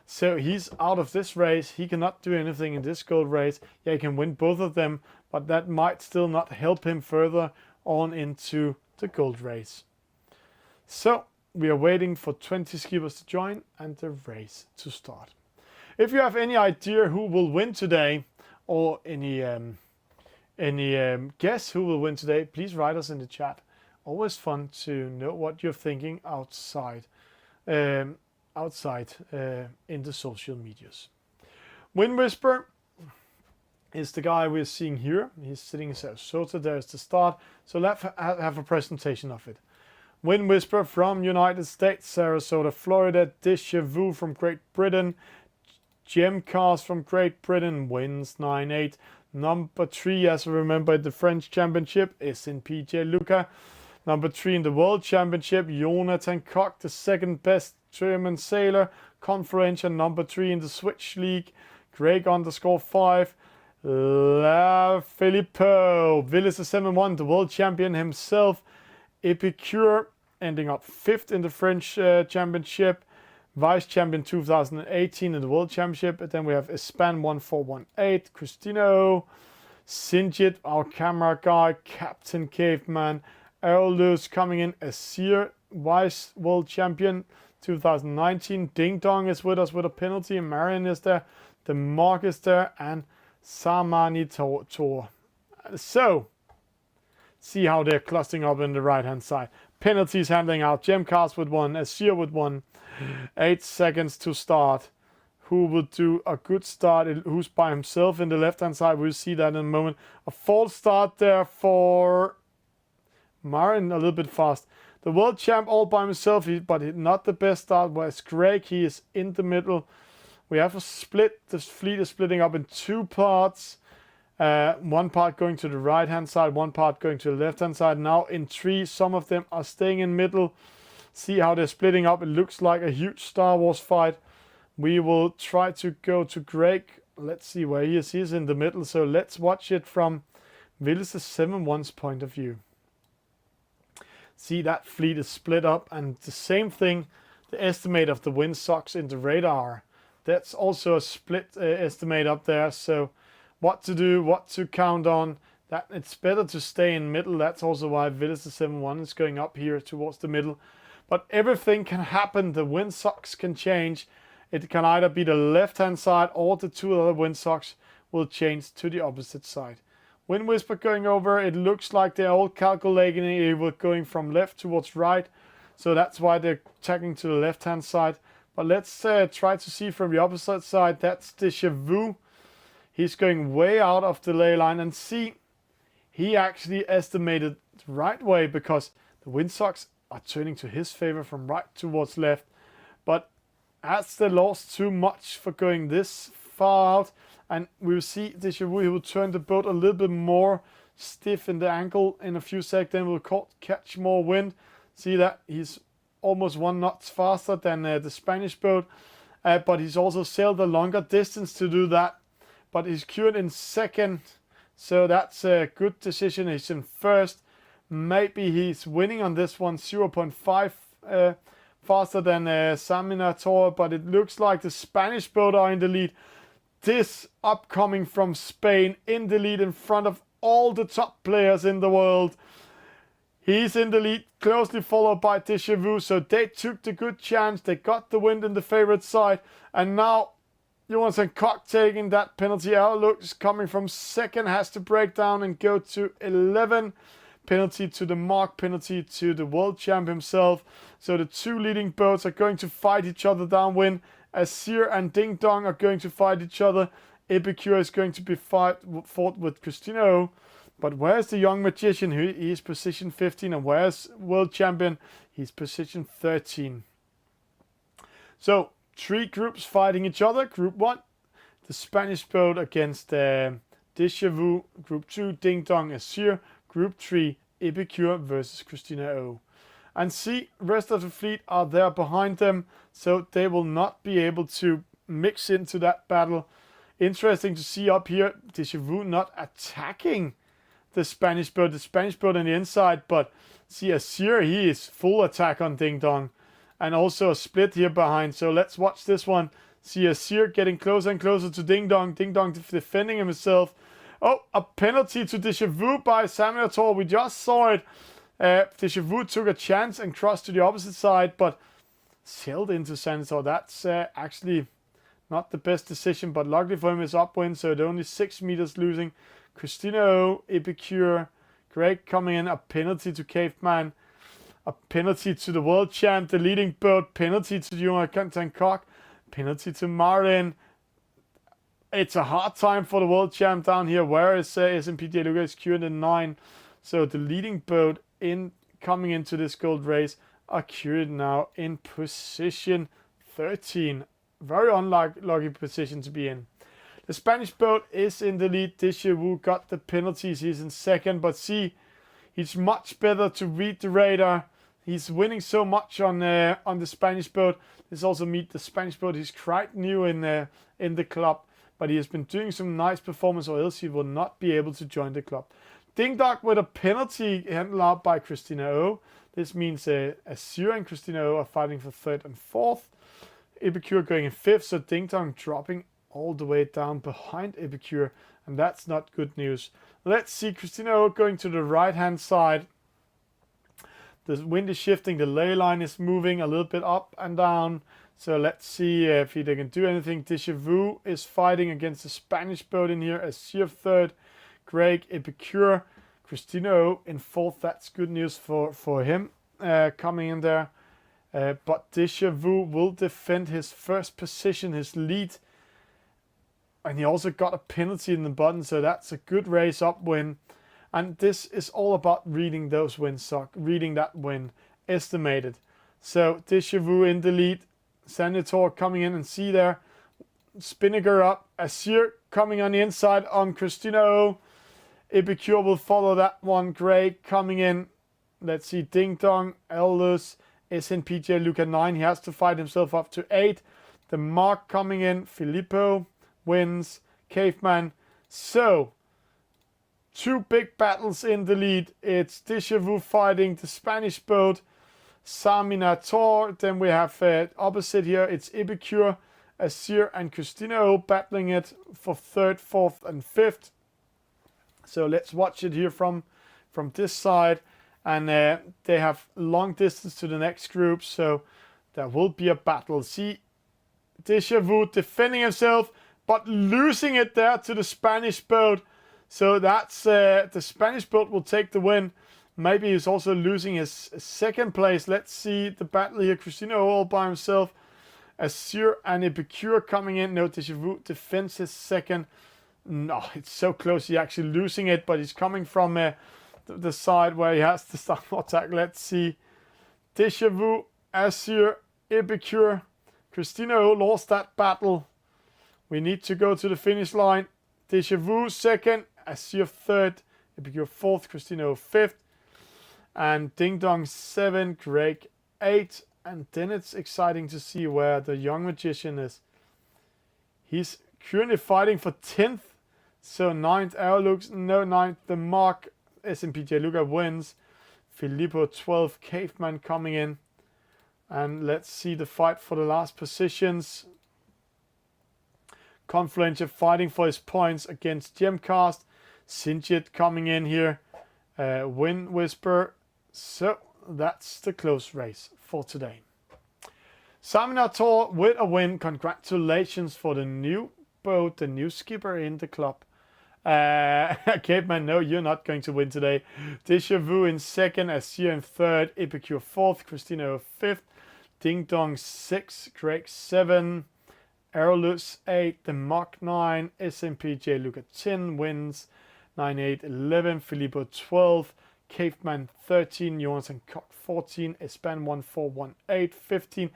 so he's out of this race. He cannot do anything in this gold race. Yeah, he can win both of them, but that might still not help him further on into the gold race. So we are waiting for 20 skippers to join and the race to start. If you have any idea who will win today, or any guess who will win today, please write us in the chat. Always fun to know what you're thinking outside in the social medias. Wind Whisper is the guy we're seeing here. He's sitting in Sarasota. There's the start. So let's have a presentation of it. Wind Whisper from United States, Sarasota, Florida. Deja Vu from Great Britain. Gemcast from Great Britain wins 9-8. Number 3, as we remember, the French Championship is in PJ Luca. Number 3 in the World Championship, Jonathan Koch, the second best German sailor. Conferential number 3 in the Switch League. Greg_5. La Filippo. Willis the 7-1, the world champion himself. Epicure ending up 5th in the French Championship. Vice champion 2018 in the World Championship. And then we have Espan 1418, Cristino, Sinjit, our camera guy, Captain Caveman, Erlus coming in, Asir, Vice World Champion 2019. Ding Dong is with us with a penalty. Marion is there, the Mark is there, and Samani Tor. So, see how they're clustering up in the right hand side. Penalties handing out. Gemcast with 1, Asir with 1. 8 seconds to start. Who would do a good start? Who's by himself in the left hand side? We'll see that in a moment. A false start there for Marin, a little bit fast. The world champ all by himself, but not the best start. Whereas Greg, he is in the middle. We have a split. The fleet is splitting up in 2 parts. One part going to the right hand side, one part going to the left hand side. Now in 3, some of them are staying in middle. See how they're splitting up. It looks like a huge Star Wars fight. We will try to go to Greg. Let's see where he is. He's in the middle. So let's watch it from Willis 7-1's point of view. See, that fleet is split up. And the same thing, the estimate of the windsocks in the radar. That's also a split estimate up there. So what to do, what to count on. That it's better to stay in middle. That's also why Willis 7-1 is going up here towards the middle. But everything can happen. The windsocks can change. It can either be the left-hand side or the 2 other windsocks will change to the opposite side. Wind Whisper going over. It looks like they're all calculating it. We're going from left towards right. So that's why they're tacking to the left-hand side. But let's try to see from the opposite side. That's Deja Vu. He's going way out of the ley line. And see, he actually estimated the right way because the windsocks are turning to his favor from right towards left. But as they lost too much for going this far out, and we'll see Deja Vu, he will turn the boat a little bit more stiff in the ankle in a few seconds, then we'll catch more wind. See that he's almost 1 knot faster than the Spanish boat, but he's also sailed a longer distance to do that. But he's cured in 2nd, so that's a good decision. He's in 1st. Maybe he's winning on this one, 0.5 faster than Saminator, but it looks like the Spanish boat are in the lead. This upcoming from Spain in the lead in front of all the top players in the world. He's in the lead, closely followed by Deja Vu, so they took the good chance. They got the wind in the favorite side, and now Johansson Koch taking that penalty out. Looks coming from 2nd, has to break down and go to 11. Penalty to the Mark, penalty to the world champ himself. So the 2 leading boats are going to fight each other downwind. Asir and Ding Dong are going to fight each other. Epicure is going to be fought with Cristino. But where's the young magician? He is position 15. And where's world champion? He's position 13. So 3 groups fighting each other. Group 1, the Spanish boat against Deja Vu. Group 2, Ding Dong, Asir. Group 3, Epicure versus Christina O. And see, rest of the fleet are there behind them, so they will not be able to mix into that battle. Interesting to see up here, Deja Vu not attacking the Spanish boat on the inside, but see Asir, he is full attack on Ding Dong. And also a split here behind, so let's watch this one. See Asir getting closer and closer to Ding Dong. Ding Dong defending himself. Oh, a penalty to Deja Vu by Saminator. We just saw it. Deja Vu took a chance and crossed to the opposite side, but sailed into Saminator. That's actually not the best decision, but luckily for him it's upwind, so they're only 6 meters losing. Cristino, Epicure, Greg coming in. A penalty to Caveman. A penalty to the world champ, the leading boat. Penalty to Jonathan Koch. Penalty to Marin. It's a hard time for the world champ down here. Where is S&P Luca is queued in 9. So the leading boat in coming into this gold race. Accurate now in position 13. Very unlucky position to be in. The Spanish boat is in the lead. Déjà Vu got the penalties. He's in second, but see, he's much better to read the radar. He's winning so much on the Spanish boat. This also meet the Spanish boat. He's quite new in the club, but he has been doing some nice performance, or else he will not be able to join the club. Ding Dong with a penalty handled out by Christina O. This means Azure and Christina O are fighting for third and fourth. Epicure going in fifth, so Ding Dong dropping all the way down behind Epicure, and that's not good news. Let's see Christina O going to the right hand side. The wind is shifting, the ley line is moving a little bit up and down. So let's see if they can do anything. Déjà Vu is fighting against the Spanish boat in here. Azure third, Greg, Epicure, Christina O in fourth. That's good news for him coming in there. But Déjà Vu will defend his first position, his lead. And he also got a penalty in the bottom, so that's a good race up win. And this is all about reading those wins, reading that win estimated. So Déjà Vu in the lead. Senator coming in, and see there, spinning her up. Azure coming on the inside on Christina O. Epicure will follow that one. Greg coming in. Let's see, Ding Dong, Elders, SNPJ Luca 9. He has to fight himself up to 8. The Mark coming in. Filippo wins. Caveman. So, 2 big battles in the lead. It's Déjà Vu fighting the Spanish boat. Saminator. Then we have opposite here. It's Epicure, Azure, and Christina O battling it for third, fourth, and fifth. So let's watch it here from this side. And they have long distance to the next group, so there will be a battle. See, Déjà Vu defending himself, but losing it there to the Spanish boat. So that's the Spanish boat will take the win. Maybe he's also losing his second place. Let's see the battle here. Christina all by himself. Azure and Epicure coming in. No, Déjà Vu defends his second. No, it's so close. He's actually losing it, but he's coming from the side where he has to start attack. Let's see. Déjà Vu, Azure, Epicure. Christina lost that battle. We need to go to the finish line. Déjà Vu second, Azure third, Epicure fourth, Christina fifth. And Ding Dong 7, Greg 8. And then it's exciting to see where the young magician is. He's currently fighting for 10th. So 9th, Aerolux, no 9th. The Mark, SMPJ Luca wins. Filippo 12th, Caveman coming in. And let's see the fight for the last positions. Confluencer fighting for his points against Gemcast. Sinjit coming in here. Wind Whisper. So that's the close race for today. Saminator with a win. Congratulations for the new boat, the new skipper in the club. Caveman, no, you're not going to win today. Déjà Vu in second, Azure in third, Epicure fourth, Christina fifth, Ding Dong 6, Greg 7, Aerolus 8, the Mach 9, SMPJ Luca 10 wins, 9, 8, 11, Filippo 12, Caveman 13, Johansson Cock 14, Espan 1418 15,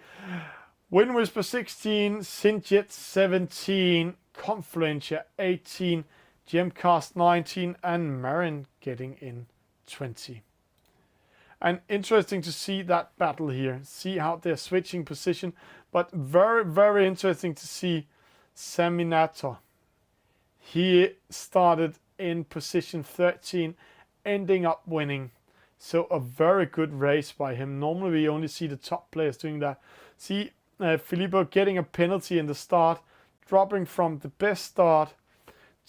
Wind Whisper 16, Sinjet 17, Confluencer 18, Gemcast 19, and Marin getting in 20. And interesting to see that battle here. See how they're switching position. But very, very interesting to see Saminator. He started in position 13, ending up winning. So a very good race by him. Normally we only see the top players doing that. See Filippo getting a penalty in the start, dropping from the best start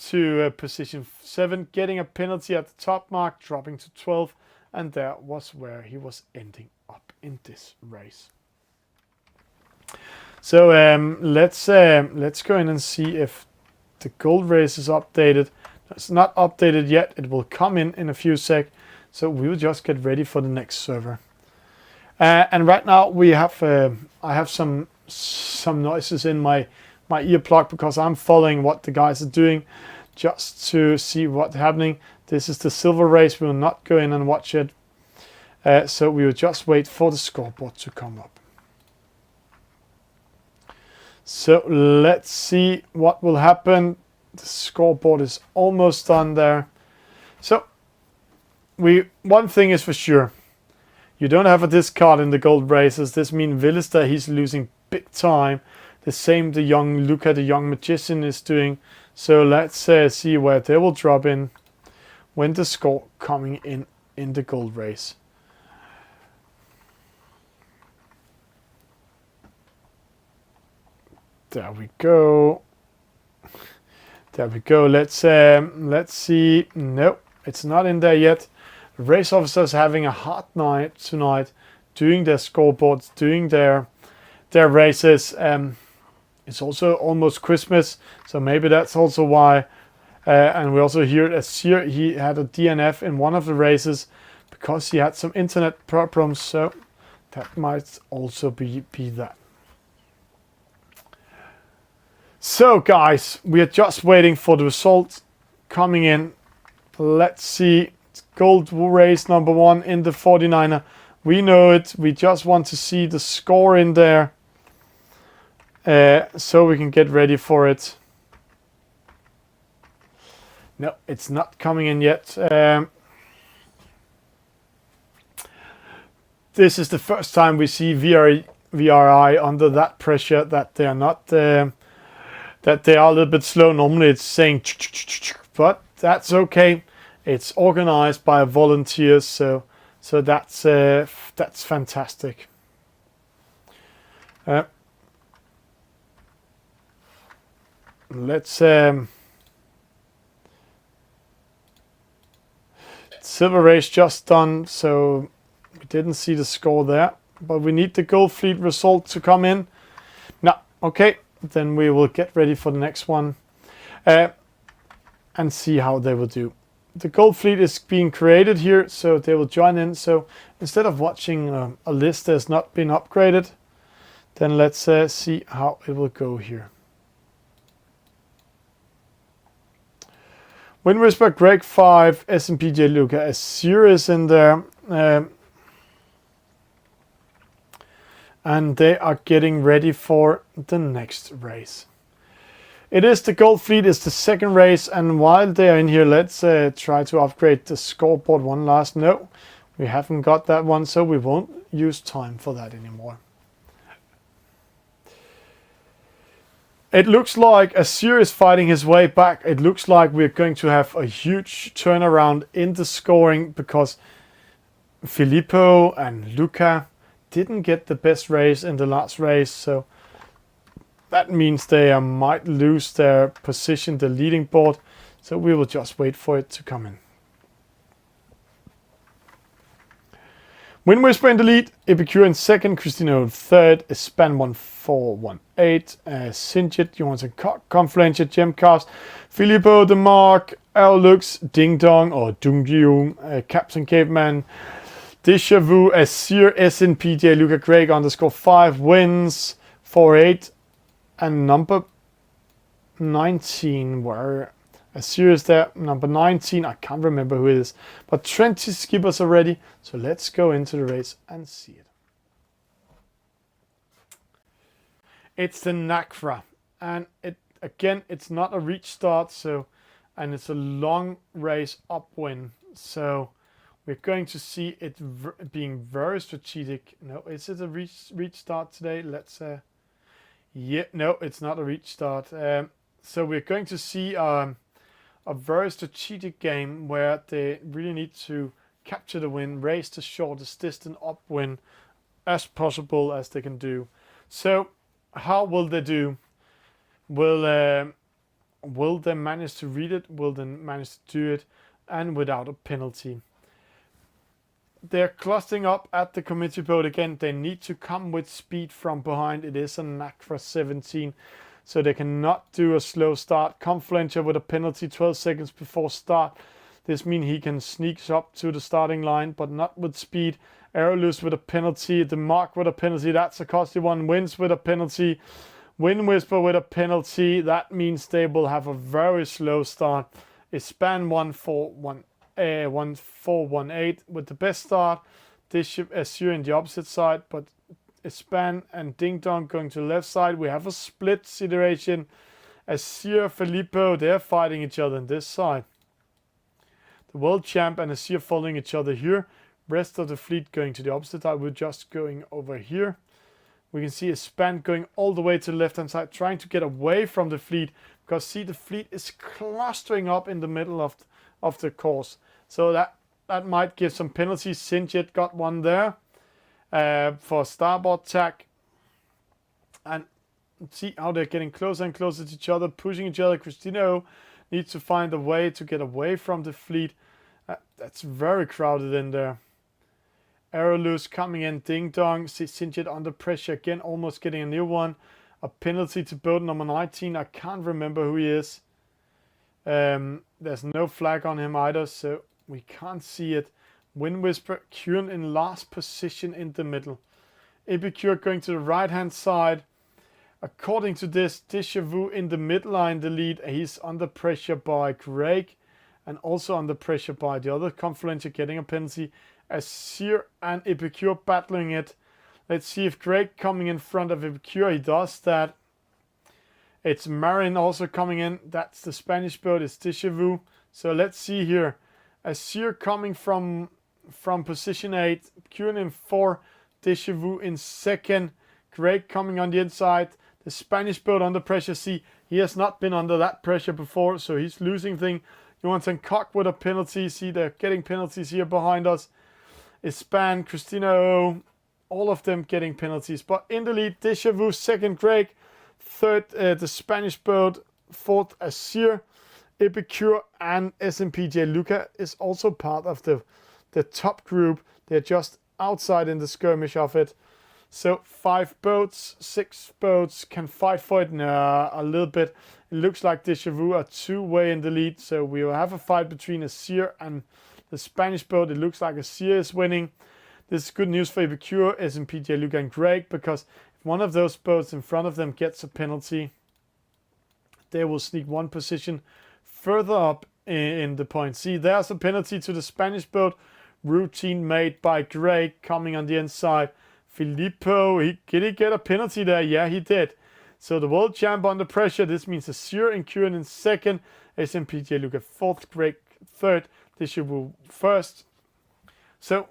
to position 7, getting a penalty at the top mark, dropping to 12, and that was where he was ending up in this race. So let's go in and see if the gold race is updated. It's not updated yet. It will come in a few sec. So we will just get ready for the next server. And right now we have I have some noises in my earplug because I'm following what the guys are doing just to see what's happening. This is the silver race. We will not go in and watch it. So we will just wait for the scoreboard to come up. So let's see what will happen. The scoreboard is almost done there. So one thing is for sure. You don't have a discard in the gold races. This means Villister, he's losing big time. The same the young Luca, the young magician, is doing. So let's see where they will drop in when the score coming in the gold race. There we go. There we go. Let's see. Nope, it's not in there yet. Race officers having a hard night tonight, doing their scoreboards, doing their races. It's also almost Christmas, so maybe that's also why. And we also hear Asir, he had a DNF in one of the races because he had some internet problems. So that might also be that. So guys, we are just waiting for the results coming in. Let's see. It's gold race number 1 in the 49er. We know it. We just want to see the score in there. So we can get ready for it. No, it's not coming in yet. This is the first time we see VRI under that pressure, that they are not... that they are a little bit slow. Normally it's saying, but that's okay. It's organized by volunteers, so that's fantastic. Let's silver race just done, so we didn't see the score there, but we need the gold fleet result to come in. No, okay. Then we will get ready for the next one and see how they will do. The gold fleet is being created here, so they will join in. So instead of watching a list that has not been upgraded, then let's see how it will go here. Wind Whisper, Greg 5, SMPJ Luca, Asir is in there. And they are getting ready for the next race. It is the gold fleet, is the second race, and while they are in here, let's try to upgrade the scoreboard one last. No, we haven't got that one, so we won't use time for that anymore. It looks like Asir is fighting his way back. It looks like we're going to have a huge turnaround in the scoring because Filippo and Luca didn't get the best race in the last race, so that means they might lose their position, the leading board. So we will just wait for it to come in. Wind Whisper in the lead, Epicure in second, Christino third, Span 1418, Sinjit, Johansson, Confluentia, Gemcast, Filippo, The Mark, Lux, Ding Dong or Dung Captain Caveman, Deja Vu, Asir, SNPJ, Luca Craig _5 wins, 4-8, and number 19, where Asir is there, number 19, I can't remember who it is, but 20 skippers are ready, so let's go into the race and see it. It's the Nakra, and again, it's not a reach start, and it's a long race upwind, so we're going to see it being very strategic. No, is it a reach start today? Let's yeah, no, it's not a reach start. So we're going to see a very strategic game where they really need to capture the win, race the shortest distance upwind as possible as they can do. So how will they do? Will they manage to read it? Will they manage to do it and without a penalty? They're clustering up at the committee boat again. They need to come with speed from behind. It is a Nakra 17, so they cannot do a slow start. Confluentia with a penalty 12 seconds before start. This means he can sneak up to the starting line, but not with speed. Aerolus with a penalty. The Mark with a penalty. That's a costly one. Wins with a penalty. Wind Whisper with a penalty. That means they will have a very slow start. It's Span 1418 with the best start. Azure in the opposite side, but Span and Ding Dong going to the left side. We have a split situation. Azure, Filippo, they're fighting each other on this side. The world champ and Azure following each other here. Rest of the fleet going to the opposite side. We're just going over here. We can see a Span going all the way to the left-hand side, trying to get away from the fleet. Because see, the fleet is clustering up in the middle of the course. So that might give some penalties. Sinjet got one there for starboard tack. And see how they're getting closer and closer to each other, pushing each other. Cristino needs to find a way to get away from the fleet. That's very crowded in there. Aerolus coming in, Ding Dong. Sinjet under pressure again, almost getting a new one. A penalty to boat number 19. I can't remember who he is. There's no flag on him either, so we can't see it. Wind Whisper, Kuhn in last position in the middle. Epicure going to the right-hand side. According to this, Deja Vu in the midline, the lead. He's under pressure by Greg and also under pressure by the other Confluencer getting a penalty. Azure and Epicure battling it. Let's see if Greg coming in front of Epicure. He does that. It's Marin also coming in. That's the Spanish boat. It's Deja Vu. So let's see here. Azure coming from position 8. Kuhn in 4. Deja Vu in 2nd. Greg coming on the inside. The Spanish boat under pressure. See, he has not been under that pressure before, so he's losing thing. Johansson Koch with a penalty. See, they're getting penalties here behind us. Span, Cristino, all of them getting penalties. But in the lead, Deja Vu, 2nd Greg, 3rd the Spanish boat, 4th Azure, Epicure, and SMPJ Luca is also part of the top group. They're just outside in the skirmish of it. So 5 boats, 6 boats can fight for it. No, a little bit. It looks like Deja Vu are 2-way in the lead. So we will have a fight between Azure and the Spanish boat. It looks like Azure is winning. This is good news for Epicure, SMPJ, Luca, and Greg, because if one of those boats in front of them gets a penalty, they will sneak one position further up in the point. See, there's a penalty to the Spanish boat. Routine made by Greg coming on the inside. Filippo, did he get a penalty there? Yeah, he did. So the world champ under pressure. This means Azure and Kuhn in 2nd. SMPJ Luca 4th. Greg 3rd. Deja Vu 1st. So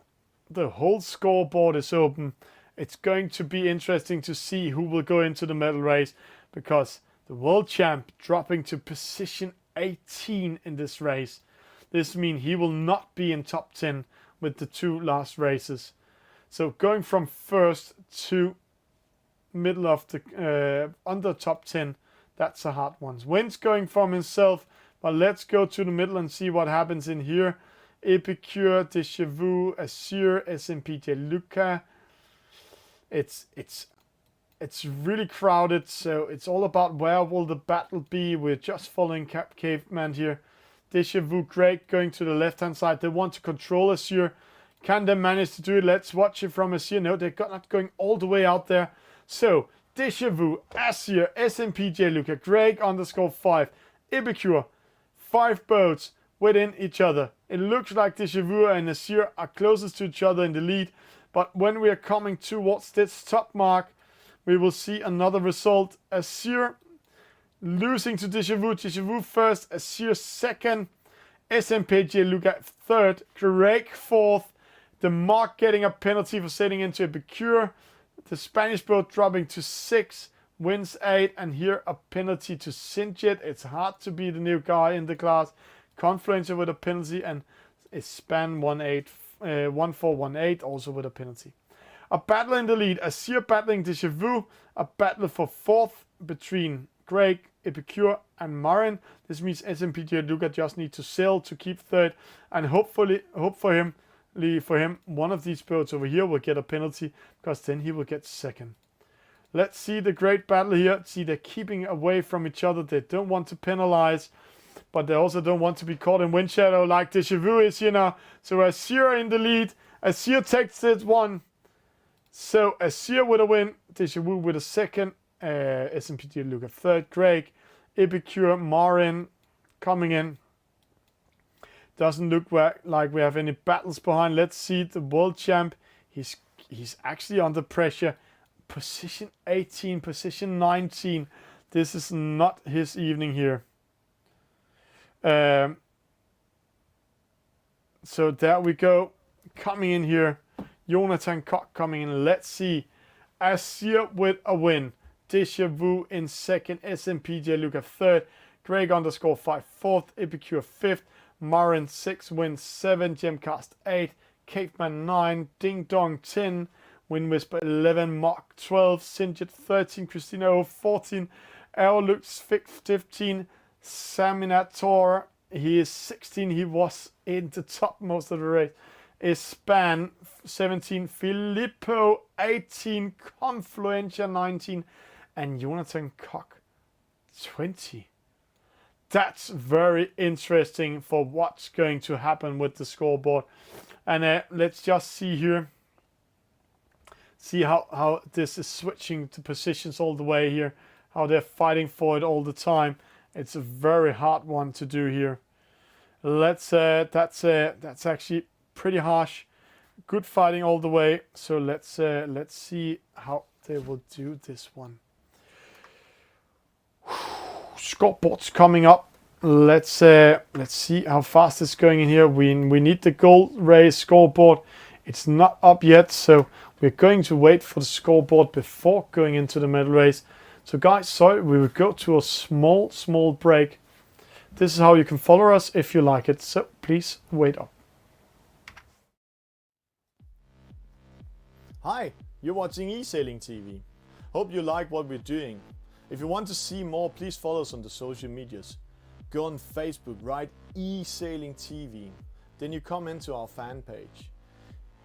the whole scoreboard is open. It's going to be interesting to see who will go into the medal race, because the world champ dropping to position 18 in this race. This means he will not be in top 10 with the 2 last races. So going from 1st to middle of the under top 10, that's a hard one. Wynn's going from himself, but let's go to the middle and see what happens in here. Epicure, Deja Vu, Azure, SMPJ Luca. It's really crowded, so it's all about where will the battle be. We're just following Cap Caveman here. Deja Vu, Greg going to the left-hand side. They want to control Azure. Can they manage to do it? Let's watch it from Azure. No, they're not going all the way out there. So, Deja Vu, Azure, SMPJ Luca, Greg _5, Epicure, 5 boats within each other. It looks like Deja Vu and Azure are closest to each other in the lead. But when we are coming towards this top mark, we will see another result. Azure losing to Deja Vu 1st, Azure 2nd, SMPJ Luca 3rd, Greg 4th. The Mark getting a penalty for sailing into Epicure. The Spanish boat dropping to 6, wins 8, and here a penalty to Sinjet. It's hard to be the new guy in the class. Confluencer with a penalty, and Span 1418 also with a penalty. A battle in the lead. Azure battling Deja Vu. A battle for 4th between Greg, Epicure, and Marin. This means SMPJ Luca just need to sail to keep 3rd, and hope for him, one of these boats over here will get a penalty, because then he will get 2nd. Let's see the great battle here. See, they're keeping away from each other. They don't want to penalize, but they also don't want to be caught in wind shadow like Deja Vu is here now. So Azure in the lead. Azure takes this one. So Azure with a win. Deja Vu with a 2nd. SMPJ Luca 3rd. Greg, Epicure, Marin coming in. Doesn't look like we have any battles behind. Let's see the world champ. He's actually under pressure. Position 18, position 19. This is not his evening here. So there we go. Coming in here. Jonathan Koch coming in. Let's see. Asir with a win. Deja Vu in second. SMPJ Luca third. Greg _5 fourth. Epicure fifth. Marin 6 wins 7. Gemcast 8. Caveman 9. Ding Dong 10. Wind Whisper 11. Mark 12. Sinjit 13. Christina O 14. Aerolux 15. Saminator. He is 16. He was in the top most of the race. Span 17. Filippo 18. Confluencia 19. And Jonathan Koch 20. That's very interesting for what's going to happen with the scoreboard. And let's just see here. See how this is switching to positions all the way here. How they're fighting for it all the time. It's a very hard one to do here. That's actually pretty harsh. Good fighting all the way. So let's see how they will do this one. Scoreboard's coming up. Let's see how fast it's going in here. We need the gold race scoreboard. It's not up yet, so we're going to wait for the scoreboard before going into the medal race. So guys, sorry, we will go to a small break. This is how you can follow us if you like it. So please wait up. Hi, you're watching Esailing TV. Hope you like what we're doing. If you want to see more, please follow us on the social medias. Go on Facebook, write Esailing TV. Then you come into our fan page.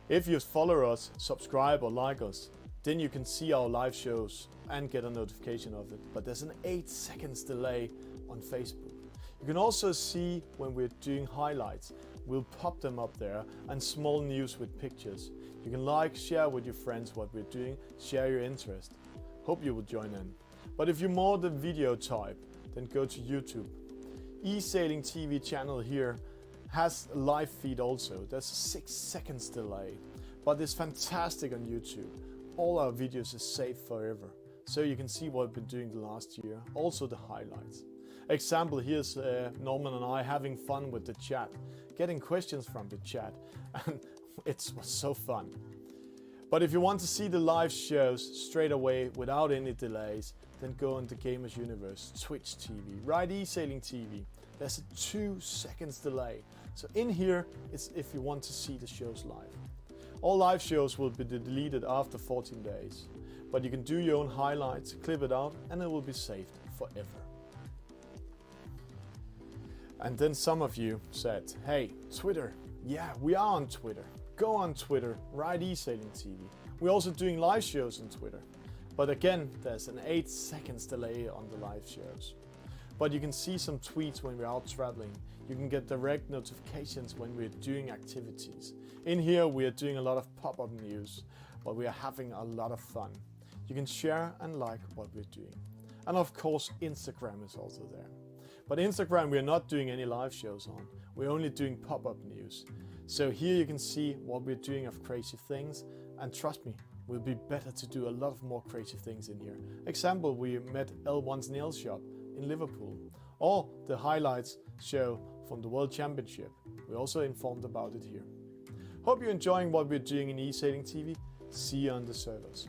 If you follow us, subscribe or like us, then you can see our live shows and get a notification of it. But there's an 8 seconds delay on Facebook. You can also see when we're doing highlights. We'll pop them up there, and small news with pictures. You can like, share with your friends what we're doing, share your interest. Hope you will join in. But if you're more the video type, then go to YouTube. Esailing TV channel here has a live feed also. There's a 6 seconds delay, but it's fantastic on YouTube. All our videos is saved forever, so you can see what we've been doing the last year, also the highlights. Example, here's Norman and I having fun with the chat, getting questions from the chat, and it was so fun. But if you want to see the live shows straight away without any delays, then go on the Gamers Universe, Twitch TV, write Esailing TV. There's a 2 seconds delay. So in here is if you want to see the shows live. All live shows will be deleted after 14 days. But you can do your own highlights, clip it out, and it will be saved forever. And then some of you said, hey, Twitter. Yeah, we are on Twitter. Go on Twitter, write Esailing TV. We're also doing live shows on Twitter. But again, there's an 8 seconds delay on the live shows. But you can see some tweets when we're out traveling. You can get direct notifications when we're doing activities. In here, we are doing a lot of pop-up news, but we are having a lot of fun. You can share and like what we're doing. And of course, Instagram is also there. But Instagram, we're not doing any live shows on. We're only doing pop-up news. So here you can see what we're doing of crazy things. And trust me, will be better to do a lot of more creative things in here. Example, we met L1's nail shop in Liverpool, or the highlights show from the World Championship. We also informed about it here. Hope you're enjoying what we're doing in Esailing TV. See you on the servers.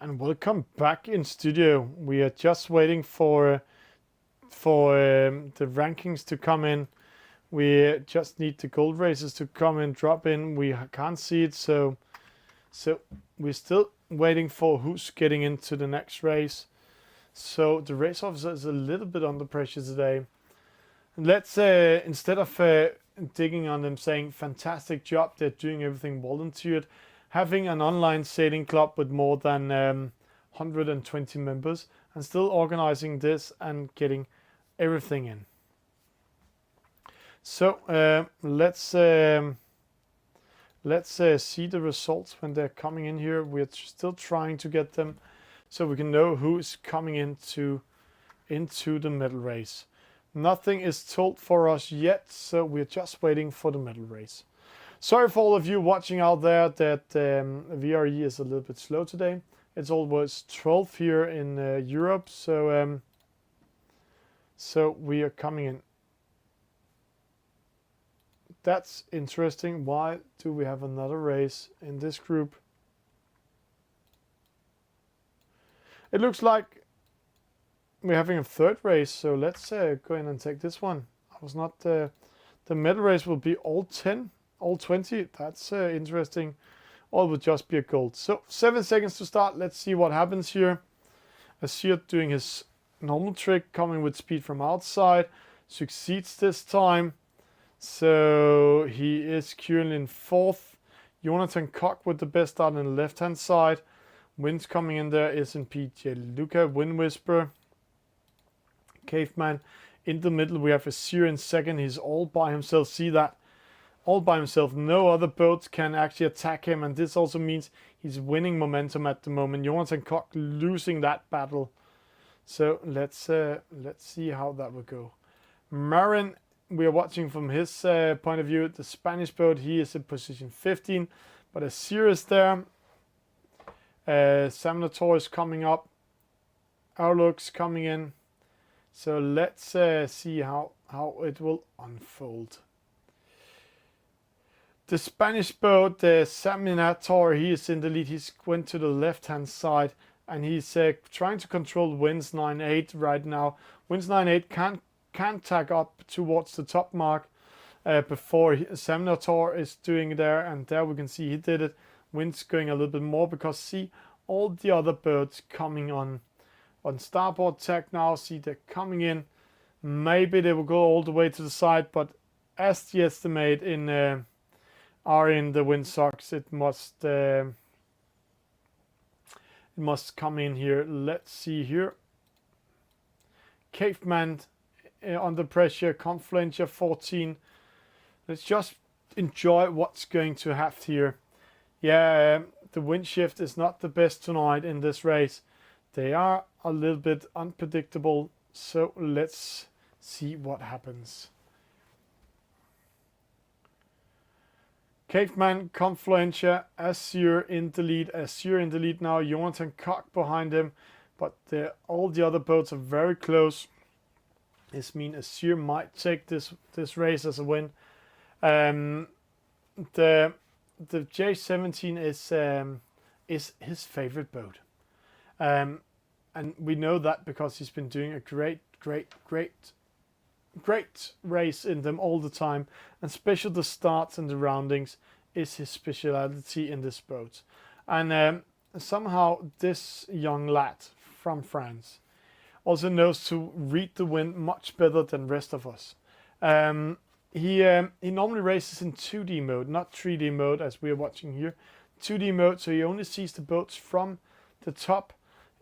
And welcome back in studio. We are just waiting for the rankings to come in. We just need the gold races to come and drop in. We can't see it, so we're still waiting for who's getting into the next race. So the race officer is a little bit under pressure today. Let's instead of digging on them saying fantastic job, they're doing everything volunteered, having an online sailing club with more than 120 members and still organizing this and getting everything in. So let's see the results when they're coming in here. We're still trying to get them so we can know who's coming into the medal race. Nothing is told for us yet, so we're just waiting for the medal race. Sorry for all of you watching out there that VRE is a little bit slow today. It's almost 12 here in Europe, so we are coming in. That's interesting. Why do we have another race in this group? It looks like we're having a third race, so let's go in and take this one. I was not... the medal race will be all 10, all 20. That's interesting. Or it will just be a gold. So 7 seconds to start. Let's see what happens here. Azir doing his normal trick, coming with speed from outside. Succeeds this time. So he is currently in 4th. Jonathan Koch with the best start on the left hand side. Wins coming in there is in PJ Luca, Wind Whisper. Caveman in the middle. We have Azir in 2nd. He's all by himself. See that? All by himself. No other boats can actually attack him. And this also means he's winning momentum at the moment. Jonathan Koch losing that battle. So let's see how that will go. Marin, we are watching from his point of view. The Spanish boat, he is in position 15. But Azir is there. Samnator is coming up. Outlook's coming in. So let's see how it will unfold. The Spanish boat, the Saminator, he is in the lead. He's went to the left-hand side, and he's trying to control winds 9-8 right now. Winds 9-8 can't tag up towards the top mark before Saminator is doing there, and there we can see he did it. Winds going a little bit more because see all the other boats coming on starboard tack now. See they're coming in. Maybe they will go all the way to the side, but as the estimate in are in the windsocks, it must come in here. Let's see here. Caveman under pressure. Confluentia 14. Let's just enjoy what's going to happen here. Yeah, the wind shift is not the best tonight in this race. They are a little bit unpredictable, so let's see what happens. Caveman, Confluentia, Azir in the lead. Azir in the lead now. Jonathan Koch behind him, but all the other boats are very close. This means Azir might take this race as a win. The J17 is his favorite boat. And we know that because he's been doing a great race in them all the time, and especially the starts and the roundings is his speciality in this boat. And somehow this young lad from France also knows to read the wind much better than rest of us. He normally races in 2D mode, not 3D mode as we are watching here. 2D mode, so he only sees the boats from the top.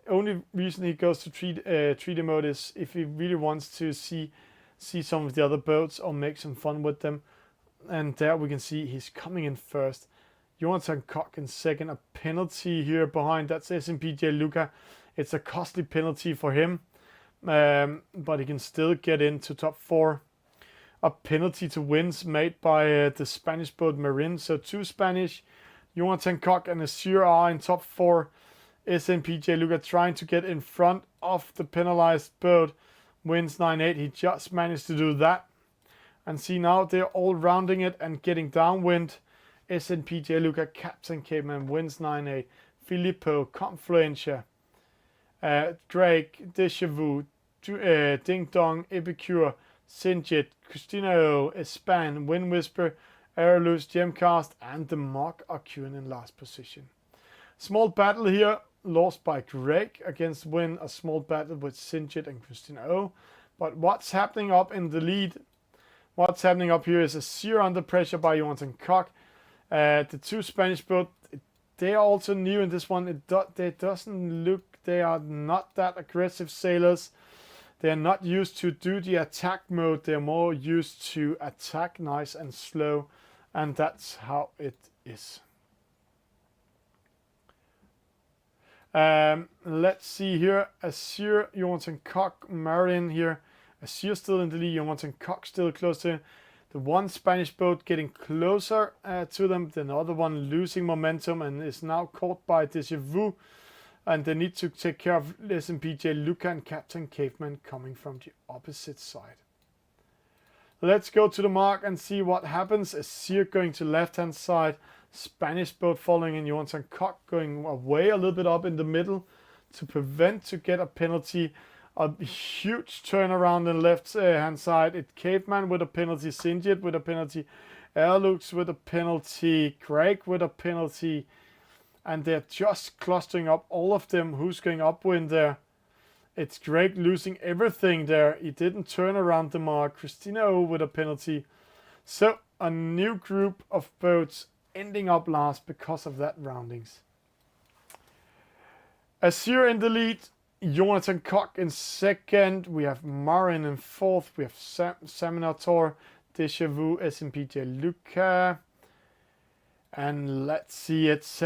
Only reason he goes to 3D mode is if he really wants to see some of the other boats or make some fun with them. And there we can see he's coming in first. Jonathan Koch in second. A penalty here behind. That's SMPJ Luca. It's a costly penalty for him. But he can still get into top 4. A penalty to wins made by the Spanish boat Marin. So 2 Spanish. Jonathan Koch and Azir are in top 4. SMPJ Luca trying to get in front of the penalized boat. Wins 9-8. He just managed to do that. And see now they're all rounding it and getting downwind. SNPJ Luca, Captain Caveman, wins 9-8. Filippo, Confluentia, Drake, Deja Vu, Ding Dong, Epicure, Sinjit, Christina O, Espan, Wind Whisper, Aerolus, Gemcast, and the Mog are queuing in last position. Small battle here, lost by Greg against Win. A small battle with Sinjit and Christina O. But what's happening up in the lead? What's happening up here is Azir under pressure by Jonathan Koch. The 2 Spanish boats, they are also new in this one. They doesn't look, they are not that aggressive sailors. They are not used to do the attack mode. They are more used to attack nice and slow. And that's how it is. Let's see here. Azir, Jonathan Koch, Marin here. Azir still in the lead. Jonathan Cox still close to him. The one Spanish boat getting closer to them. The other one losing momentum and is now caught by Deja Vu. And they need to take care of SMPJ Luca and Captain Caveman coming from the opposite side. Let's go to the mark and see what happens. Azir going to left-hand side. Spanish boat following in. Johansson Cock going away a little bit up in the middle to prevent to get a penalty. A huge turnaround on the left-hand side. It Caveman with a penalty. Sinjit with a penalty. Erlux with a penalty. Craig with a penalty. And they're just clustering up all of them. Who's going upwind there? It's Greg losing everything there. He didn't turn around the mark. Christina O with a penalty. So a new group of boats ending up last because of that roundings. Azir in the lead. Jonathan Koch in second. We have Marin in fourth. We have Seminator, Deja Vu, SMPJ Luca. And let's see, it's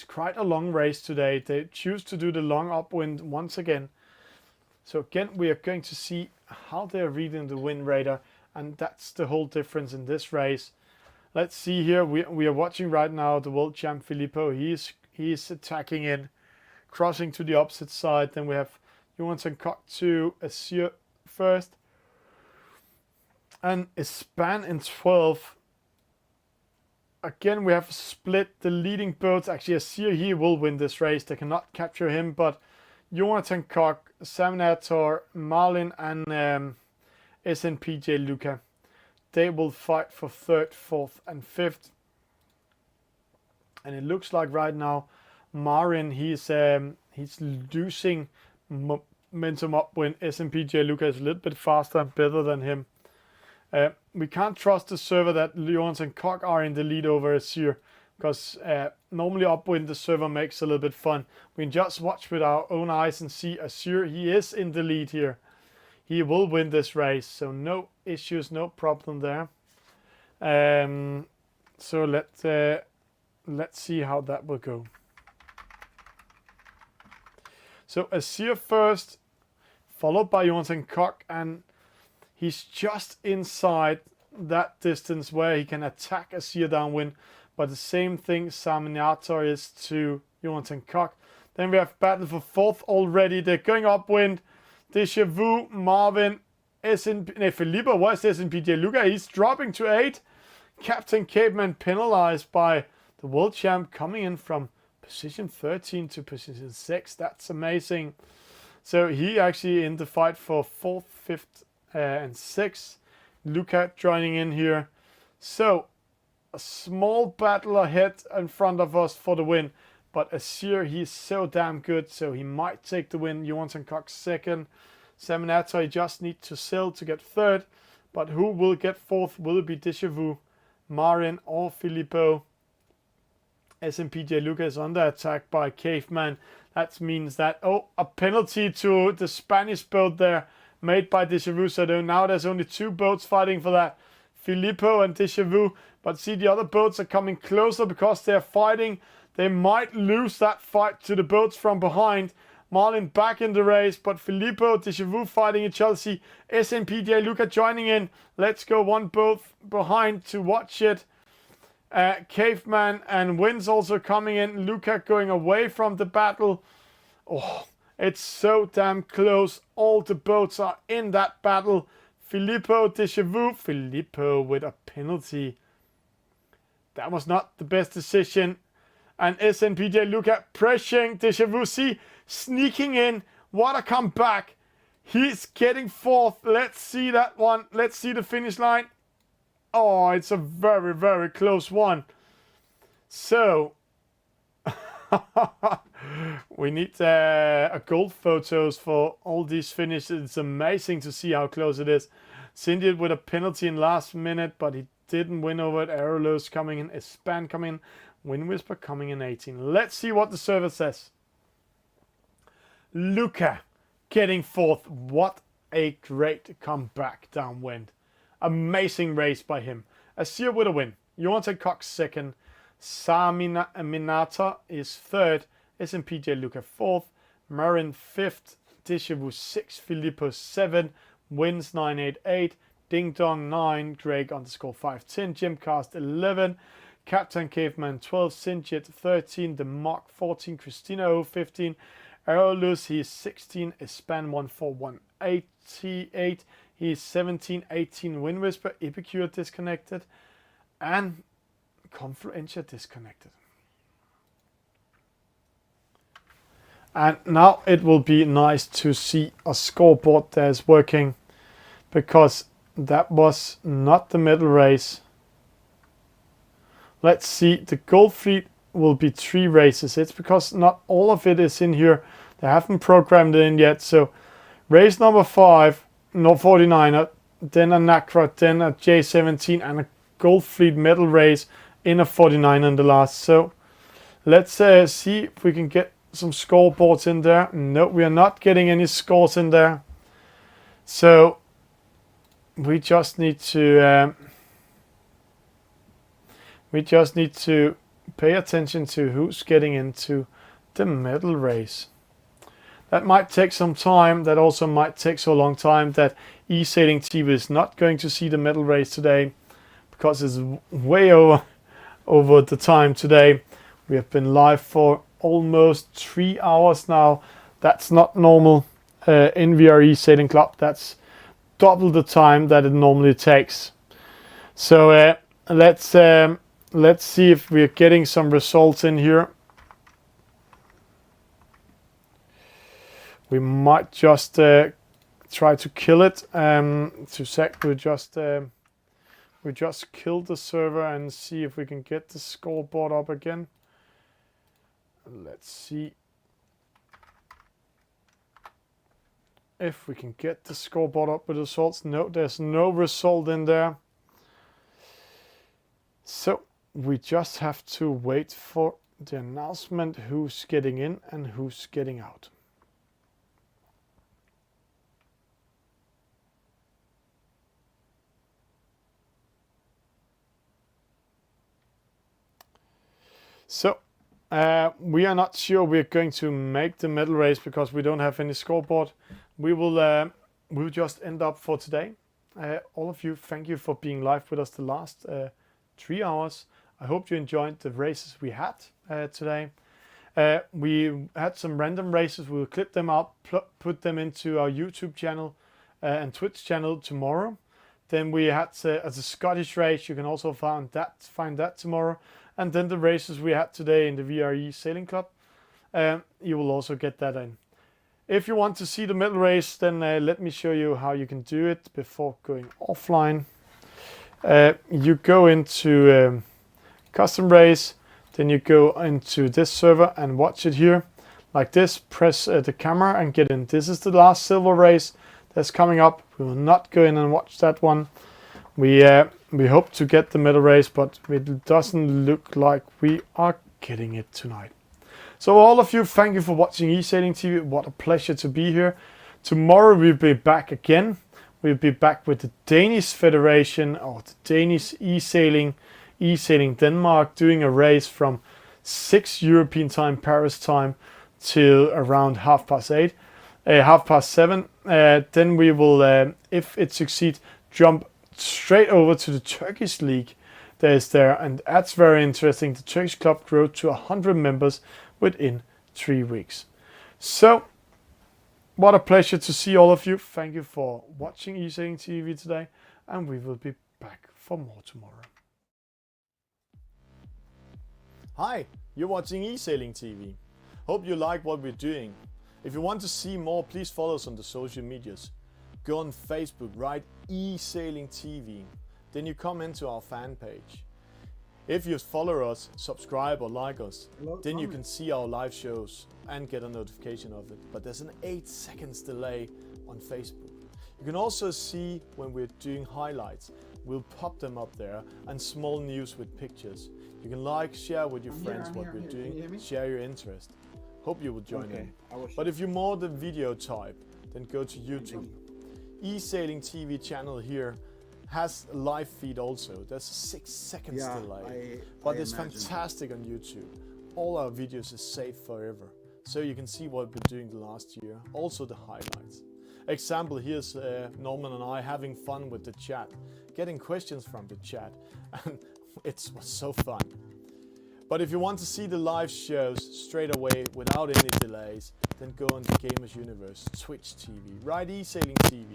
quite a long race today. They choose to do the long upwind once again. So again, we are going to see how they're reading the wind radar. And that's the whole difference in this race. Let's see here. We are watching right now the world champ Filippo. He's attacking in, crossing to the opposite side. Then we have Johansson Koch to Azir first. And Espan in 12. Again, we have split the leading boats. Actually, Azir, he will win this race. They cannot capture him, but Jonathan Koch, Saminator, Marlin, and SNPJ Luca, they will fight for third, fourth, and fifth. And it looks like right now, Marin, he's losing momentum up when SNPJ Luca is a little bit faster and better than him. We can't trust the server that Lyons and Koch are in the lead over Azir, because normally upwind the server makes a little bit fun. We can just watch with our own eyes and see Azir, he is in the lead here. He will win this race, so no issues, no problem there. So let's see how that will go. So Azir first, followed by Johansson Koch, and he's just inside that distance where he can attack Azir downwind. But the same thing Saminator is to Johansson Koch. Then we have battle for fourth already. They're going upwind. Deja Vu, Marvin, Filippo was SNPJ Luca. He's dropping to 8. Captain Caveman penalized by the world champ coming in from position 13 to position 6. That's amazing. So he actually in the fight for 4th, 5th, and 6th. Luca joining in here. So a small battle ahead in front of us for the win. But Azir, he's so damn good, so he might take the win. Johansson Koch second. Seminator, he just needs to sail to get third. But who will get fourth? Will it be Deja Vu, Marin, or Filippo? SMPJ Luca is under attack by Caveman. That means that, a penalty to the Spanish boat there made by Deja Vu. So now there's only 2 boats fighting for that. Filippo and Deja Vu. But see, the other boats are coming closer because they're fighting. They might lose that fight to the boats from behind. Marlin back in the race, but Filippo, Deja Vu fighting each other. See, SNPJ Luca joining in. Let's go one boat behind to watch it. Caveman and Wins also coming in. Luca going away from the battle. Oh, it's so damn close. All the boats are in that battle. Filippo, Deja Vu. Filippo with a penalty. That was not the best decision. And SNPJ Luca pressuring Deja Vu. See, sneaking in. What a comeback. He's getting fourth. Let's see that one. Let's see the finish line. Oh, it's a very, very close one. So, we need a gold photos for all these finishes. It's amazing to see how close it is. Cindy with a penalty in last minute, but he didn't win over it. Aerolos coming in. Espan coming in. Wind Whisper coming in 18. Let's see what the server says. Luca getting fourth. What a great comeback downwind. Amazing race by him. Azir with a win. Johansson Koch second. Saminata is third. SMPJ Luca fourth. Marin fifth. Dishavu 6, Filippo 7, Wins 988, Ding Dong 9, Greg underscore 510, Jimcast 11, Captain Caveman 12, Sinjit 13, The Mark 14, Christina O 15, Aerolus, he's 16, Espan 14188, he's 17, 18, Wind Whisper, Epicure disconnected, and Confluentia disconnected. And now it will be nice to see a scoreboard that is working, because that was not the medal race. Let's see, the gold fleet will be 3 races. It's because not all of it is in here. They haven't programmed it in yet. So race number 5, no 49er, then a Nacra, then a J17, and a gold fleet medal race in a 49 in the last. So let's see if we can get some scoreboards in there. No, we are not getting any scores in there. So we just need to pay attention to who's getting into the medal race. That might take some time. That also might take so long time that Esailing TV is not going to see the medal race today, because it's way over the time today. We have been live for almost 3 hours now. That's not normal in VRE Sailing Club. That's double the time that it normally takes. So let's see if we're getting some results in here. We might just try to kill it. We just killed the server and see if we can get the scoreboard up again. Let's see if we can get the scoreboard up with results. No, there's no result in there. So we just have to wait for the announcement who's getting in and who's getting out. So we are not sure we're going to make the medal race because we don't have any scoreboard. We'll just end up for today. All of you, thank you for being live with us the last 3 hours. I hope you enjoyed the races we had today. We had some random races. We'll clip them out, put them into our YouTube channel and Twitch channel tomorrow. Then we had as a Scottish race. You can also find that tomorrow. And then the races we had today in the VRE Sailing Club, you will also get that in. If you want to see the medal race, then let me show you how you can do it before going offline. You go into custom race, then you go into this server and watch it here. Like this, press the camera and get in. This is the last silver race that's coming up. We will not go in and watch that one. We hope to get the medal race, but it doesn't look like we are getting it tonight. So all of you, thank you for watching Esailing TV. What a pleasure to be here. Tomorrow we'll be back again. We'll be back with the Danish Federation, or the Danish Esailing Denmark, doing a race from 6 European time, Paris time, till around 7:30. Then we will, if it succeeds, jump straight over to the Turkish League that is there, and that's very interesting. The Turkish club grew to 100 members within 3 weeks. So what a pleasure to see all of you. Thank you for watching Esailing TV today, and we will be back for more tomorrow. Hi, you're watching Esailing TV. Hope you like what we're doing. If you want to see more, please follow us on the social medias. Go on Facebook, write Esailing TV. Then you come into our fan page. If you follow us, subscribe or like us, then you can see our live shows and get a notification of it. But there's an 8 seconds delay on Facebook. You can also see when we're doing highlights. We'll pop them up there, and small news with pictures. You can like, share with your friends what we're doing, share your interest. Hope you will join in. But if you're more the video type, then go to YouTube. Esailing TV channel here has a live feed also. There's a 6 seconds delay, but it's fantastic on YouTube. All our videos are saved forever. so you can see what we've been doing the last year, also the highlights. Example, here's Norman and I having fun with the chat, getting questions from the chat, and it was so fun. But if you want to see the live shows straight away without any delays, then go on the Gamers Universe, Twitch TV, right Esailing TV.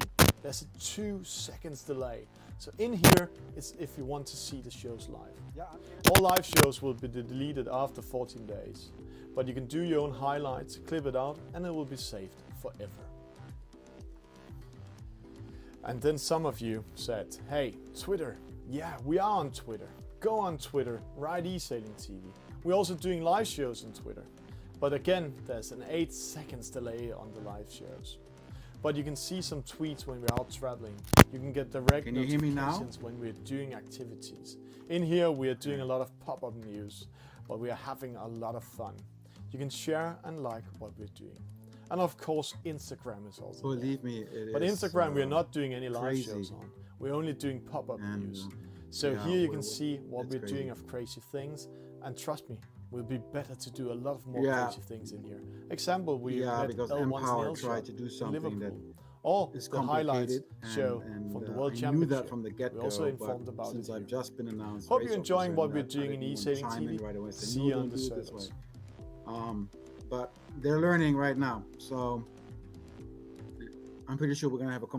There's a 2 seconds delay. So in here, it's if you want to see the shows live. All live shows will be deleted after 14 days. But you can do your own highlights, clip it out, and it will be saved forever. And then some of you said, hey, Twitter. Yeah, we are on Twitter. Go on Twitter, right Esailing TV. We're also doing live shows on Twitter. But again, there's an 8 seconds delay on the live shows. But you can see some tweets when we're out traveling. You can get direct Can you hear me now? notifications when we're doing activities. In here, we are doing a lot of pop-up news, but we are having a lot of fun. You can share and like what we're doing. And of course, Instagram is also there. Believe me, it But is, Instagram, we're not doing any live crazy. shows on. We're only doing pop-up And, news. So yeah, here you can see what it's we're doing crazy. of crazy things. And trust me, we'll be better to do a lot of more Yeah. crazy things in here. Example, we Yeah, met because L1's Empower nail tried shop to do in something that Liverpool. Or It's the highlights complicated, show and from the World I knew Championship. that from the get-go. We also but informed about it since here. I've just been announced. Hope race you're enjoying officer what and we're that, doing I in didn't want to Esailing chime in TV. right away, say, See no, you don't on the do it this servers. way. But they're learning right now, so I'm pretty sure we're gonna have a